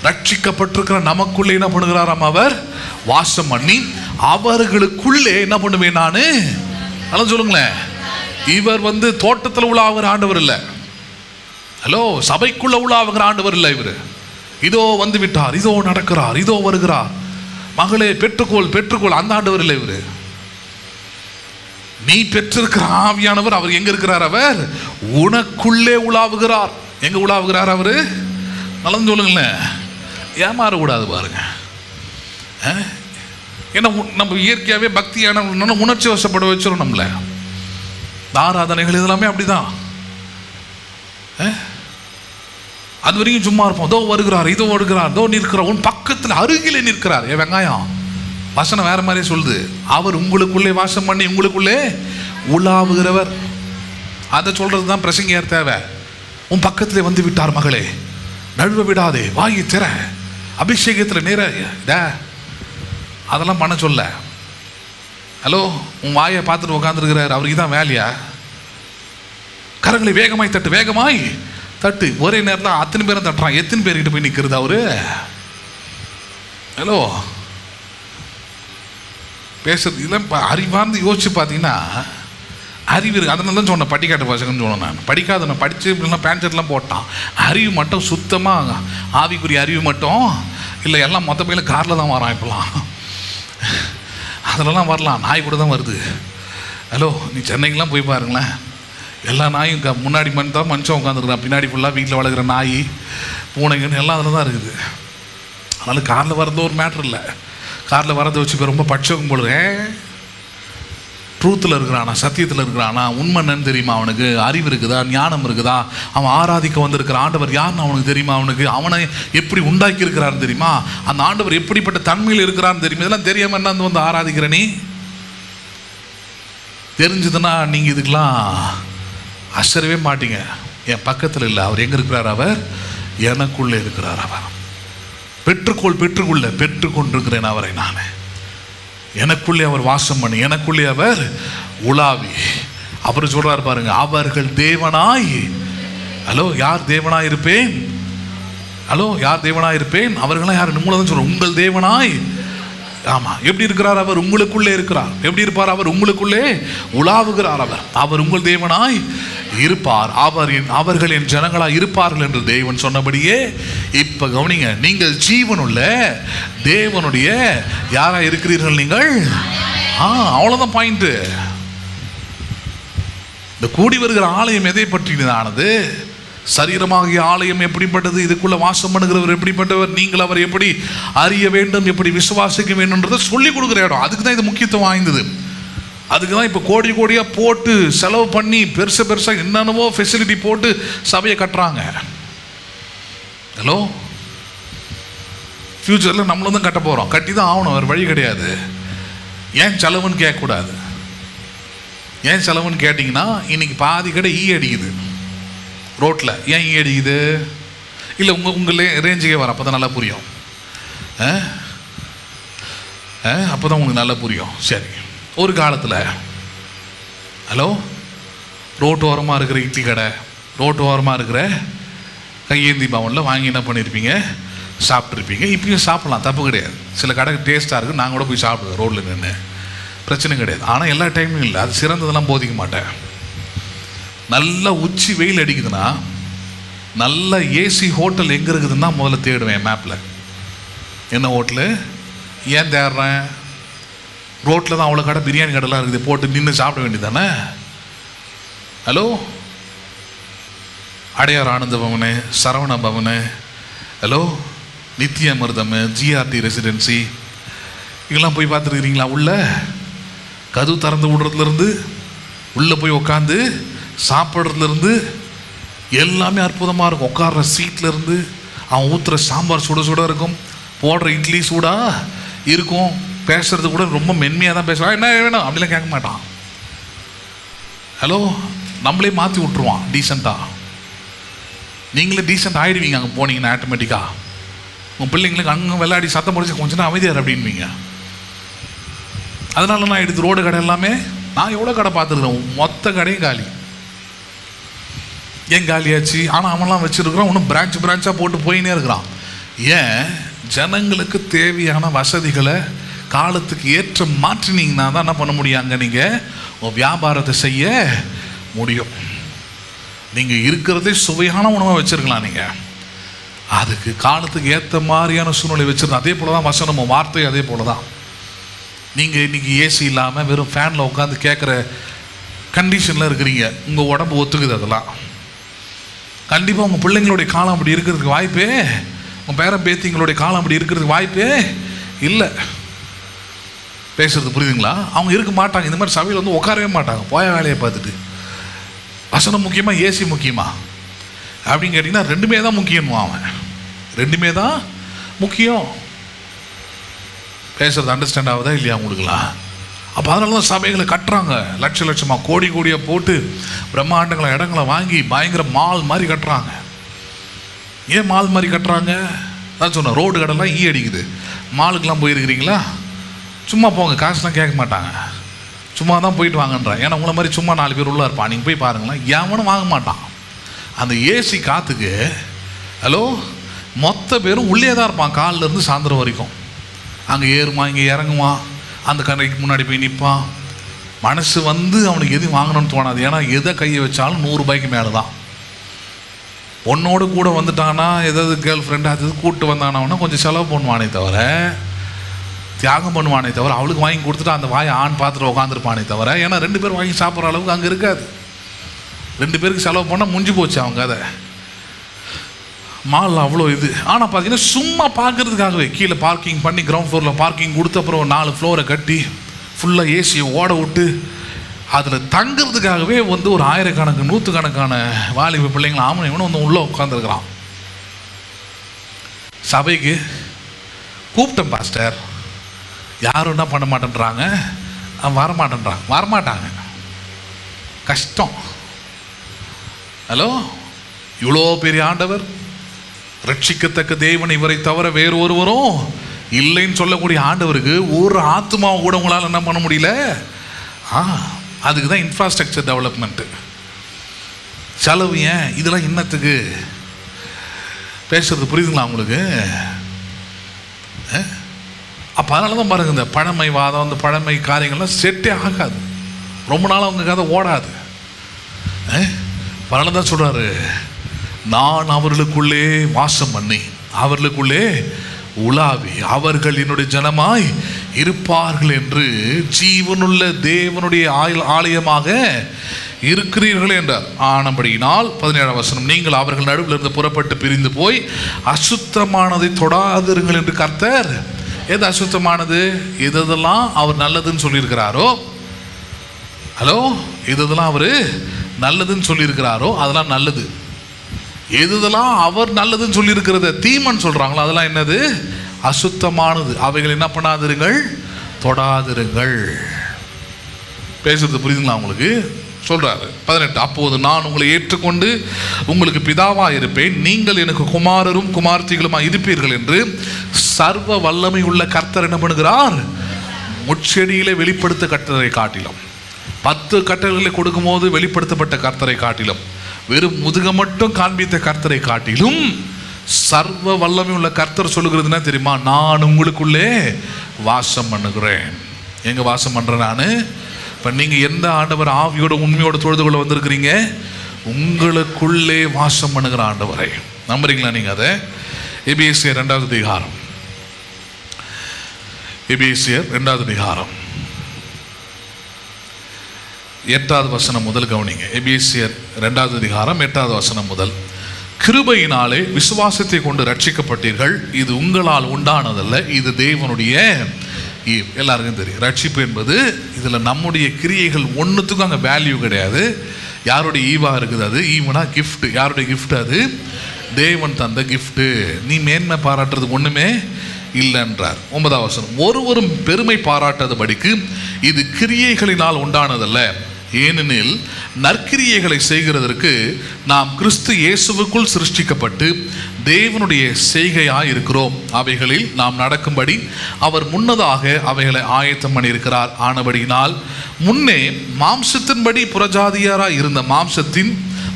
ரட்சிக்கப்பட்டிருக்கிற நமக்குள்ளே என்ன பண்ணுகிறாராம் அவர்? வாசம் பண்ணி அவர்களுக்குள்ளே என்ன பண்ணுவேன் நானு? அதெல்லாம் சொல்லுங்களேன். இவர் தோட்டத்தில் உலாவுகிற ஆண்டவர் இல்லை. ஹலோ, சபைக்குள்ள உலாவுகிற ஆண்டவர் இல்லை இவர். இதோ வந்து விட்டார், இதோ நடக்கிறார், இதோ வருகிறார், மகளே பெற்றுக்கோள் பெற்றுக்கோள், அந்த ஆண்டவர் இல்லை இவரு. நீ பெற்றிருக்கிற ஆவியானவர் அவர் எங்க இருக்கிறார்? அவர் உனக்குள்ளே உலாவுகிறார். எங்க உலாவுகிறார் அவரு? நல்லா சொல்லுங்களேன், ஏமாறக்கூடாது பாருங்க. ஏன்னா நம்ம இயற்கையாகவே பக்தியான உணர்ச்சி வசப்பட வச்சிடும் நம்மள. ஆராதனைகள் இதெல்லாமே அப்படிதான். அது வரைக்கும் சும்மா இருப்போம். இதோ வருகிறார், இதோ வருகிறார், இதோ நிற்கிறார், உன் பக்கத்தில் அருகிலே நிற்கிறார். வெங்காயம் வசனம் வேற மாதிரியே சொல்லுது. அவர் உங்களுக்குள்ளே வாசம் பண்ணி உங்களுக்குள்ளே உலாவுகிறவர். அதை சொல்றது தான் பிரசங்கியார் தேவை. உன் பக்கத்திலே வந்து விட்டார் மகளே, நழுவ விடாதே, வாயை திற, அபிஷேகத்தில் நேர, அதெல்லாம் பண்ண சொல்ல. ஹலோ, உன் வாயை பார்த்துட்டு உட்காந்துருக்கிறார், அவருக்கு தான் வேலையா? கரங்களை வேகமாய் தட்டு, வேகமாய் தட்டு. ஒரே நேரத்தில் அத்தனை பேரும் தட்டுறான். எத்தனை பேர்கிட்ட போய் நிற்கிறது அவரு? ஹலோ, பேசுறது இதெல்லாம் அறிவார்ந்து யோசிச்சு பார்த்தீங்கன்னா அறிவு இருக்குது. அதனால தான் சொன்னேன் படிக்காட்ட பசங்கன்னு சொன்னேன். நான் படிக்காத, நான் படித்து இப்படிலாம் பேண்ட் ஷர்ட்லாம் போட்டான். அறிவு மட்டும் சுத்தமாக ஆவிக்குரிய அறிவு மட்டும் இல்லை. எல்லாம் மொத்த பையில காரில் தான் வரான் இப்போலாம். அதிலலாம் வரலாம், நாய் கூட தான் வருது. ஹலோ, நீ சென்னைக்கெலாம் போய் பாருங்களேன், எல்லா நாயும் முன்னாடி தான் மனுஷன் உட்காந்துருக்குறான், பின்னாடி ஃபுல்லாக வீட்டில் வளர்க்குற நாய் பூனைங்கன்னு எல்லாம் அதில் தான் இருக்குது. அதனால் காரில் வரது ஒரு மேட்ரு இல்லை. காரில் வரதை வச்சு இப்போ ரொம்ப பட்சம் போடுறேன். ட்ரூத்தில் இருக்கிறானா, சத்தியத்தில் இருக்கிறானா, உண்மை என்னன்னு தெரியுமா அவனுக்கு? அறிவு இருக்குதா, ஞானம் இருக்குதா? அவன் ஆராதிக்க வந்திருக்கிற ஆண்டவர் யாருன்னு அவனுக்கு தெரியுமா? அவனுக்கு அவனை எப்படி உண்டாக்கி இருக்கிறான்னு தெரியுமா? அந்த ஆண்டவர் எப்படிப்பட்ட தன்மையில் இருக்கிறான்னு தெரியுமா? இதெல்லாம் தெரியாமல் என்ன வந்து ஆராதிக்கிற நீ? தெரிஞ்சதுன்னா நீங்கள் இதுக்கெல்லாம் அசரவே மாட்டீங்க. என் பக்கத்தில் இல்லை, அவர் எங்கே இருக்கிறார்? அவர் எனக்குள்ளே இருக்கிறார். அவர் பெற்றுக்கொள் பெற்றுக்கொள்ள பெற்றுக்கொண்டிருக்கிறேன் அவரை நான். எனக்குள்ளே அவர் வாசம் பண்ணி எனக்குள்ளே அவர் உலாவி. அவர் சொல்றார் பாருங்க, அவர்கள் தேவனாய். ஹலோ, யார் தேவனாய் இருப்பேன்? ஹலோ, யார் தேவனாய் இருப்பேன்? அவர்களாம் யார்? உங்களை தான் சொல்றோம், உங்கள் தேவனாய். ஆமா, எப்படி இருக்கிறார்? அவர் உங்களுக்குள்ளே இருக்கிறார். எப்படி இருப்பார்? அவர் உங்களுக்குள்ளே உலாவுகிறார். அவர் உங்கள் தேவனாய் இருப்பார். அவர்கள் என் ஜனங்களாய் இருப்பார்கள் என்று தேவன் சொன்னபடியே இப்ப கவனிங்க, நீங்கள் ஜீவனுள்ள தேவனுடைய யாரா இருக்கிறீர்கள் நீங்கள்? அவ்வளவுதான் பாயிண்ட். இந்த கூடி வருகிற ஆலயம் எதை பற்றினதானது? சரீரமாகிய ஆலயம் எப்படிப்பட்டது? இதுக்குள்ள வாசம் பண்ணுகிறவர் எப்படிப்பட்டவர்? நீங்கள் அவர் எப்படி அறிய வேண்டும், எப்படி விசுவாசிக்க வேண்டும்ன்றதை சொல்லிக் கொடுக்குற இடம். அதுக்கு தான் இது முக்கியத்துவம் வாய்ந்தது. அதுக்கு தான் இப்போ கோடி கோடியாக போட்டு செலவு பண்ணி பெருசாக என்னென்னவோ ஃபெசிலிட்டி போட்டு சபையை கட்டுறாங்க. ஹலோ, ஃப்யூச்சரில் நம்மளும் தான் கட்ட போகிறோம், கட்டி தான் ஆகணும், வேறு வழி கிடையாது. ஏன் செலவுன்னு கேட்கக்கூடாது. ஏன் செலவுன்னு கேட்டிங்கன்னா, இன்னைக்கு பாதி கடை அடிக்குது ரோட்டில். ஏன் அடிக்குது? இல்லை உங்கள் ரேஞ்சுக்கே வர, அப்போ தான் நல்லா புரியும். அப்போ தான் உங்களுக்கு நல்லா புரியும். சரி, ஒரு காலத்தில் ஹலோ, ரோட்டு ஓரமாக இருக்கிற இட்லி கடை, ரோட்டு ஓரமாக இருக்கிற கையேந்தி பவனில் வாங்கி என்ன பண்ணியிருப்பீங்க? சாப்பிட்ருப்பீங்க. இப்பயும் சாப்பிட்லாம், தப்பு கிடையாது. சில கடை டேஸ்ட்டாக இருக்குது, நான் கூட போய் சாப்பிடுவேன் ரோட்டில் நின்று, பிரச்சனை கிடையாது. ஆனால் எல்லா டைமும் இல்லை, அது சிறந்ததெல்லாம் போதிக்க மாட்டேன். நல்லா உச்சி வெயில் அடிக்குதுன்னா நல்ல ஏசி ஹோட்டல் எங்கே இருக்குதுன்னா முதல்ல தேடுவேன் மேப்பில். என்ன ஹோட்டலு? ஏன் தேடுறேன்? ரோட்டில் தான் அவ்வளோ கடை, பிரியாணி கடைலாம் இருக்குது, போட்டு நின்று சாப்பிட வேண்டியது தானே. ஹலோ, அடையார் ஆனந்த பவனு, சரவண பவனு, ஹலோ நித்திய அமிர்தம், ஜிஆர்டி ரெசிடென்சி, இதெல்லாம் போய் பார்த்துருக்கிறீங்களா? உள்ள கதவு திறந்து விடுறதுலேருந்து உள்ளே போய் உட்காந்து சாப்பிட்றதுலேருந்து எல்லாமே அற்புதமாக இருக்கும். உட்கார்ற சீட்லேருந்து அவன் ஊற்றுற சாம்பார் சுட சுட இருக்கும், போடுற இட்லி சூடாக இருக்கும், பேசுறது கூட ரொம்ப மென்மையாக தான் பேசுவான். என்ன வேணும் அப்படிலாம் கேட்க மாட்டான். ஹலோ, நம்மளே மாற்றி விட்ருவான் டீசெண்டாக. நீங்களே டீசெண்ட் ஆகிடுவீங்க அங்கே போனீங்கன்னா ஆட்டோமேட்டிக்காக. உங்கள் பிள்ளைங்களுக்கு அங்கே விளையாடி சத்தம் முடிச்சு கொஞ்சம் தான் அமைதியார் அப்படின்வீங்க. அதனால நான் எடுத்து ரோடு கடை எல்லாமே நான் எவ்வளோ கடை பார்த்துருக்குறேன், மொத்த கடையும் காலி. ஏன் காலியாச்சு? ஆனால் அவன்லாம் வச்சுருக்குறான், இன்னும் பிரான்ச்சாக போட்டு போயினே இருக்கிறான். ஏன்? ஜனங்களுக்கு தேவையான வசதிகளை காலத்துக்கு ஏற்ற மாற்றினீங்கன்னா தான் என்ன பண்ண முடியும், அங்கே நீங்கள் உங்கள் வியாபாரத்தை செய்ய முடியும். நீங்கள் இருக்கிறதே சுவையான உணவை வச்சுருக்கலாம், நீங்கள் அதுக்கு காலத்துக்கு ஏற்ற மாதிரியான சூழ்நிலை வச்சுருந்தோம். அதே போல் தான் வசனம் வார்த்தை, அதே போல் தான். நீங்கள் இன்றைக்கி ஏசி இல்லாமல் வெறும் ஃபேனில் உட்காந்து கேட்குற கண்டிஷனில் இருக்கிறீங்க, உங்கள் உடம்பு ஒத்துக்குது. அதெல்லாம் கண்டிப்பாக உங்கள் பிள்ளைங்களுடைய காலம் அப்படி இருக்கிறதுக்கு வாய்ப்பே, உங்கள் பேரன் பேத்திங்களுடைய காலம் அப்படி இருக்கிறதுக்கு வாய்ப்பே இல்லை. பேசுகிறது புரியுதுங்களா? அவங்க இருக்க மாட்டாங்க, இந்த மாதிரி சபையில் வந்து உட்காரவே மாட்டாங்க, போய வேலையை பார்த்துட்டு. வசனம் முக்கியமாக ஏசி முக்கியமா அப்படின்னு கேட்டிங்கன்னா ரெண்டுமே தான் முக்கியமா. அவன் ரெண்டுமே தான் முக்கியம். பேசுகிறது அண்டர்ஸ்டாண்ட் ஆகுதா இல்லையா உங்களுக்குலாம்? அப்போ அதனால தான் சபைகளை கட்டுறாங்க, லட்சமாக கோடியாக போட்டு பிரம்மாண்டங்களை இடங்களை வாங்கி பயங்கர மால் மாதிரி கட்டுறாங்க. ஏன் மால் மாதிரி கட்டுறாங்க? தான் சொன்னேன், ரோடு கடைலாம் ஈ அடிக்குது. மாலுக்கெலாம் போயிருக்கிறீங்களா? சும்மா போங்க, காசுலாம் கேட்க மாட்டாங்க, சும்மா தான் போயிட்டு வாங்கன்றான். ஏன்னா உங்களை மாதிரி சும்மா 4 பேர் உள்ளே இருப்பான். நீங்கள் போய் பாருங்களேன், எவனும் வாங்க மாட்டான். அந்த ஏசி காற்றுக்கு ஹலோ மொத்த பேரும் உள்ளே தான் இருப்பான், காலிலேருந்து சாயந்தரம் வரைக்கும். அங்கே ஏறுமா, இங்கே இறங்குமா, அந்த கடைக்கு முன்னாடி போய் நிற்பான். மனசு வந்து அவனுக்கு எதுவும் வாங்கணும்னு தோணாது. ஏன்னா எதை கையை வச்சாலும் 100 ரூபாய்க்கு மேலே தான். பொண்ணோடு கூட வந்துட்டானா, ஏதாவது கேர்ள் ஃப்ரெண்டு அது கூப்பிட்டு வந்தானா கொஞ்சம் செலவு பண்ணுவானே தவிர, தியாகம் பண்ணுவானே தவிர, அவளுக்கு வாங்கி கொடுத்துட்டு அந்த வாயை ஆண் பார்த்துட்டு உட்காந்துருப்பானே தவிர, ஏன்னா 2 பேர் வாங்கி சாப்பிட்ற அளவுக்கு அங்கே இருக்காது. 2 பேருக்கு செலவு பண்ணால் முடிஞ்சு போச்சு அவங்க கதை. மால் அவ்வளோ இது. ஆனால் பார்த்தீங்கன்னா சும்மா பார்க்கறதுக்காகவே கீழே பார்க்கிங் பண்ணி கிரவுண்ட் ஃப்ளோரில் பார்க்கிங் கொடுத்து அப்புறம் 4 ஃப்ளோரை கட்டி ஃபுல்லாக ஏசியை ஓட விட்டு அதில் தங்கிறதுக்காகவே வந்து ஒரு ஆயிரக்கணக்கு 100கணக்கான வாலிப பிள்ளைங்களை ஆமனை இவனும் வந்து உள்ளே உட்காந்துருக்கிறான். சபைக்கு கூப்பிட்டேன் பாஸ்டர், யாரும் என்ன பண்ண மாட்டேன்றாங்க, வரமாட்டாங்க. கஷ்டம். ஹலோ, இவ்வளோ பெரிய ஆண்டவர், ரட்சிக்கத்தக்க தேவன் இவரை தவிர வேறு ஒருவரும் இல்லைன்னு சொல்லக்கூடிய ஆண்டவருக்கு ஒரு ஆத்மாவை கூட உங்களால் என்ன பண்ண முடியல. அதுக்கு தான் இன்ஃப்ராஸ்ட்ரக்சர் டெவலப்மெண்ட்டு. செலவு ஏன்? இதெல்லாம் இன்னத்துக்கு? பேசுறது புரியுதுங்களா உங்களுக்கு? அப்போ அதனால தான் பாருங்கள், இந்த பழமைவாதம், இந்த பழமை காரியங்கள்லாம் செட்டே ஆகாது, ரொம்ப நாள் அவங்க கதை ஓடாது. அதனால தான் சொல்கிறாரு, நான் அவர்களுக்குள்ளே வாசம் பண்ணி அவர்களுக்குள்ளே உலாவி அவர்கள் என்னுடைய ஜனமாய் இருப்பார்கள் என்று ஜீவனுள்ள தேவனுடைய ஆலயமாக இருக்கிறீர்கள் என்றார். ஆனபடியினால் 17ஆம் வசனம், நீங்கள் அவர்கள் நடுவில் இருந்து புறப்பட்டு பிரிந்து போய் அசுத்தமானதை தொடாதிருங்கள் என்று கர்த்தர். எது அசுத்தமானது? இதெல்லாம் அவர் நல்லதுன்னு சொல்லியிருக்கிறாரோ, ஹலோ, இதெல்லாம் அவர் நல்லதுன்னு சொல்லியிருக்கிறாரோ அதெல்லாம் நல்லது. எதுதெல்லாம் அவர் நல்லதுன்னு சொல்லியிருக்கிறத தீமன் சொல்கிறாங்களோ அதெல்லாம் என்னது? அசுத்தமானது. அவைகள் என்ன பண்ணாதிருங்கள், தொடாதிருங்கள். பேசுறது புரியுதுங்களா உங்களுக்கு? சொல்கிறாரு 18, அப்போது நான் உங்களை ஏற்றுக்கொண்டு உங்களுக்கு பிதாவாக இருப்பேன், நீங்கள் எனக்கு குமாரரும் குமார்த்திகளுமாக இருப்பீர்கள் என்று சர்வ வல்லமை உள்ள கர்த்தர் என்ன பண்ணுகிறார்? முட்செடியிலே வெளிப்படுத்த கர்த்தரை காட்டிலும், 10 கட்டளைகளை கொடுக்கும்போது வெளிப்படுத்தப்பட்ட கர்த்தரை காட்டிலும், வெறும் முதுக மட்டும் காண்பித்த கர்த்தரை காட்டிலும் சர்வ வல்லமை உள்ள கர்த்தர் சொல்லுகிறதுனா தெரியுமா? நான் உங்களுக்குள்ளே வாசம் பண்ணுகிறேன். எங்க வாசம் பண்றேன் நான்? இப்போ நீங்கள் எந்த ஆண்டவர் ஆவியோட உண்மையோட தொழுது கொள்ள வந்திருக்கிறீங்க? உங்களுக்குள்ளே வாசம் பண்ணுகிற ஆண்டவரை நம்புறீங்களா நீங்கள்? அதை எபேசியர் 2வது அதிகாரம், எபேசியர் 2வது அதிகாரம் 8வது வசனம் முதல் கவனிங்க. எபேசியர் 2வது அதிகாரம் 8வது வசனம் முதல். கிருபையினாலே விசுவாசத்தை கொண்டு ரட்சிக்கப்பட்டீர்கள், இது உங்களால் உண்டானதல்ல, இது தேவனுடைய ஈவ். எல்லாருக்கும் தெரியும் ரட்சிப்பு என்பது இதில் நம்முடைய கிரியைகள் ஒன்றுத்துக்கும் அங்கே வேல்யூ கிடையாது. யாருடைய ஈவாக இருக்குது? அது ஈவனா கிஃப்ட். யாருடைய கிஃப்ட்? அது தேவன் தந்த கிஃப்ட்டு. நீ மேன்மை பாராட்டுறதுக்கு ஒன்றுமே இல்லைன்றார். 9வது வசனம், ஒருவரும் பெருமை பாராட்டாதபடிக்கு இது கிரியைகளினால் உண்டானதல்ல, ஏனெனில் நற்கிரியைகளை செய்கிறதற்கு நாம் கிறிஸ்து இயேசுவுக்குள் சிருஷ்டிக்கப்பட்டு தேவனுடைய செய்கையாய் இருக்கிறோம். அவைகளில் நாம் நடக்கும்படி அவர் முன்னதாக அவைகளை ஆயத்தம் பண்ணியிருக்கிறார். ஆனபடியினால் முன்னே மாம்சத்தின்படி புறஜாதியாராய் இருந்த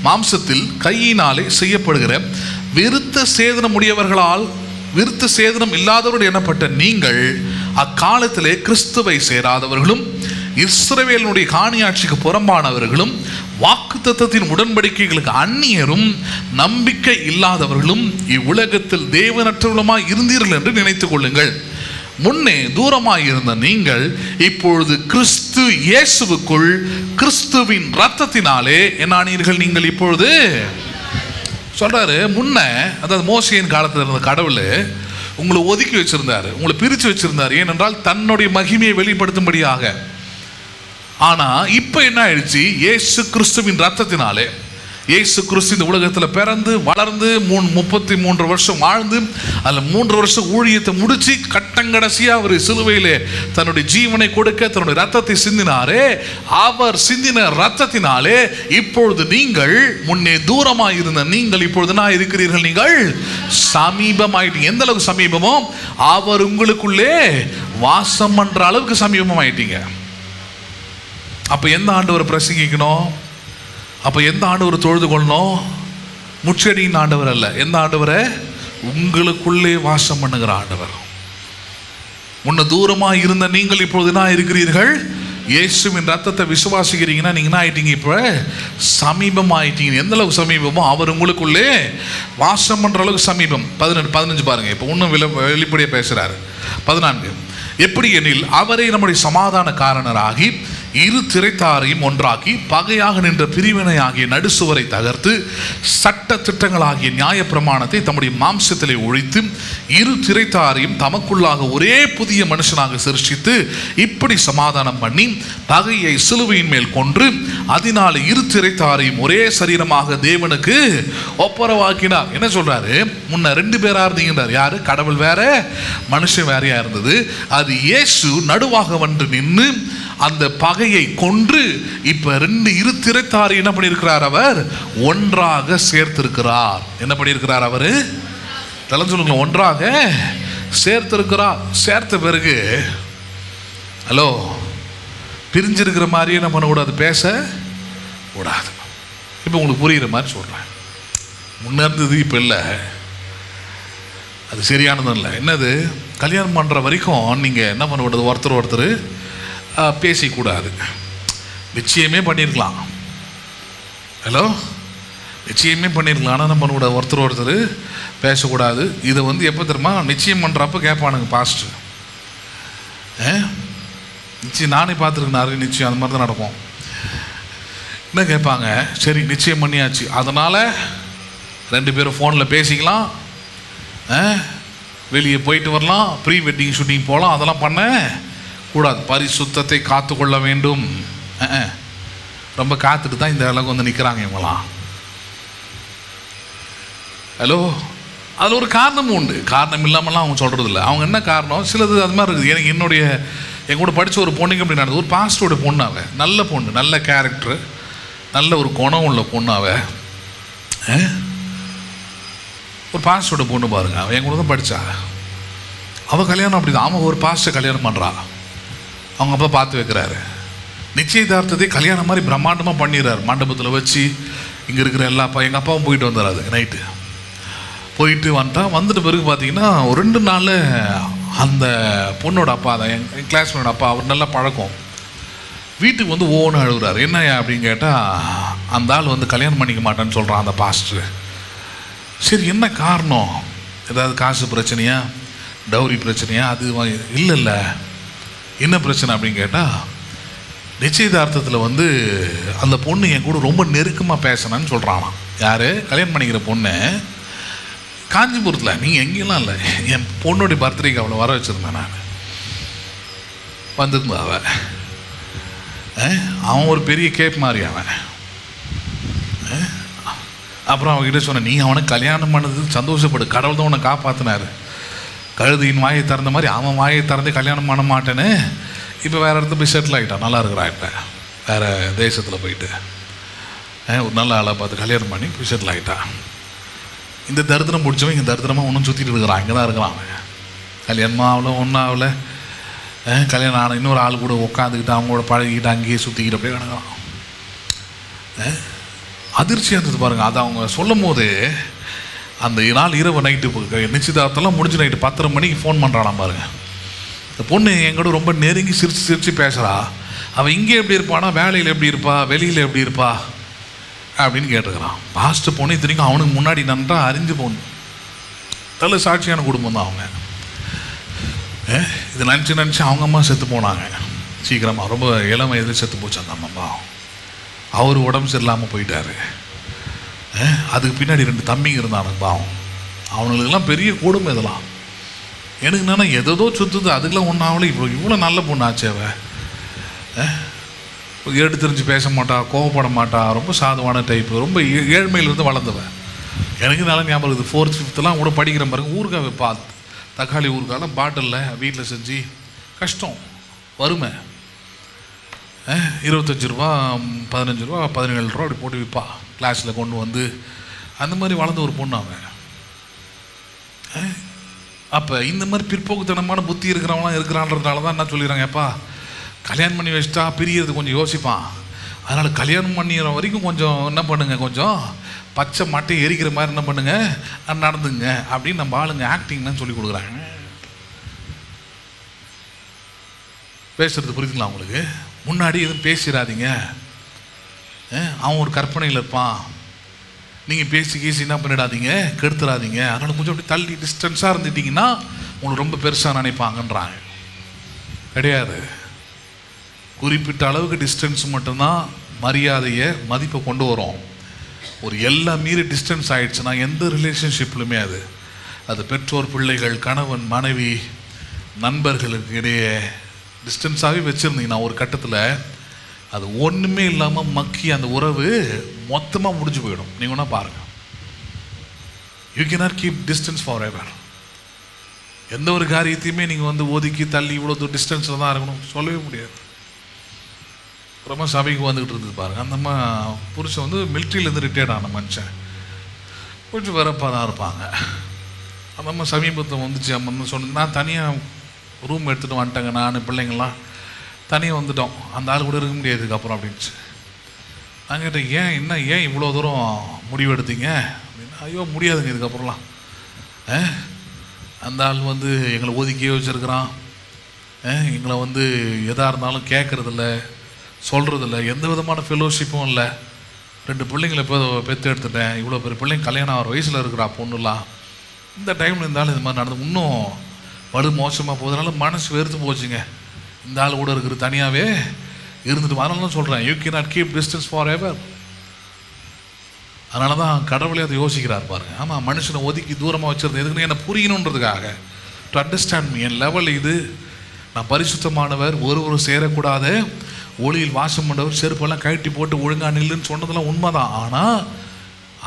மாம்சத்தில் கையினாலே செய்யப்படுகிற விருத்த சேதனம் இல்லாதவர்கள் எனப்பட்ட நீங்கள் அக்காலத்திலே கிறிஸ்துவை சேராதவர்களும் இஸ்ரவேலுடைய காணியாட்சிக்கு புறம்பானவர்களும் வாக்குத்தத்தத்தின் உடன்படிக்கைகளுக்கு அந்நியரும் நம்பிக்கை இல்லாதவர்களும் இவ்வுலகத்தில் தேவனற்றவர்களுமாய் இருந்தீர்கள் என்று நினைத்துக் கொள்ளுங்கள். முன்னே தூரமாய் இருந்த நீங்கள் இப்பொழுது கிறிஸ்து இயேசுவுக்குள் கிறிஸ்துவின் இரத்தத்தினாலே என்னானீர்கள். நீங்கள் இப்பொழுது சொல்றாரு, முன்ன அதாவது மோசேயின் காலத்தில் இருந்த கடவுள் உங்களை ஒதுக்கி வச்சிருந்தாரு, உங்களை பிரித்து வச்சிருந்தார். ஏனென்றால் தன்னுடைய மகிமையை வெளிப்படுத்தும்படியாக. ஆனா இப்ப என்ன ஆயிடுச்சு? இயேசு கிறிஸ்துவின் ரத்தத்தினாலே இயேசு கிறிஸ்து இந்த உலகத்தில் பிறந்து வளர்ந்து 33 வருஷம் வாழ்ந்து அதில் 3 வருஷம் ஊழியத்தை முடிச்சு கட்டங்கடைசியா அவர் சிலுவையிலே தன்னுடைய ஜீவனை கொடுக்க தன்னுடைய ரத்தத்தை சிந்தினாரே, அவர் சிந்தின ரத்தத்தினாலே இப்பொழுது நீங்கள் முன்னே தூரமாக இருந்த நீங்கள் இப்பொழுது நான் இருக்கிறீர்கள். நீங்கள் சமீபமாயிட்டீங்க. எந்த அளவுக்கு சமீபமோ அவர் உங்களுக்குள்ளே வாசம் பண்ற அளவுக்கு சமீபமாயிட்டீங்க. அப்ப எந்த ஆண்டவரை பிரசங்கிக்கணும்? அப்ப எந்த ஆண்டவரை தொழுது கொள்ளணும்? முச்செடியின் ஆண்டவர் அல்ல. எந்த ஆண்டவரை? உங்களுக்குள்ளே வாசம் பண்ணுகிற ஆண்டவர். முன்ன தூரமாக இருந்த நீங்கள் இப்பொழுது என்ன இருக்கிறீர்கள்? இயேசுவின் ரத்தத்தை விசுவாசிக்கிறீங்கன்னா நீங்க என்ன ஆயிட்டீங்க? இப்ப சமீபம் ஆயிட்டீங்க. எந்த அளவுக்கு சமீபமோ அவர் உங்களுக்குள்ளே வாசம் பண்ற அளவுக்கு சமீபம். 15 பாருங்க. இப்ப இன்னும் வெளிப்படையா பேசுறாரு. 14, எப்படி எனில் அவரை நம்முடைய சமாதான காரணராகி இரு திரைத்தாரையும் ஒன்றாக்கி பகையாக நின்ற பிரிவினை ஆகிய நடுசுவரை தகர்த்து சட்ட திட்டங்களாகிய நியாய பிரமாணத்தை தம்முடைய மாம்சத்திலே ஒழித்து இரு திரைத்தாரையும் தமக்குள்ளாக ஒரே புதிய மனுஷனாக சிருஷ்டித்து இப்படி சமாதானம் பண்ணி பகையை சிலுவையின் மேல் கொன்று அதனால இரு திரைத்தாரையும் ஒரே சரீரமாக தேவனுக்கு ஒப்புரவாக்கினார். என்ன சொல்றாரு? முன்ன 2 பேரா இருந்தீங்கன்றார். யாரு? கடவுள் வேற, மனுஷன் வேறையா இருந்தது. அது இயேசு நடுவாக வந்து நின்று அந்த பகையை கொன்று இப்ப 2 இரு திரைத்தாரை என்ன பண்ணியிருக்கிறார்? அவர் ஒன்றாக சேர்த்திருக்கிறார். என்ன பண்ணியிருக்கிறார்? அவரு சொல்லுங்க, ஒன்றாக சேர்த்திருக்கிறார். சேர்த்த பிறகு ஹலோ பிரிஞ்சிருக்கிற மாதிரியே என்ன பண்ணக்கூடாது? பேச கூடாது. இப்ப உங்களுக்கு புரியுற மாதிரி சொல்றேன். முன்ன இருந்தது இப்ப இல்லை. அது சரியானதும் இல்லை. என்னது? கல்யாணம் பண்ற வரைக்கும் நீங்க என்ன பண்ணக்கூடாது? ஒருத்தர் பேசிக்கூடாது. நிச்சயமே பண்ணியிருக்கலாம். ஹலோ, நிச்சயமே பண்ணியிருக்கலாம். ஆனால் என்ன பண்ணக்கூடாது? ஒருத்தர் பேசக்கூடாது. இதை எப்போ தெரியுமா? நிச்சயம் பண்ணுறப்ப கேட்பானுங்க பாஸ்டர். நிச்சயம் நானே பார்த்துருக்கேன். நிறைய நிச்சயம் அந்த மாதிரி தான் நடக்கும். என்ன கேட்பாங்க? சரி நிச்சயம் பண்ணியாச்சு, அதனால் 2 பேரும் ஃபோனில் பேசிக்கலாம், வெளியே போயிட்டு வரலாம், ப்ரீ வெட்டிங் ஷூட்டிங் போகலாம். அதெல்லாம் பண்ண கூடாது. பரிசுத்தத்தை காத்து கொள்ள வேண்டும். ரொம்ப காத்துட்டு தான் இந்த அளவுக்கு நிற்கிறாங்க இவங்களாம். ஹலோ, அதில் ஒரு காரணமும் உண்டு. காரணம் இல்லாமலாம் அவங்க சொல்கிறது இல்லை. அவங்க என்ன காரணம்? சிலது அது மாதிரி இருக்குது. எனக்கு என் கூட படித்த ஒரு பொண்ணுக்கு அப்படி நடந்தது. ஒரு பாஸ்டரோட பொண்ணு. அவ நல்ல பொண்ணு, நல்ல கேரக்டரு, நல்ல ஒரு குணம் உள்ள பொண்ணு. அவ ஒரு பாஸ்டரோட பொண்ணு பாருங்க. அவன் என் கூட தான் படித்தா. அவள் கல்யாணம் அப்படி தான். அவன் ஒரு பாஸ்டர் கல்யாணம் பண்ணுறா. அவங்க அப்பா பார்த்து வைக்கிறாரு. நிச்சயதார்த்தத்தை கல்யாணம் மாதிரி பிரம்மாண்டமாக பண்ணிடுறாரு. மண்டபத்தில் வச்சு இங்கே இருக்கிற எல்லா எங்கள் அப்பாவும் போயிட்டு வந்துடுறாரு. நைட்டு போயிட்டு வந்துட்ட பிறகு பார்த்தீங்கன்னா ஒரு 2 நாள் அந்த பொண்ணோட அப்பா தான், என் கிளாஸ்மேனோட அப்பா, அவர் நல்லா பழக்கம். வீட்டுக்கு ஓன்னு அழுகுறாரு. என்னையா அப்படின்னு கேட்டால் அந்த ஆள் கல்யாணம் பண்ணிக்க மாட்டேன்னு சொல்கிறான் அந்த பாஸ்டர். சரி என்ன காரணம்? ஏதாவது காசு பிரச்சனையா, டவுரி பிரச்சனையா? அது இல்லை, என்ன பிரச்சனை அப்படின்னு கேட்டால் நிச்சயதார்த்தத்தில் அந்த பொண்ணு என் கூட ரொம்ப நெருக்கமாக பேசினான்னு சொல்கிறானாம். யார்? கல்யாணம் பண்ணிக்கிற பொண்ணு. காஞ்சிபுரத்தில், நீங்கள் எங்கேயெல்லாம் இல்லை, என் பொண்ணுடைய பர்த்டேக்கு அவளை வர வச்சுருந்தேன் நான். வந்துருந்தா அவன் ஒரு பெரிய கேப் மாதிரி அவன். அப்புறம் அவன்கிட்ட சொன்னேன், நீ அவனை கல்யாணம் பண்ணதுக்கு சந்தோஷப்படு, கடவுள் தான் உன்னை காப்பாற்றினார். கழுதியின் வாயை திறந்த மாதிரி அவன் வாயை திறந்து கல்யாணம் பண்ண மாட்டேன்னு இப்போ வேறு இடத்துல போய் செட்டில் ஆகிட்டான். நல்லா இருக்கிறான். இப்போ வேறு தேசத்தில் போயிட்டு ஒரு நல்ல ஆளை பார்த்து கல்யாணம் பண்ணி போய் செட்டில் ஆகிட்டான். இந்த தரித்திரம் பிடிச்சவன் இங்கே தரித்திரமாக ஒன்றும் சுற்றிட்டு இருக்கிறான். இங்கே தான் இருக்கிறான் அவன். கல்யாணமாக ஆகல, ஒன்றும் ஆகல. கல்யாணம் ஆன இன்னொரு ஆள் கூட உட்காந்துக்கிட்டு அவங்களோட பழகிக்கிட்டு அங்கேயே சுற்றிக்கிட்டு அப்படியே கிடக்கிறான். அதிர்ச்சியாக இருந்தது பாருங்கள். அதை அவங்க சொல்லும் போது அந்த நாள் இரவு நைட்டு நிச்சயதார்த்தம்லாம் முடிஞ்சு நைட்டு 10:30 மணிக்கு ஃபோன் பண்ணுறான் பாருங்கள். இந்த பொண்ணு எங்கூட ரொம்ப நெருங்கி சிரித்து சிரித்து பேசுகிறா. அவள் இங்கே எப்படி இருப்பானா, வேலையில் எப்படி இருப்பா, வெளியில் எப்படி இருப்பா அப்படின்னு கேட்டுக்கிறான். பாஸ்ட்டு பொண்ணு இத்தனைக்கும் அவனுக்கு முன்னாடி நன்றாக அறிஞ்சு போகணும். நல்ல சாட்சியான குடும்பம் தான் அவங்க. இது நினச்சி அவங்க அம்மா செத்து போனாங்க சீக்கிரமாக. ரொம்ப இளம் வயதில் செத்து போச்சு அந்த அம்மா. அவர் உடம்பு சரியில்லாமல் போயிட்டார். அதுக்கு பின்னாடி 2 தம்பிங்க இருந்தானுங்க பாவம். அவனுங்களுக்கெல்லாம் பெரிய கொடுமை இதெல்லாம். எனக்கு என்னன்னா எதோ சுற்றுது, அதுக்கெல்லாம் ஒன்றும் ஆகலை. இவ்வளோ நல்ல பொண்ணு ஆச்சேவ. எடுத்து தெரிஞ்சு பேச மாட்டா, கோவப்பட மாட்டா, ரொம்ப சாதுவான டைப்பு, ரொம்ப ஏழ்மையிலிருந்து வளர்ந்தவன். எனக்கு நல்ல ஞாபகம் இருக்குது. 4th 5th கூட படிக்கிற பாருங்க. ஊறுகாய் வைப்பா, தக்காளி ஊறுகாயெல்லாம் பாட்டிலில் வீட்டில் செஞ்சு. கஷ்டம், வறுமை. 25 ரூபா 15 ரூபா 17 ரூபா அப்படி போட்டு விற்பா. கிளாஸில் கொண்டு வந்து அந்த மாதிரி வளர்ந்த ஒரு பொண்ணு அவன். அப்போ இந்த மாதிரி பிற்போக்குத்தனமான புத்தி இருக்கிறவங்களாம் இருக்கிறான்றதுனால தான் என்ன சொல்லிடுறாங்க, எப்பா கல்யாணம் பண்ணி வச்சிட்டா பிரியறது கொஞ்சம் யோசிப்பான். அதனால் கல்யாணம் பண்ணிடுற வரைக்கும் கொஞ்சம் என்ன பண்ணுங்க, கொஞ்சம் பச்சை மட்டை எரிக்கிற மாதிரி என்ன பண்ணுங்க நடந்துங்க அப்படின்னு நம்ம ஆளுங்க ஆக்டிங்னு சொல்லி கொடுக்குறாங்க. பேசுறது புரியுதுங்களா உங்களுக்கு? முன்னாடி எதுவும் பேசிடாதீங்க. அவன் ஒரு கற்பனையில் இருப்பான். நீங்கள் பேசி என்ன பண்ணிடாதீங்க, கெடுத்துடாதீங்க. அதனால் கொஞ்சம் அப்படி தள்ளி டிஸ்டன்ஸாக இருந்துட்டிங்கன்னா உங்களுக்கு ரொம்ப பெருசாக நினைப்பாங்கன்றாங்க. கிடையாது. குறிப்பிட்ட அளவுக்கு டிஸ்டன்ஸ் மட்டும்தான் மரியாதையை மதிப்பை கொண்டு வரும். ஒரு எல்லாம் மீறி டிஸ்டன்ஸ் ஆகிடுச்சுன்னா எந்த ரிலேஷன்ஷிப்லுமே அது பெற்றோர் பிள்ளைகள் கணவன் மனைவி நண்பர்களுக்கு இடையே டிஸ்டன்ஸாகவே வச்சுருந்தீங்கன்னா ஒரு கட்டத்தில் அது ஒன்றுமே இல்லாமல் மக்கி அந்த உறவு மொத்தமாக முடிஞ்சு போயிடும். நீங்கள் ஒன்றா பாருங்கள். You cannot keep distance for ever. எந்த ஒரு காரியத்தையுமே நீங்கள் ஒதுக்கி தள்ளி இவ்வளோ டிஸ்டன்ஸில் தான் இருக்கணும் சொல்லவே முடியாது. ரொம்ப சபைக்கு வந்துக்கிட்டு இருந்தது பாருங்கள். அந்த அம்மா புருஷன் மிலிட்ரியிலேருந்து ரிட்டையர்ட் ஆன மனுஷன். கொஞ்சம் வரப்பாக தான் இருப்பாங்க. அந்த அம்மா சமீபத்தில் வந்துச்சு. அம்மா சொன்ன, நான் தனியாக ரூம் எடுத்துகிட்டு வந்துட்டேங்க, நான் பிள்ளைங்கள்லாம் தனியாக வந்துட்டோம், அந்த ஆள் கூட இருக்க முடியாது இதுக்கப்புறம் அப்படின்ச்சு. நான் கேட்டேன், ஏன் இவ்வளோ தூரம் முடிவு எடுத்தீங்க அப்படின்னா, ஐயோ முடியாதுங்க இதுக்கப்புறம்லாம். அந்த ஆள் எங்களை ஒதுக்கியே வச்சுருக்கிறான். எங்களை எதாக இருந்தாலும் கேட்குறதில்ல, சொல்கிறதில்ல, எந்த விதமான ஃபெலோஷிப்பும் இல்லை. 2 பிள்ளைங்களை இப்போ பெற்று எடுத்துட்டேன். இவ்வளோ பெரிய பிள்ளைங்க கல்யாணம் ஆகிற வயசில் இருக்கிறா பொண்ணுலாம். இந்த டைமில் இருந்தாலும் இது மாதிரி நடந்து இன்னும் வலு மோசமாக போகிறதுனால மனசு வெறுத்து போச்சுங்க. இந்த ஆள் கூட இருக்கிற தனியாகவே இருந்துட்டு. அதனால தான் சொல்கிறேன், you cannot keep distance for ever. அதனால தான் கடவுளே அதை யோசிக்கிறார் பாருங்க. ஆமாம், மனுஷனை ஒதுக்கி தூரமாக வச்சுருந்தேன் எதுக்குன்னு என்னை புரியணுன்றதுக்காக. டு அண்டர்ஸ்டாண்ட் மீ, என் லெவல் இது. நான் பரிசுத்தமானவர், ஒருவரும் சேரக்கூடாத ஒளியில் வாசம் பண்ணவர், செருப்பெல்லாம் கழட்டி போட்டு ஒழுங்காக நில்லுன்னு சொன்னதெல்லாம் உண்மைதான். ஆனால்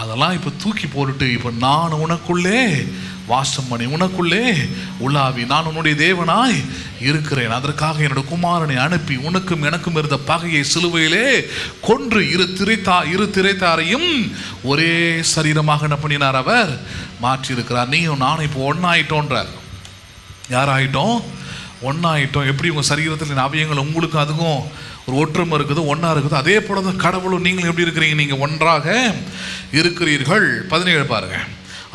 அதெல்லாம் இப்போ தூக்கி போட்டுட்டு இப்போ நான் உனக்குள்ளே வாசம் பண்ணி உனக்குள்ளே உலாவி நான் உன்னுடைய தேவனாய் இருக்கிறேன், அதற்காக என்னோட குமாரனை அனுப்பி உனக்கும் எனக்கும் இருந்த பகையை சிலுவையிலே கொன்று இரு திரைத்தாரையும் ஒரே சரீரமாக என்ன பண்ணினார், அவர் மாற்றி இருக்கிறார். நீயும் நானும் இப்போ ஒன்னாயிட்டோன்றார். யாராயிட்டோம்? ஒன்னாயிட்டோம். எப்படி உங்கள் சரீரத்தில் அவயங்கள் உங்களுக்கும் அதுக்கும் ஒரு ஒற்றுமை இருக்குது, ஒன்றா இருக்குது. அதே போல தான் கடவுளும் நீங்களும் எப்படி இருக்கிறீங்க, நீங்கள் ஒன்றாக இருக்கிறீர்கள். 17 பாருங்க.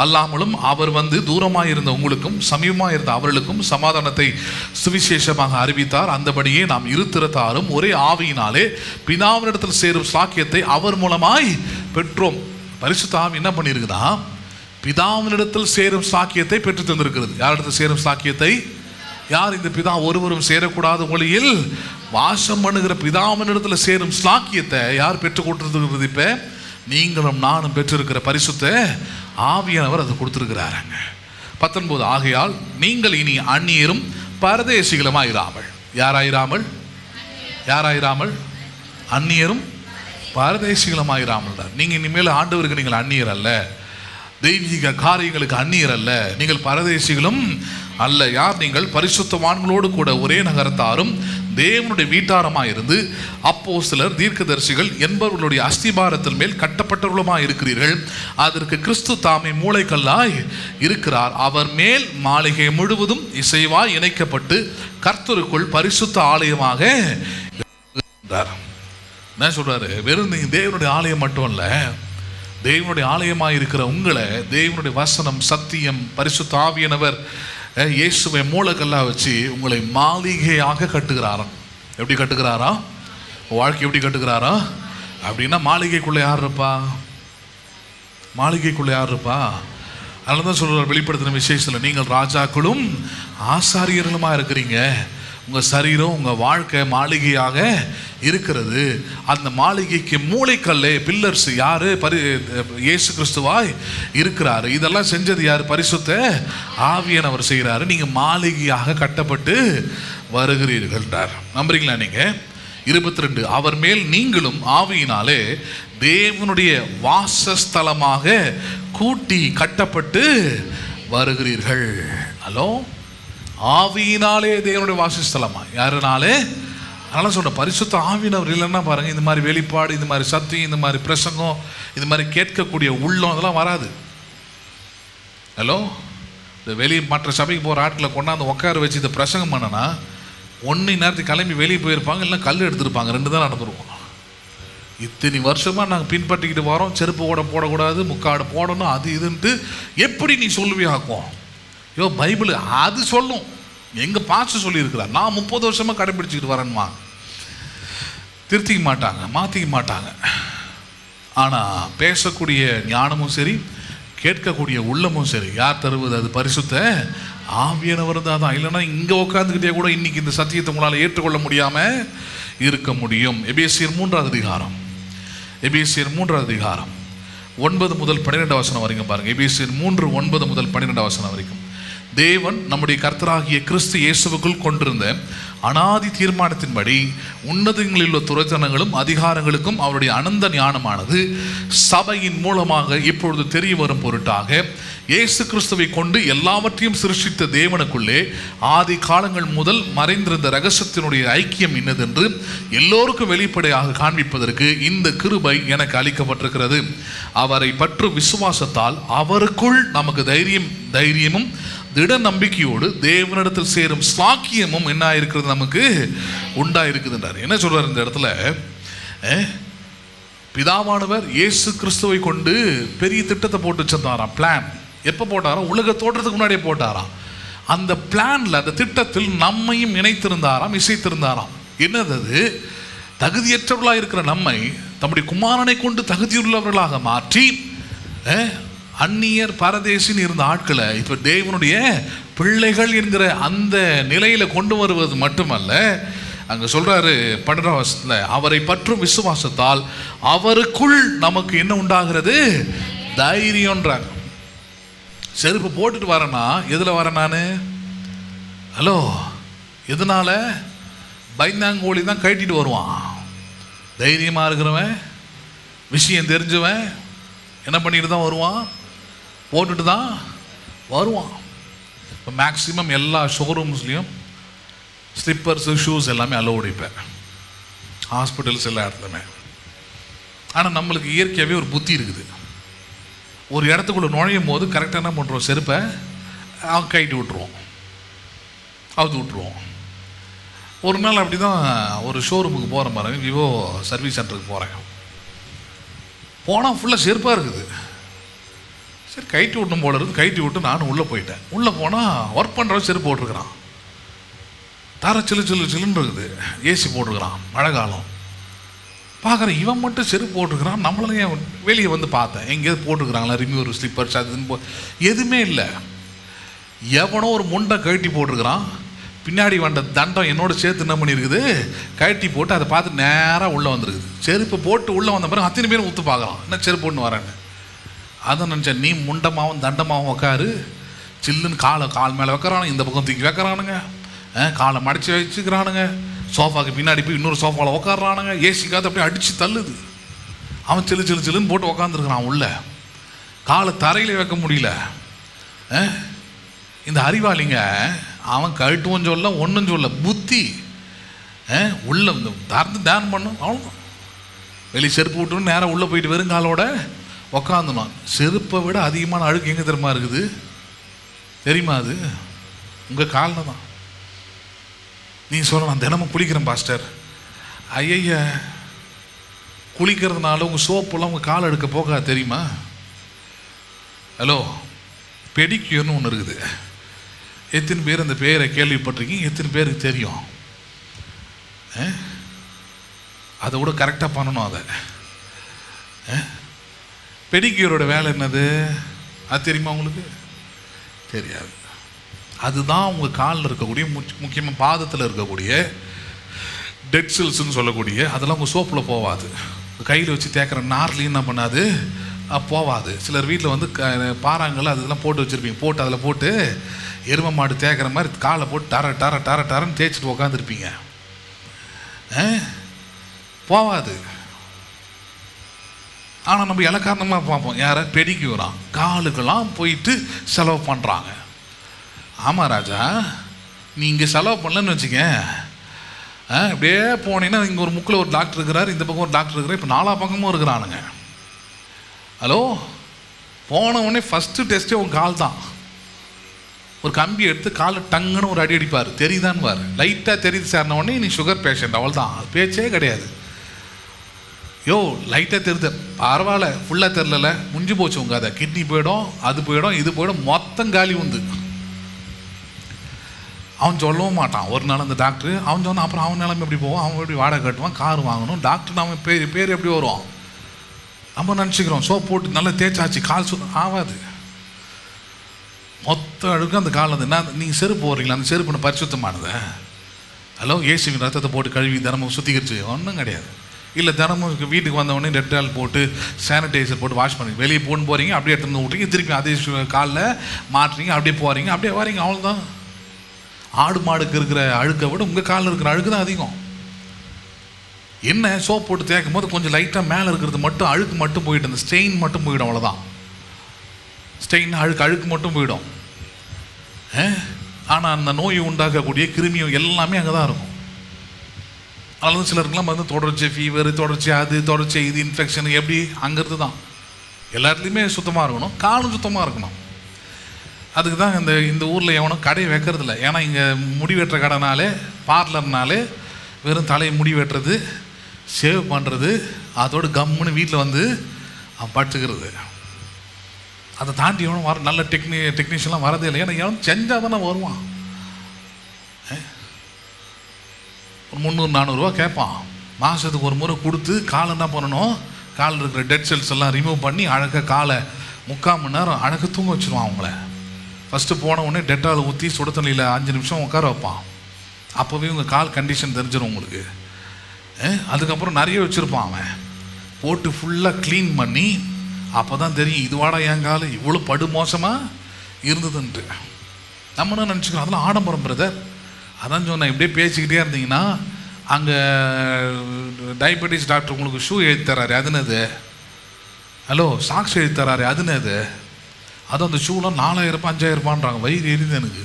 அல்லாமலும் அவர் தூரமாக இருந்த உங்களுக்கும் சமீபமாக இருந்த அவர்களுக்கும் சமாதானத்தை சுவிசேஷமாக அறிவித்தார். அந்தபடியே நாம் இருத்திரத்தாரும் ஒரே ஆவியினாலே பிதாவினிடத்தில் சேரும் சாக்கியத்தை அவர் மூலமாய் பெற்றோம். பரிசுத்த ஆவி என்ன பண்ணியிருக்குதா, பிதாவினிடத்தில் சேரும் சாக்கியத்தை பெற்று தந்திருக்கிறது. யாரிடத்தில் சேரும் சாக்கியத்தை? யார்? இந்த பிதா ஒருவரும் சேரக்கூடாத ஒளியில் வாசம் பண்ணுகிற பிதாவினிடத்தில் சேரும் சாக்கியத்தை யார் பெற்றுக் கொடுத்துருக்கிறது? இப்போ நீங்களும் நானும் பெற்றிருக்கிற பரிசுத்த ஆவியானவர் அதை கொடுத்துருக்கிறாருங்க. 19 ஆகையால் நீங்கள் இனி அந்நியரும் பரதேசிகளுமாயிராமல். யாராயிராமல் யாராயிராமல் அந்நியரும் பரதேசிகளும் ஆயிராமல். நீங்க இனிமேல் ஆண்டவருக்கு நீங்கள் அந்நியர் அல்ல, தெய்வீக காரியங்களுக்கு அந்நியர் அல்ல, நீங்கள் பரதேசிகளும் அல்ல. யார் நீங்கள்? பரிசுத்தவான்களோடு கூட ஒரே நகரத்தாரும் தேவனுடைய வீட்டாரமாயிருந்து அப்போஸ்தலர் தீர்க்கதரிசிகள் என்பவர்களுடைய அஸ்திபாரத்தின் மேல் கட்டப்பட்டவர்களுமாய் இருக்கிறீர்கள். அதற்கு கிறிஸ்து தாமே மூளைக்கல்லாய் இருக்கிறார். அவர் மேல் மாளிகை முழுவதும் இசைவாய் இணைக்கப்பட்டு கர்த்தருக்குள் பரிசுத்த ஆலயமாக என்ன சொல்றாரு? வெறும் தேவனுடைய ஆலயம் மட்டும் அல்ல, தேவனுடைய ஆலயமாக இருக்கிற உங்களை தேவனுடைய வசனம், சத்தியம், பரிசுத்த ஆவியானவர் இயேசுவை மூலக்கல்லா வச்சு உங்களை மாளிகையாக கட்டுகிறாராம். எப்படி கட்டுகிறாரா? வாழ்க்கை எப்படி கட்டுகிறாரா? அப்படின்னா மாளிகைக்குள்ள யார் இருப்பா? மாளிகைக்குள்ள யார் இருப்பா? அதனால தான் சொல்றார் வெளிப்படுத்தின விசேஷத்தில், நீங்கள் ராஜாக்களும் ஆசாரியர்களுமா இருக்கிறீங்க. உங்கள் சரீரம், உங்கள் வாழ்க்கை மாளிகையாக இருக்கிறது. அந்த மாளிகைக்கு மூளைக்கல்லே, பில்லர்ஸ் யாரு? இயேசு கிறிஸ்துவாய் இருக்கிறாரு. இதெல்லாம் செஞ்சது யார்? பரிசுத்த ஆவியானவர் செய்கிறாரு. நீங்கள் மாளிகையாக கட்டப்பட்டு வருகிறீர்கள். நம்புறீங்களா? நீங்கள் 22, அவர் மேல் நீங்களும் ஆவியினாலே தேவனுடைய வாசஸ்தலமாக கூட்டி கட்டப்பட்டு வருகிறீர்கள். ஹலோ, ஆவியினாலே தேவனுடைய வாசஸ்தலமா? யாருனாலே? அதனால சொல்ற பரிசுத்த ஆவியினவர் இல்லைன்னா பாருங்க, இந்த மாதிரி வெளிப்பாடு, இந்த மாதிரி சத்தியம், இந்த மாதிரி பிரசங்கம், இந்த மாதிரி கேட்கக்கூடிய உள்ளம் அதெல்லாம் வராது. ஹலோ, இந்த வெளியே மற்ற சபைக்கு போகிற ஆட்களை கொண்டாந்து உட்கார வச்சு இந்த பிரசங்கம் பண்ணனா ஒன்று நேரத்துக்கு கிளம்பி வெளியே போயிருப்பாங்க, இல்லை கல் எடுத்துருப்பாங்க. 2 தான் நடந்துருவோம். இத்தனை வருஷமாக நாங்கள் பின்பற்றிக்கிட்டு வரோம், செருப்பு ஓட போடக்கூடாது, முக்காடு போடணும், அது இதுன்ட்டு எப்படி நீ சொல்லுவியாக்கும்? யோ, பைபிள் அது சொல்லும். எங்கள் பாஸ்டர் சொல்லியிருக்கிறார், நான் 30 வருஷமாக கடைபிடிச்சிக்கிட்டு வரேன்மா. திருத்திக்க மாட்டாங்க, மாற்றிக்க மாட்டாங்க. ஆனால் பேசக்கூடிய ஞானமும் சரி, கேட்கக்கூடிய உள்ளமும் சரி யார் தருவது? அது பரிசுத்த ஆவியானவர் தான். இல்லைன்னா இங்கே உட்காந்துக்கிட்டே கூட இன்னைக்கு இந்த சத்தியத்தை உங்களால் ஏற்றுக்கொள்ள முடியாமல் இருக்க முடியும். எபேசியர் 3வது அதிகாரம், எபேசியர் 3வது அதிகாரம் 9 முதல் 12 வசனம் வரைக்கும் பாருங்கள். எபேசியர் 3, 9 முதல் 12 வசனம் வரைக்கும். தேவன் நம்முடைய கர்த்தராகிய கிறிஸ்து இயேசுவுக்குள் கொண்டிருந்த அனாதி தீர்மானத்தின்படி உன்னதங்களில் உள்ள துரைத்தனங்களும் அதிகாரங்களுக்கும் அவருடைய அனந்த ஞானமானது சபையின் மூலமாக இப்பொழுது தெரிய வரும் பொருட்டாக இயேசு கிறிஸ்துவை கொண்டு எல்லாவற்றையும் சிருஷ்டித்த தேவனுக்குள்ளே ஆதி காலங்கள் முதல் மறைந்திருந்த இரகசியத்தினுடைய ஐக்கியம் இன்னதென்று எல்லோருக்கும் வெளிப்படையாக காண்பிப்பதற்கு இந்த கிருபை எனக்கு அளிக்கப்பட்டிருக்கிறது. அவரை பற்றும் விசுவாசத்தால் அவருக்குள் நமக்கு தைரியமும் திட நம்பிக்கையோடு தேவனிடத்தில் சேரும் சாக்கியமும் என்ன இருக்கிறது? நமக்கு உண்டாயிருக்குதுன்றார். என்ன சொல்றார் இந்த இடத்துல? பிதாவானவர் இயேசு கிறிஸ்துவை கொண்டு பெரிய திட்டத்தை போட்டு வச்சிருந்தாராம். பிளான் எப்போ போட்டாராம்? உலக தோற்றத்துக்கு முன்னாடியே போட்டாராம். அந்த பிளான்ல, அந்த திட்டத்தில் நம்மையும் இணைத்திருந்தாராம், இசைத்திருந்தாராம். என்னது அது? தகுதியற்றவர்களாக இருக்கிற நம்மை தம்முடைய குமாரனை கொண்டு தகுதியுள்ளவர்களாக மாற்றி அந்நியர் பரதேசின்னு இருந்த ஆட்களை இப்போ தேவனுடைய பிள்ளைகள் என்கிற அந்த நிலையில கொண்டு வருவது மட்டுமல்ல, அங்க சொல்றாரு 12ஆம் வசனத்துல, அவரை பற்றும் விசுவாசத்தால் அவருக்குள் நமக்கு என்ன உண்டாகிறது? தைரியம்ன்றார். செருப்பு போட்டுட்டு வரேன்னா எதுல வரேன் நான்? ஹலோ, எதனால? பயந்தாங்கோழி தான் கட்டிட்டு வருவான். தைரியமா இருக்கிறவன், விஷயம் தெரிஞ்சவன் என்ன பண்ணிட்டு தான் வருவான்? போட்டுட்டு தான் வருவான். இப்போ மேக்சிமம் எல்லா ஷோரூம்ஸ்லேயும் ஸ்லிப்பர்ஸு, ஷூஸ் எல்லாமே அலோடு. இப்போ ஹாஸ்பிட்டல்ஸ் எல்லா இடத்துலையுமே. ஆனால் நம்மளுக்கு இயற்கையாகவே ஒரு புத்தி இருக்குது. ஒரு இடத்துக்குள்ளே நுழையும் போது கரெக்டாக என்ன பண்ணுறோம்? செருப்பை கைட்டு விட்டுருவோம், அவுத்து விட்டுருவோம். ஒரு நாள் அப்படி தான் ஒரு ஷோரூமுக்கு போகிற மாதிரி, விவோ சர்வீஸ் சென்டருக்கு போகிறேன். போனால் ஃபுல்லாக செருப்பாக இருக்குது. சரி, கைட்டு விட்டும் போல இருக்குது. கைட்டு விட்டு நானும் உள்ளே போயிட்டேன். உள்ளே போனால் ஒர்க் பண்ணுற செருப்பு போட்டிருக்கிறான். தர சில்லுன்னு இருக்குது. ஏசி போட்டிருக்கிறான், மழை காலம். பார்க்குறேன், இவன் மட்டும் செருப்பு போட்டிருக்கிறான். நம்மளையும் வெளியே வந்து பார்த்தேன், எங்கேயாவது போட்டிருக்கிறாங்களா ரிமியூர், ஸ்லிப்பர்ஸ், அதுன்னு எதுவுமே இல்லை. எவனோ ஒரு முண்டை கழட்டி போட்டிருக்கிறான். பின்னாடி வந்த தண்டம் என்னோட சேர்த்து என்ன பண்ணியிருக்குது? கழட்டி போட்டு அதை பார்த்து நேராக உள்ளே வந்துருக்குது. செருப்பு போட்டு உள்ளே வந்த பிறகு அத்தனை பேரும் ஊற்று பார்க்குறான், என்ன செருப்பு போட்டுன்னு வரேன்னு. அதை நினச்சேன், நீ முண்டமாகவும் தண்டமாகவும் உட்காரு, சில்லுன்னு கால் மேலே வைக்கிறானு, இந்த பக்கம் தூக்கி வைக்கிறானுங்க, காலை மடித்து வச்சுக்கிறானுங்க. சோஃபாவுக்கு பின்னாடி போய் இன்னொரு சோஃபாவில் உட்காடுறானுங்க. ஏசி காற்று அப்படியே அடித்து தள்ளுது. அவன் சில்லுன்னு போட்டு உக்காந்துருக்கிறான். உள்ள காலை தரையில் வைக்க முடியல. இந்த அறிவாளிங்க அவன் கழட்டுவோம் சொல்ல, ஒன்றும் சொல்ல, புத்தி உள்ள திறந்து தியானம் பண்ணும். அவ்வளோதான். வெளியே செருப்பு விட்டுன்னு நேராக உள்ளே போயிட்டு வெறுங்காலோட உக்காந்துனான். செருப்பை விட அதிகமான அழுக்கு எங்கே தெரியுமா இருக்குது? தெரியுமா? அது உங்கள் காலில் தான். நீ சொல்ல, நான் தினமும் குளிக்கிறேன் பாஸ்டர். ஐய, குளிக்கிறதுனால உங்கள் சோப்பெல்லாம் உங்கள் கால் எடுக்க போகாது தெரியுமா? ஹலோ, பெடிக்யூர்னு ஒன்று இருக்குது. எத்தனை பேர் அந்த பேரை கேள்விப்பட்டிருக்கீங்க? எத்தனை பேருக்கு தெரியும்? அதை விட கரெக்டாக பண்ணணும். அதை பெடிக்யூரோட வேலை என்னது அது தெரியுமா உங்களுக்கு? தெரியாது. அதுதான் உங்கள் காலில் இருக்கக்கூடிய முக்கியமாக பாதத்தில் இருக்கக்கூடிய டெட் செல்ஸ்ன்னு சொல்லக்கூடிய அதெல்லாம் உங்கள் சோப்பில் போகாது. கையில் வச்சு தேக்கிற நார்லையும் என்ன பண்ணாது, போகாது. சிலர் வீட்டில் வந்து பாறாங்கல்ல அதெல்லாம் போட்டு வச்சுருப்பீங்க. போட்டு அதில் போட்டு எருமை மாடு தேக்கிற மாதிரி காலை போட்டு டரன்னு தேய்ச்சிட்டு உக்காந்துருப்பீங்க. போகாது. ஆனால் நம்ம இலக்காரணமாக பார்ப்போம். யாரை? பெடிக்யூரான். காலுக்கெல்லாம் போயிட்டு செலவு பண்ணுறாங்க. ஆமாம் ராஜா, நீ இங்கே செலவு பண்ணலன்னு வச்சுக்க, அப்படியே போனீங்கன்னா இங்கே ஒரு முக்கில் ஒரு டாக்டர் இருக்கிறார், இந்த பக்கம் ஒரு டாக்டர் இருக்கிறார், இப்போ 4 பக்கமும் இருக்கிறானுங்க. ஹலோ, போன உடனே ஃபஸ்ட்டு டெஸ்ட்டே உன் கால் தான். ஒரு கம்பி எடுத்து காலை டங்குன்னு ஒரு அடி அடிப்பார். தெரியுதான்னு பாரு. லைட்டாக தெரியுது சேர்ன உடனே நீ சுகர் பேஷண்ட், அவள் தான். அது பேச்சே கிடையாது. யோ, லைட்டாக தெரியுது, பரவாயில்ல, ஃபுல்லாக தெரில, முடிஞ்சு போச்சு உங்க அதை. கிட்னி போயிடும், அது போயிடும், இது போயிடும், மொத்தம் காலி வந்து. அவன் சொல்லவும் மாட்டான். ஒரு நாள் அந்த டாக்டர் அவன் சொன்னான். அப்புறம் அவன் நிலைமை எப்படி போவான்? அவன் எப்படி வாடகை கட்டுவான், கார் வாங்கணும், டாக்டர் அவன் பேர் எப்படி வருவான்? நம்ம நினச்சிக்கிறோம் சோப் போட்டு நல்லா தேய்ச்சாச்சு கால் ஆகாது. மொத்த அழுக்கு அந்த காலில் என்ன? நீங்கள் செருப்பு போடுறீங்களா? அந்த செருப்பு பரிசுத்தமானது? ஹலோ, இயேசுவின் ரத்தத்தை போட்டு கழுவி தினமும் சுத்திகரிச்சு ஒன்றும் கிடையாது. இல்லை தினமும் வீட்டுக்கு வந்தவொடனே டெட்டால் போட்டு சானிடைசர் போட்டு வாஷ் பண்ணி வெளியே போன்னு போகிறீங்க, அப்படியே எடுத்துன்னு விட்றீங்க, திருப்பி அதே காலில் மாட்டுறீங்க, அப்படியே போகிறீங்க, அப்படியே வரீங்க, அவ்வளோதான். ஆடு மாடுக்கு இருக்கிற அழுக்கை விட உங்கள் காலில் இருக்கிற அழுக்கு தான் அதிகம். என்ன, சோப் போட்டு தேய்க்கும் போது கொஞ்சம் லைட்டாக மேலே இருக்கிறது மட்டும் அழுக்கு மட்டும் போயிட்டு, அந்த ஸ்டெயின் மட்டும் போயிடும், அவ்வளோதான். ஸ்டெயின் அழுக்கு மட்டும் போயிடும். ஆனால் அந்த நோயை உண்டாக்கக்கூடிய கிருமியும் எல்லாமே அங்கே தான் இருக்கும். அதனால சிலருக்குலாம் வந்து தொடர்ச்சி ஃபீவர், தொடர்ச்சி அது, தொடர்ச்சி இது, இன்ஃபெக்ஷன், எப்படி அங்கிறது தான். எல்லாத்துலேயுமே சுத்தமாக இருக்கணும், காலும் சுத்தமாக இருக்கணும். அதுக்கு தான் இந்த ஊரில் எவனும் கடையை வைக்கிறதில்ல. ஏன்னா இங்கே முடி வெட்டுற கடைனாலே, பார்லர்னாலே வெறும் தலையை முடி வெட்டுறது, சேவ் பண்ணுறது, அதோடு கம்முன்னு வீட்டில் வந்து படுத்துக்கிறது. அதை தாண்டி எவனும் நல்ல டெக்னீஷியன்லாம் வரதே இல்லை. ஏன்னா எவனும் செஞ்சால் தானே வருவான். ஒரு 300-400 ரூபா கேட்பான். மாதத்துக்கு ஒரு முறை கொடுத்து காலை என்ன பண்ணணும், காலில் இருக்கிற டெட் செல்ஸ் எல்லாம் ரிமூவ் பண்ணி அழகாக காலை 3/4 மணி நேரம் அழகாக தூங்க வச்சுருவான். அவங்கள ஃபஸ்ட்டு போன உடனே டெட்டால் ஊற்றி சுட தண்ணியில் 5 நிமிஷம் உட்கார வைப்பான். அப்போவே உங்கள் கால் கண்டிஷன் தெரிஞ்சிடும் உங்களுக்கு. அதுக்கப்புறம் நிறைய வச்சுருப்பான் அவன், போட்டு ஃபுல்லாக க்ளீன் பண்ணி. அப்போ தான் தெரியும் இதுவாடா என் கால் இவ்வளோ படு மோசமாக இருந்ததுன்ட்டு. நம்ம என்ன நினச்சிக்கிறோம், அதெல்லாம் ஆடம்பரம் பிரதர். அதான் சொன்னேன், இப்படியே பேசிக்கிட்டே இருந்தீங்கன்னா அங்கே டயபெட்டிஸ் டாக்டர் உங்களுக்கு ஷூ எழுதி தராரு, அதுனது. ஹலோ, சாக்ஸ் எழுதி தராரு, அதுனது. அதுவும் அந்த ஷூலாம் 4000-5000 ரூபான்றாங்க. வயிறு எரியுது எனக்கு.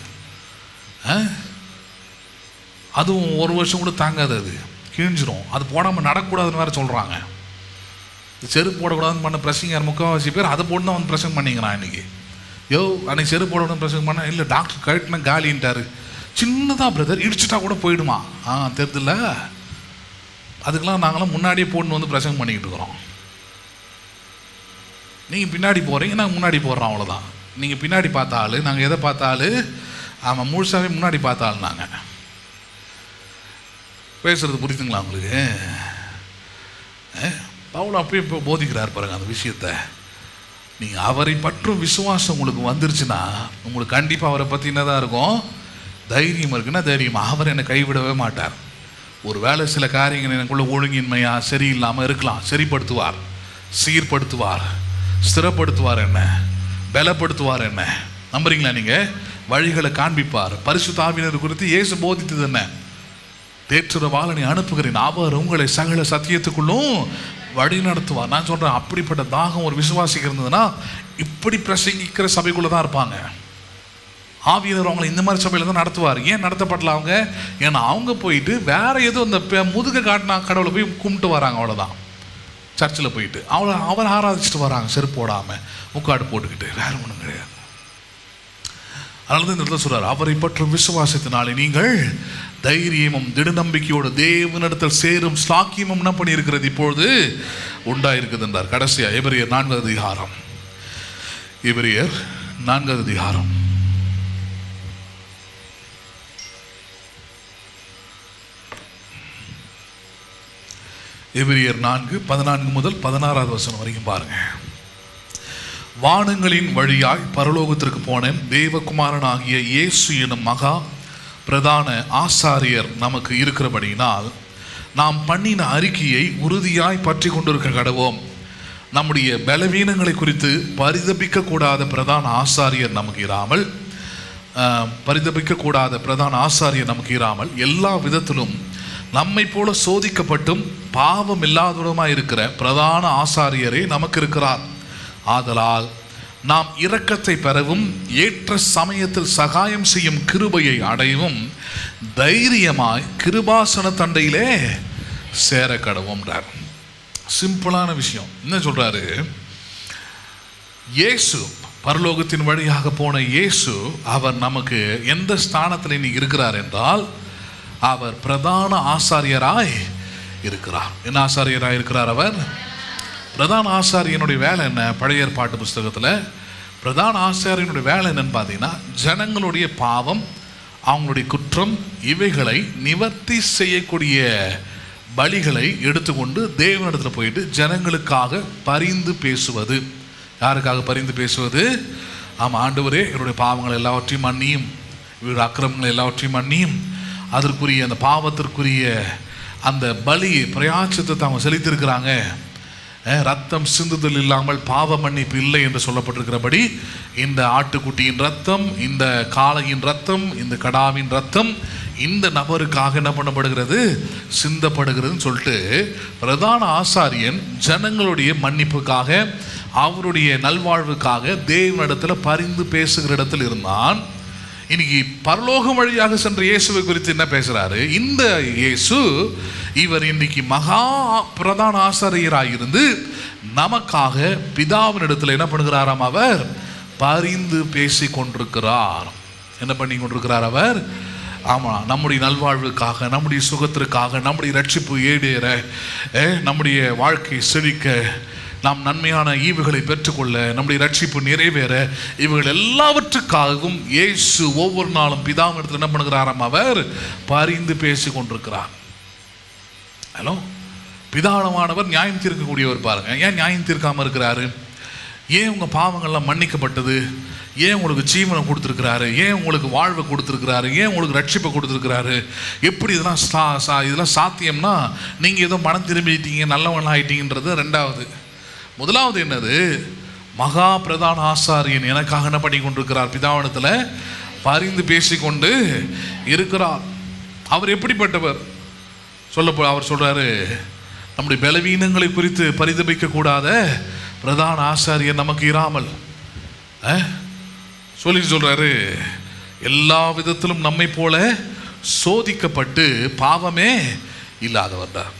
அதுவும் 1 வருஷம் கூட தாங்காது, அது கிழிஞ்சிரும். அது போடாமல் நடக்கக்கூடாதுன்னு வேறு சொல்கிறாங்க. செருப்பு போடக்கூடாதுன்னு பண்ண பிரசங்கர் முக்கால்வாசி பேர் அதை போட்டு தான் வந்து பிரசங்கம் பண்ணிக்கிறான் இன்றைக்கி. யோ, அன்றைக்கி செருப்பு போடக்கூடாதுன்னு பிரசங்கம் பண்ண, இல்லை டாக்டர் கழட்டினா காலின்ட்டார். சின்னதாக பிரதர், இடிச்சுட்டா கூட போயிடுமா? தெரியுதுல்ல. அதுக்கெல்லாம் நாங்களாம் முன்னாடியே போட்டு வந்து பிரசங்கம் பண்ணிக்கிட்டு இருக்கிறோம். நீங்கள் பின்னாடி போகிறீங்க, நாங்கள் முன்னாடி போடுறோம், அவ்வளோதான். நீங்கள் பின்னாடி பார்த்தாலும் நாங்கள் எதை பார்த்தாலும் ஆமாம் முழுசாகவே முன்னாடி பார்த்தாலும் நாங்கள் பேசுகிறது புரியுதுங்களா உங்களுக்கு? பவுல் அப்படியே இப்போ போதிக்கிறார் பாருங்க அந்த விஷயத்தை. நீங்கள் அவரை பற்றும் விசுவாசம் உங்களுக்கு வந்துருச்சுன்னா உங்களுக்கு கண்டிப்பாக அவரை பற்றி என்னதான் இருக்கும், தைரியம் இருக்குன்னா தைரியம். அவர் என்னை கைவிடவே மாட்டார். ஒரு வேளை சில காரியங்கள் எனக்குள்ள ஒழுங்கின்மையாக சரியில்லாமல் இருக்கலாம், சரிப்படுத்துவார், சீர்படுத்துவார், ஸ்திரப்படுத்துவார், என்ன பலப்படுத்துவார். என்ன நம்புறீங்களா நீங்கள்? வழிகளை காண்பிப்பார். பரிசுத்த ஆவியானவர் குறித்து இயேசு போதித்தது என்ன? தேற்றுறவாளை அனுப்புகிறேன், அவர் உங்களை சகல சத்தியத்துக்குள்ளும் வழி நடத்துவார். நான் சொல்றேன், அப்படிப்பட்ட தாகம் ஒரு விசுவாசிக்கு இருந்ததுன்னா இப்படி பிரசங்கிக்கிற சபைக்குள்ள தான் இருப்பாங்க. ஆவியானவர் அவங்களை இந்த மாதிரி சபையில தான் நடத்துவார். ஏன் நடத்தப்படல அவங்க? ஏன்னா அவங்க போயிட்டு வேற ஏதோ அந்த முதுக காட்டினா கடவுளை போய் கும்பிட்டு வராங்க, அவ்வளோதான். சர்ச்சில் போயிட்டு அவர் ஆராதிச்சுட்டு வராங்க, செருப்பு போடாம முக்காடு போட்டுக்கிட்டு, வேற ஒன்றும் கிடையாது. அதனால தான் இந்த இடத்துல சொல்றாரு, அவரை பற்றும் விசுவாசத்தினாலே நீங்கள் தைரியமும் திடநம்பிக்கையோடு தேவனிடத்தில் சேரும் ஸ்லாக்கியமும் என்ன பண்ணி இருக்கிறது இப்பொழுது உண்டாயிருக்குது என்றார். கடைசியா எபிரேயர் 4வது அதிகாரம், எபிரேயர் 4வது அதிகாரம் எபிரேயர் 4:14 முதல் 16வது வசனம் வரைக்கும் பாருங்க. வானங்களின் வழியாய் பரலோகத்திற்கு போன தேவகுமாரன் ஆகிய இயேசு எனும் மகா பிரதான ஆசாரியர் நமக்கு இருக்கிறபடியினால் நாம் பண்ணின அறிக்கையை உறுதியாய் பற்றி கொண்டிருக்க கடவோம். நம்முடைய பலவீனங்களை குறித்து பரிதபிக்க கூடாத பிரதான ஆசாரியர் நமக்கு இராமல் எல்லா விதத்திலும் நம்மை போல சோதிக்கப்பட்டும் பாவம் இல்லாதவருமாய் இருக்கிற பிரதான ஆசாரியரே நமக்கு இருக்கிறார். ஆதலால் நாம் இரக்கத்தை பெறவும் ஏற்ற சமயத்தில் சகாயம் செய்யும் கிருபையை அடையவும் தைரியமாய் கிருபாசன தண்டையிலே சேர கடவோம்ன்றார். சிம்பிளான விஷயம். என்ன சொல்றாரு? இயேசு பரலோகத்தின் வழியாக போன இயேசு அவர் நமக்கு எந்த ஸ்தானத்தில் இன்னைக்கு இருக்கிறார் என்றால் அவர் பிரதான ஆசாரியராய் இருக்கிறார். என்ன ஆசாரியராய் இருக்கிறார்? அவர் பிரதான ஆசாரியனுடைய வேலை என்ன? பழைய ஏற்பாட்டு புஸ்தகத்தில் பிரதான ஆசாரியனுடைய வேலை என்னன்னு பார்த்தீங்கன்னா, ஜனங்களுடைய பாவம், அவங்களுடைய குற்றம், இவைகளை நிவர்த்தி செய்யக்கூடிய பலிகளை எடுத்துக்கொண்டு தேவனிடத்தில் போயிட்டு ஜனங்களுக்காக பரிந்து பேசுவது. யாருக்காக பரிந்து பேசுவது? ஆமாம், ஆண்டவரே என்னுடைய பாவங்கள் எல்லாவற்றையும் மன்னியும், இவருடைய அக்கிரமங்கள் எல்லாவற்றையும் மன்னியும், அதற்குரிய அந்த பாவத்திற்குரிய அந்த பலி பிரயாச்சத்தை அவங்க செலுத்தியிருக்கிறாங்க. ரத்தம் சிந்துதல் இல்லாமல் பாவ மன்னிப்பு இல்லை என்று சொல்லப்பட்டிருக்கிறபடி இந்த ஆட்டுக்குட்டியின் ரத்தம், இந்த காளையின் ரத்தம், இந்த கடாவின் ரத்தம் இந்த நபருக்காக என்ன பண்ணப்படுகிறது? சிந்தப்படுகிறதுன்னு சொல்லிட்டு பிரதான ஆசாரியன் ஜனங்களுடைய மன்னிப்புக்காக, அவருடைய நல்வாழ்வுக்காக தேவனிடத்தில் பரிந்து பேசுகிற இடத்தில் இருந்தான். இன்னைக்கு பரலோகம் வழியாக சென்ற இயேசுவை குறித்து என்ன பேசுறாரு? இந்த இயேசு இவர் இன்னைக்கு மகா பிரதான ஆசாரியராயிருந்து நமக்காக பிதாவினிடத்தில் என்ன பண்ணுகிறாராம்? அவர் பரிந்து பேசி கொண்டிருக்கிறார். என்ன பண்ணி கொண்டிருக்கிறார் அவர்? ஆமாம், நம்முடைய நல்வாழ்வுக்காக, நம்முடைய சுகத்திற்காக, நம்முடைய ரட்சிப்பு ஏடேற, நம்முடைய வாழ்க்கை செழிக்க, நாம் நன்மையான ஈவுகளை பெற்றுக்கொள்ள, நம்முடைய ரட்சிப்பு நிறைவேற, இவர்கள் எல்லாவற்றுக்காகவும் இயேசு ஒவ்வொரு நாளும் பிதாவினிடத்தில் என்ன பண்ணுகிறாராம்? அவர் பரிந்து பேசி கொண்டிருக்கிறார். ஹலோ, பிதாவானவர் நியாயம் தீர்க்கக்கூடியவர். பாருங்க, ஏன் நியாயம் தீர்க்காம இருக்கிறாரு? ஏன் உங்கள் பாவங்கள்லாம் மன்னிக்கப்பட்டது? ஏன் உங்களுக்கு ஜீவனை கொடுத்துருக்கிறாரு? ஏன் உங்களுக்கு வாழ்வை கொடுத்துருக்கிறாரு? ஏன் உங்களுக்கு ரட்சிப்பை கொடுத்துருக்கிறாரு? எப்படி இதெல்லாம் சாத்தியம்னா, நீங்கள் ஏதோ மனம் திரும்பிட்டீங்க, நல்லவன் ஆகிட்டீங்கன்றது ரெண்டாவது. முதலாவது என்னது? மகா பிரதான ஆசாரியன் எனக்காக என்ன பண்ணி கொண்டிருக்கிறார்? பிதாவினத்தில் பரிந்து பேசிக்கொண்டு இருக்கிறார். அவர் எப்படிப்பட்டவர்? அவர் சொல்றாரு, நம்முடைய பலவீனங்களை குறித்து பரிதபிக்க கூடாத பிரதான ஆசாரியர் நமக்கு இராமல் சொல்றாரு, எல்லா விதத்திலும் நம்மை போல சோதிக்கப்பட்டு பாவமே இல்லாதவர் தான்.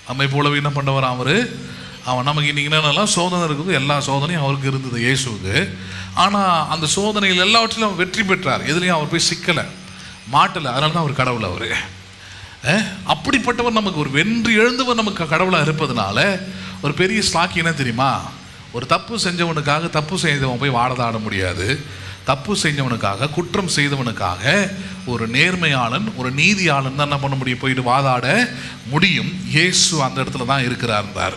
நம்மை போலவே என்ன பண்ணவர் அவரு? அவன் நமக்கு இன்னைக்கு என்னென்னலாம் சோதனை இருக்குது, எல்லா சோதனையும் அவருக்கு இருந்தது இயேசுவுக்கு. ஆனால் அந்த சோதனைகள் எல்லாவற்றிலும் அவர் வெற்றி பெற்றார். எதுலையும் அவர் போய் சிக்கலை, மாட்டலை. அதனால தான் அவர் கடவுள். அவர் அப்படிப்பட்டவர் நமக்கு ஒரு வென்று எழுந்தவர் நமக்கு கடவுளாக இருப்பதனால ஒரு பெரிய ஸ்லாக்கி என்ன தெரியுமா? ஒரு தப்பு செஞ்சவனுக்காக தப்பு செய்தவன் போய் வாடதாட முடியாது. தப்பு செஞ்சவனுக்காக, குற்றம் செய்தவனுக்காக ஒரு நேர்மையாளன், ஒரு நீதியாளன் தான் என்ன பண்ண முடியும்? போயிட்டு வாதாட முடியும். இயேசு அந்த இடத்துல தான் இருக்கிறார்.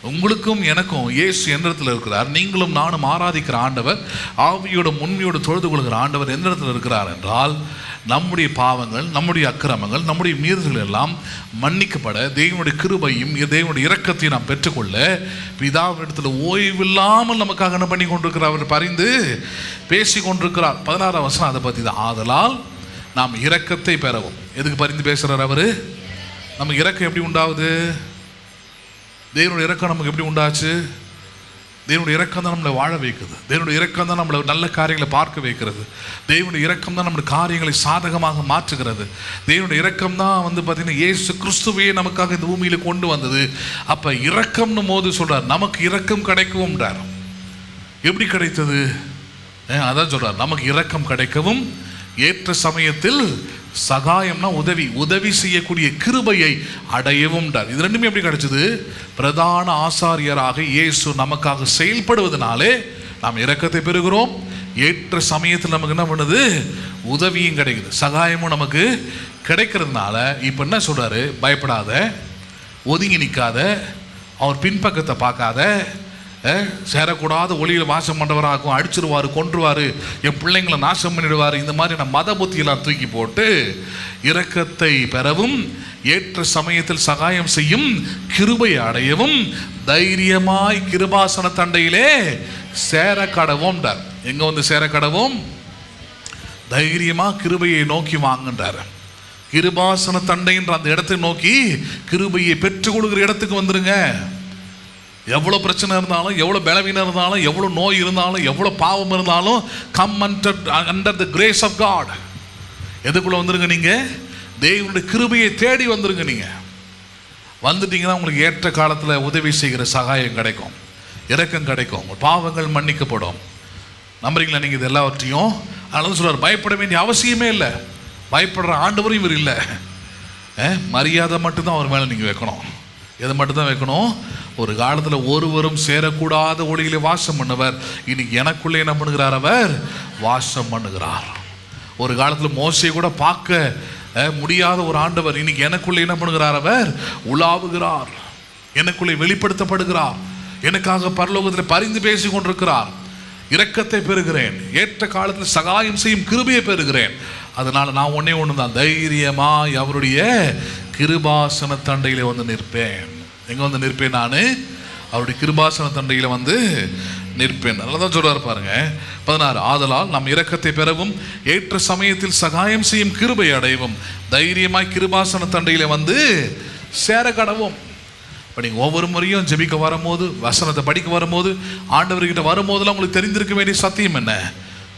உங்களுக்கும் எனக்கும் இயேசு எந்த இடத்துல இருக்கிறார்? நீங்களும் நானும் ஆராதிக்கிற ஆண்டவர், ஆவியோட உண்மையோடு தொழுது கொள்கிற ஆண்டவர் எந்த இடத்துல இருக்கிறார் என்றால், நம்முடைய பாவங்கள், நம்முடைய அக்கிரமங்கள், நம்முடைய மீறுதல்கள் எல்லாம் மன்னிக்கப்பட தேவனுடைய கிருபையும் தேவனுடைய இரக்கத்தையும் நாம் பெற்றுக்கொள்ள பிதாவிடத்தில் ஓய்வில்லாமல் நமக்காக என்ன பண்ணி கொண்டிருக்கிறார்? அவர் பரிந்து பேசி கொண்டிருக்கிறார். 16ஆம் வசனம் அதை பற்றி தான். ஆதலால் நாம் இரக்கத்தை பெறவும். எதுக்கு பரிந்து பேசுகிறார் அவர்? நமக்கு இரக்கம் எப்படி உண்டாகுது? தேவனுடைய இரக்கம் நமக்கு எப்படி உண்டாச்சு? தேவனுடைய இரக்கம் தான் நம்மளை வாழ வைக்குது. தேவனுடைய இரக்கம் தான் நம்மளை நல்ல காரியங்களை பார்க்க வைக்கிறது. தேவனுடைய இரக்கம் தான் நம்முடைய காரியங்களை சாதகமாக மாற்றுகிறது. தேவனுடைய இரக்கம் தான் பார்த்தீங்கன்னா இயேசு கிறிஸ்துவையே நமக்காக இந்த பூமியில் கொண்டு வந்தது. அப்போ இரக்கம்னு போது சொல்கிறார், நமக்கு இரக்கம் கிடைக்கும்ன்றார். எப்படி கிடைத்தது? அதான் சொல்கிறார், நமக்கு இரக்கம் கிடைக்கவும் ஏற்ற சமயத்தில் சகாயம்னா உதவி செய்யக்கூடிய கிருபையை அடையவும். இது ரெண்டுமே எப்படி கிடைச்சது? பிரதான ஆசாரியராக இயேசு நமக்காக செயல்படுவதனாலே நாம் இரக்கத்தை பெறுகிறோம். ஏற்ற சமயத்தில் நமக்கு என்ன பண்ணுது? உதவியும் கிடைக்குது, சகாயமும் நமக்கு கிடைக்கிறதுனால இப்போ என்ன சொல்றாரு? பயப்படாத, ஒதுங்கி நிற்காத, அவர் பின்பக்கத்தை பார்க்காத, சேரக்கூடாத ஒளியில் வாசம் பண்ணுறவராகும், அடிச்சிருவார், கொன்றுவார், என் பிள்ளைங்களை நாசம் பண்ணிடுவார், இந்த மாதிரி நம்ம மத புத்தியெல்லாம் தூக்கி போட்டு இரக்கத்தை பெறவும் ஏற்ற சமயத்தில் சகாயம் செய்யும் கிருபையை அடையவும் தைரியமாய் கிருபாசன தண்டையிலே சேர கடவும். எங்க சேர கடவும்? தைரியமா கிருபையை நோக்கி வாங்குன்றார். கிருபாசன தண்டைன்ற அந்த இடத்தை நோக்கி கிருபையை பெற்றுக் கொடுக்குற இடத்துக்கு வந்துருங்க. எவ்வளோ பிரச்சனை இருந்தாலும், எவ்வளோ பலவீனம் இருந்தாலும், எவ்வளோ நோய் இருந்தாலும், எவ்வளோ பாவம் இருந்தாலும், come under the grace of God. எதுக்குள்ளே வந்துருங்க? நீங்கள் தேவனுடைய கிருபையை தேடி வந்துருங்க. நீங்கள் வந்துட்டீங்கன்னா உங்களுக்கு ஏற்ற காலத்தில் உதவி செய்கிற சகாயம் கிடைக்கும், இரக்கம் கிடைக்கும், உங்கள் பாவங்கள் மன்னிக்கப்படும். நம்புறீங்களா நீங்கள் இது எல்லாவற்றையும்? அதனால சொல்கிறார், பயப்பட வேண்டிய அவசியமே இல்லை. பயப்படுற ஆண்டவரும் இவர் இல்லை. மரியாதை மட்டும்தான் அவர் மேலே நீங்கள் வைக்கணும். எதை மட்டும்தான் வைக்கணும்? ஒரு காலத்தில் ஒருவரும் சேரக்கூடாத ஒளியிலே வாசம் பண்ணவர் இன்னைக்கு எனக்குள்ளே என்ன பண்ணுகிறார்? அவர் வாசம் பண்ணுகிறார். ஒரு காலத்தில் மோசையை கூட பார்க்க முடியாத ஒரு ஆண்டவர் இன்னைக்கு எனக்குள்ளே என்ன பண்ணுகிறார்? அவர் உலாவுகிறார், எனக்குள்ளே வெளிப்படுத்தப்படுகிறார், எனக்காக பரலோகத்தில் பரிந்து பேசி கொண்டிருக்கிறார். இரக்கத்தை பெறுகிறேன், ஏற்ற காலத்தில் சகாயம் செய்யும் கிருபையை பெறுகிறேன். அதனால நான் ஒன்று தான், தைரியமாய் அவருடைய கிருபாசன தண்டையில நிற்பேன். எங்க நிற்பேன்? நான் அவருடைய கிருபாசன தண்டையில நிற்பேன். நல்லதான் சொல்றாரு பாருங்க. 16. ஆதலால் நாம் இரக்கத்தை பெறவும் ஏற்ற சமயத்தில் சகாயம் செய்யும் கிருபை அடையவும் தைரியமாய் கிருபாசன தண்டையில சேர கடவும். இப்போ நீங்கள் ஒவ்வொரு முறையும் ஜெபிக்க வரும்போது, வசனத்தை படிக்க வரும்போது, ஆண்டவர்கிட்ட வரும்போதெல்லாம் உங்களுக்கு தெரிந்திருக்க வேண்டிய சத்தியம் என்ன?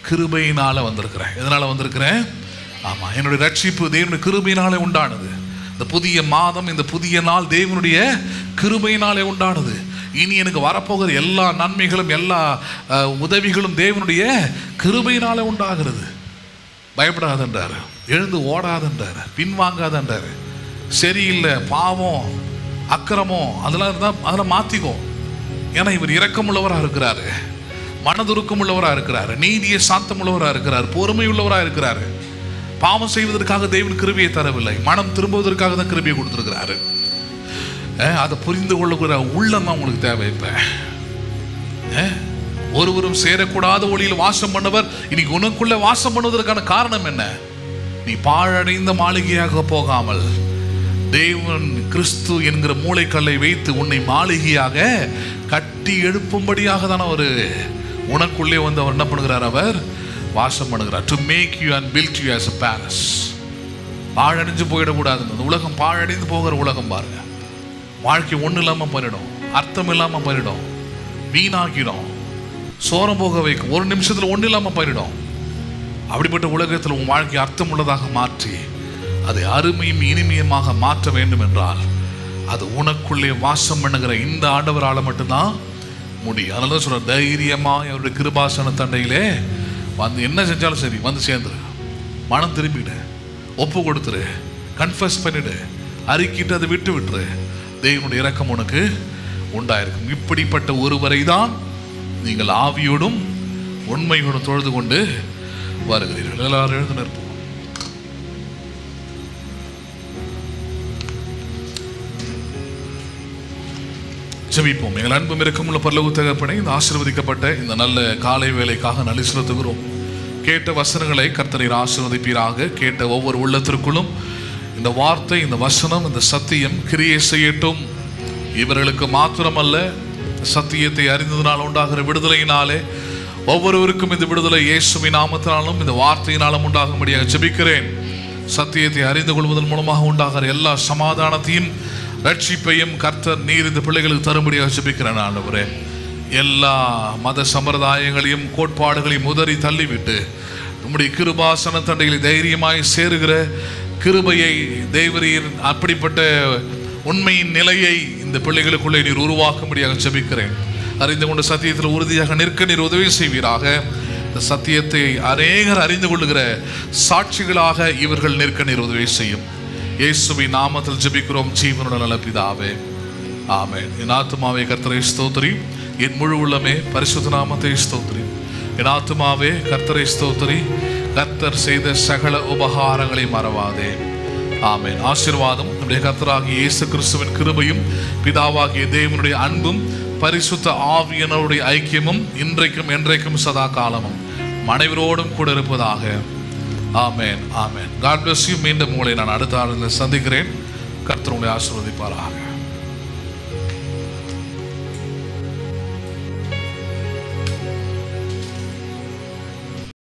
கிருபையினால வந்திருக்கிறேன். எதனால வந்திருக்கிறேன்? ஆமாம், என்னுடைய ரட்சிப்பு தேவனுடைய கிருபையினாலே உண்டானது. இந்த புதிய மாதம், இந்த புதிய நாள் தேவனுடைய கிருபையினாலே உண்டானது. இனி எனக்கு வரப்போகிற எல்லா நன்மைகளும், எல்லா உதவிகளும் தேவனுடைய கிருபையினாலே உண்டாகிறது. பயப்படாதன்றார், எழுந்து ஓடாதன்றார், பின்வாங்காதன்றார். சரியில்லை, பாவம், அக்கிரமம் அதெல்லாம் இருந்தால் அதெல்லாம் மாற்றிக்கோ. ஏன்னா இவர் இரக்கமுள்ளவராக இருக்கிறாரு, மனதுருக்கம் உள்ளவராக இருக்கிறாரு, நீதிய சாந்தம் உள்ளவராக இருக்கிறார், பொறுமை உள்ளவராக இருக்கிறாரு. பாவம் செய்வதற்காக தேவன் கிருபையை தரவில்லை, மனம் திரும்புவதற்காக தான் கிருபையை கொடுத்துருக்கிறாரு. அதை புரிந்து கொள்ளுகிற உள்ளம் தான் உங்களுக்கு தேவை. இப்போ ஒருவரும் சேரக்கூடாத ஒளியில் வாசம் பண்ணவர் இன்னைக்கு உனக்குள்ள வாசம் பண்ணுவதற்கான காரணம் என்ன? நீ பாழடைந்த மாளிகையாக போகாமல் தேவன் கிறிஸ்து என்கிற மூளைக்கல்லை வைத்து உன்னை மாளிகையாக கட்டி எழுப்பும்படியாக தானே ஒரு உனக்குள்ளே அவர் என்ன பண்ணுகிறார்? அவர் வாசம் பண்ணுகிறார். To make you and build you as a palace. பாழடைஞ்சு போயிடக்கூடாது. அந்த உலகம் பாழடைந்து போகிற உலகம் பாருங்க. வாழ்க்கை ஒன்றும் இல்லாமல் பண்ணிடும், அர்த்தம் இல்லாமல் பண்ணிடும், வீணாக்கிடும், சோரம் போக வைக்கும், ஒரு நிமிஷத்தில் ஒன்றும் இல்லாமல் பண்ணிடும். அப்படிப்பட்ட உலகத்தில் உன் வாழ்க்கை அர்த்தம் உள்ளதாக மாற்றி அதை அருமையும் இனிமையுமாக மாற்ற வேண்டும் என்றால் அது உனக்குள்ளே வாசம் பண்ணுகிற இந்த ஆண்டவரால் மட்டும்தான் முடியும். அதனால தான் சொல்ற, தைரியமாக அவருடைய கிருபாசன தண்டையிலே என்ன செஞ்சாலும் சரி சேர்ந்துரு, மனம் திரும்பிடு, ஒப்பு கொடுத்துரு, கன்ஃபஸ் பண்ணிடு, அறிக்கிட்டு அதை விட்டு விட்டுரு. தேவனுடைய இரக்கம் உனக்கு உண்டாயிருக்கும். இப்படிப்பட்ட ஒருவரை தான் நீங்கள் ஆவியோடும் உண்மையோடும் தொழுது கொண்டு வருகிறீர்கள். எல்லாரும் எழுந்து நிற்போம். ஜெபிப்போம். எங்கள் அன்பும் இரக்கமுள்ள பரலோக தகப்பனே, இந்த ஆசீர்வதிக்கப்பட்ட இந்த நல்ல காலை வேளைக்காக நன்றி செலுத்துகிறோம். கேட்ட வசனங்களை கர்த்தர் ஆசீர்வதிப்பீராக. கேட்ட ஒவ்வொரு உள்ளத்திற்குள்ளும் இந்த வார்த்தை, இந்த வசனம், இந்த சத்தியம் கிரியை செய்யட்டும். இவர்களுக்கு மாத்திரமல்ல, சத்தியத்தை அறிந்ததினால் உண்டாகிற விடுதலையினாலே ஒவ்வொருவருக்கும் இந்த விடுதலை இயேசுவின் நாமத்தினாலும் இந்த வார்த்தையினாலும் உண்டாகும்படியாக ஜெபிக்கிறேன். சத்தியத்தை அறிந்து கொள்வதன் மூலமாக உண்டாகிற எல்லா சமாதானத்தையும் ரட்சிப்பையும் கர்த்தர் நீர் இந்த பிள்ளைகளுக்கு தரும்படியாக ஜெபிக்கிறேன். ஆண்டவரே, எல்லா மத சம்பிரதாயங்களையும் கோட்பாடுகளையும் உதறி தள்ளிவிட்டு நம்முடைய கிருபாசன தண்டைகளை தைரியமாய் சேருகிற கிருபையை தேவரீர் அப்படிப்பட்ட உண்மையின் நிலையை இந்த பிள்ளைகளுக்குள்ளே நீர் உருவாக்கும்படியாக ஜெபிக்கிறேன். அறிந்து கொண்ட சத்தியத்தில் உறுதியாக நிற்க நீர் உதவி செய்வீராக. இந்த சத்தியத்தை அநேகர் அறிந்து கொள்ளுகிற சாட்சிகளாக இவர்கள் நிற்க நீர் உதவி செய்யும். இயேசுவின் நாமத்தில் ஜெபிக்கிறோம் ஜீவனுள்ள நல்ல பிதாவே, ஆமென். என் ஆத்துமாவே கர்த்தரை ஸ்தோத்திரி, என் முழு உள்ளமே பரிசுத்த நாமத்தை ஸ்தோத்திரி. என் ஆத்துமாவே கர்த்தரை ஸ்தோத்திரி, கர்த்தர் செய்த சகல உபகாரங்களை மறவாதே. ஆமென். ஆசீர்வாதம் நம்முடைய கர்த்தராகிய இயேசு கிறிஸ்துவின் கிருபையும் பிதாவாகிய தேவனுடைய அன்பும் பரிசுத்த ஆவியானவருடைய ஐக்கியமும் இன்றைக்கும் என்றைக்கும் சதா காலமும் அனைவரோடும் கூட இருப்பதாக. ஆமென், ஆமென். God bless you. மீண்டும் உங்களை நான் அடுத்த ஆண்டில் சந்திக்கிறேன். கர்த்தர் உங்களை ஆசீர்வதிப்பாராக.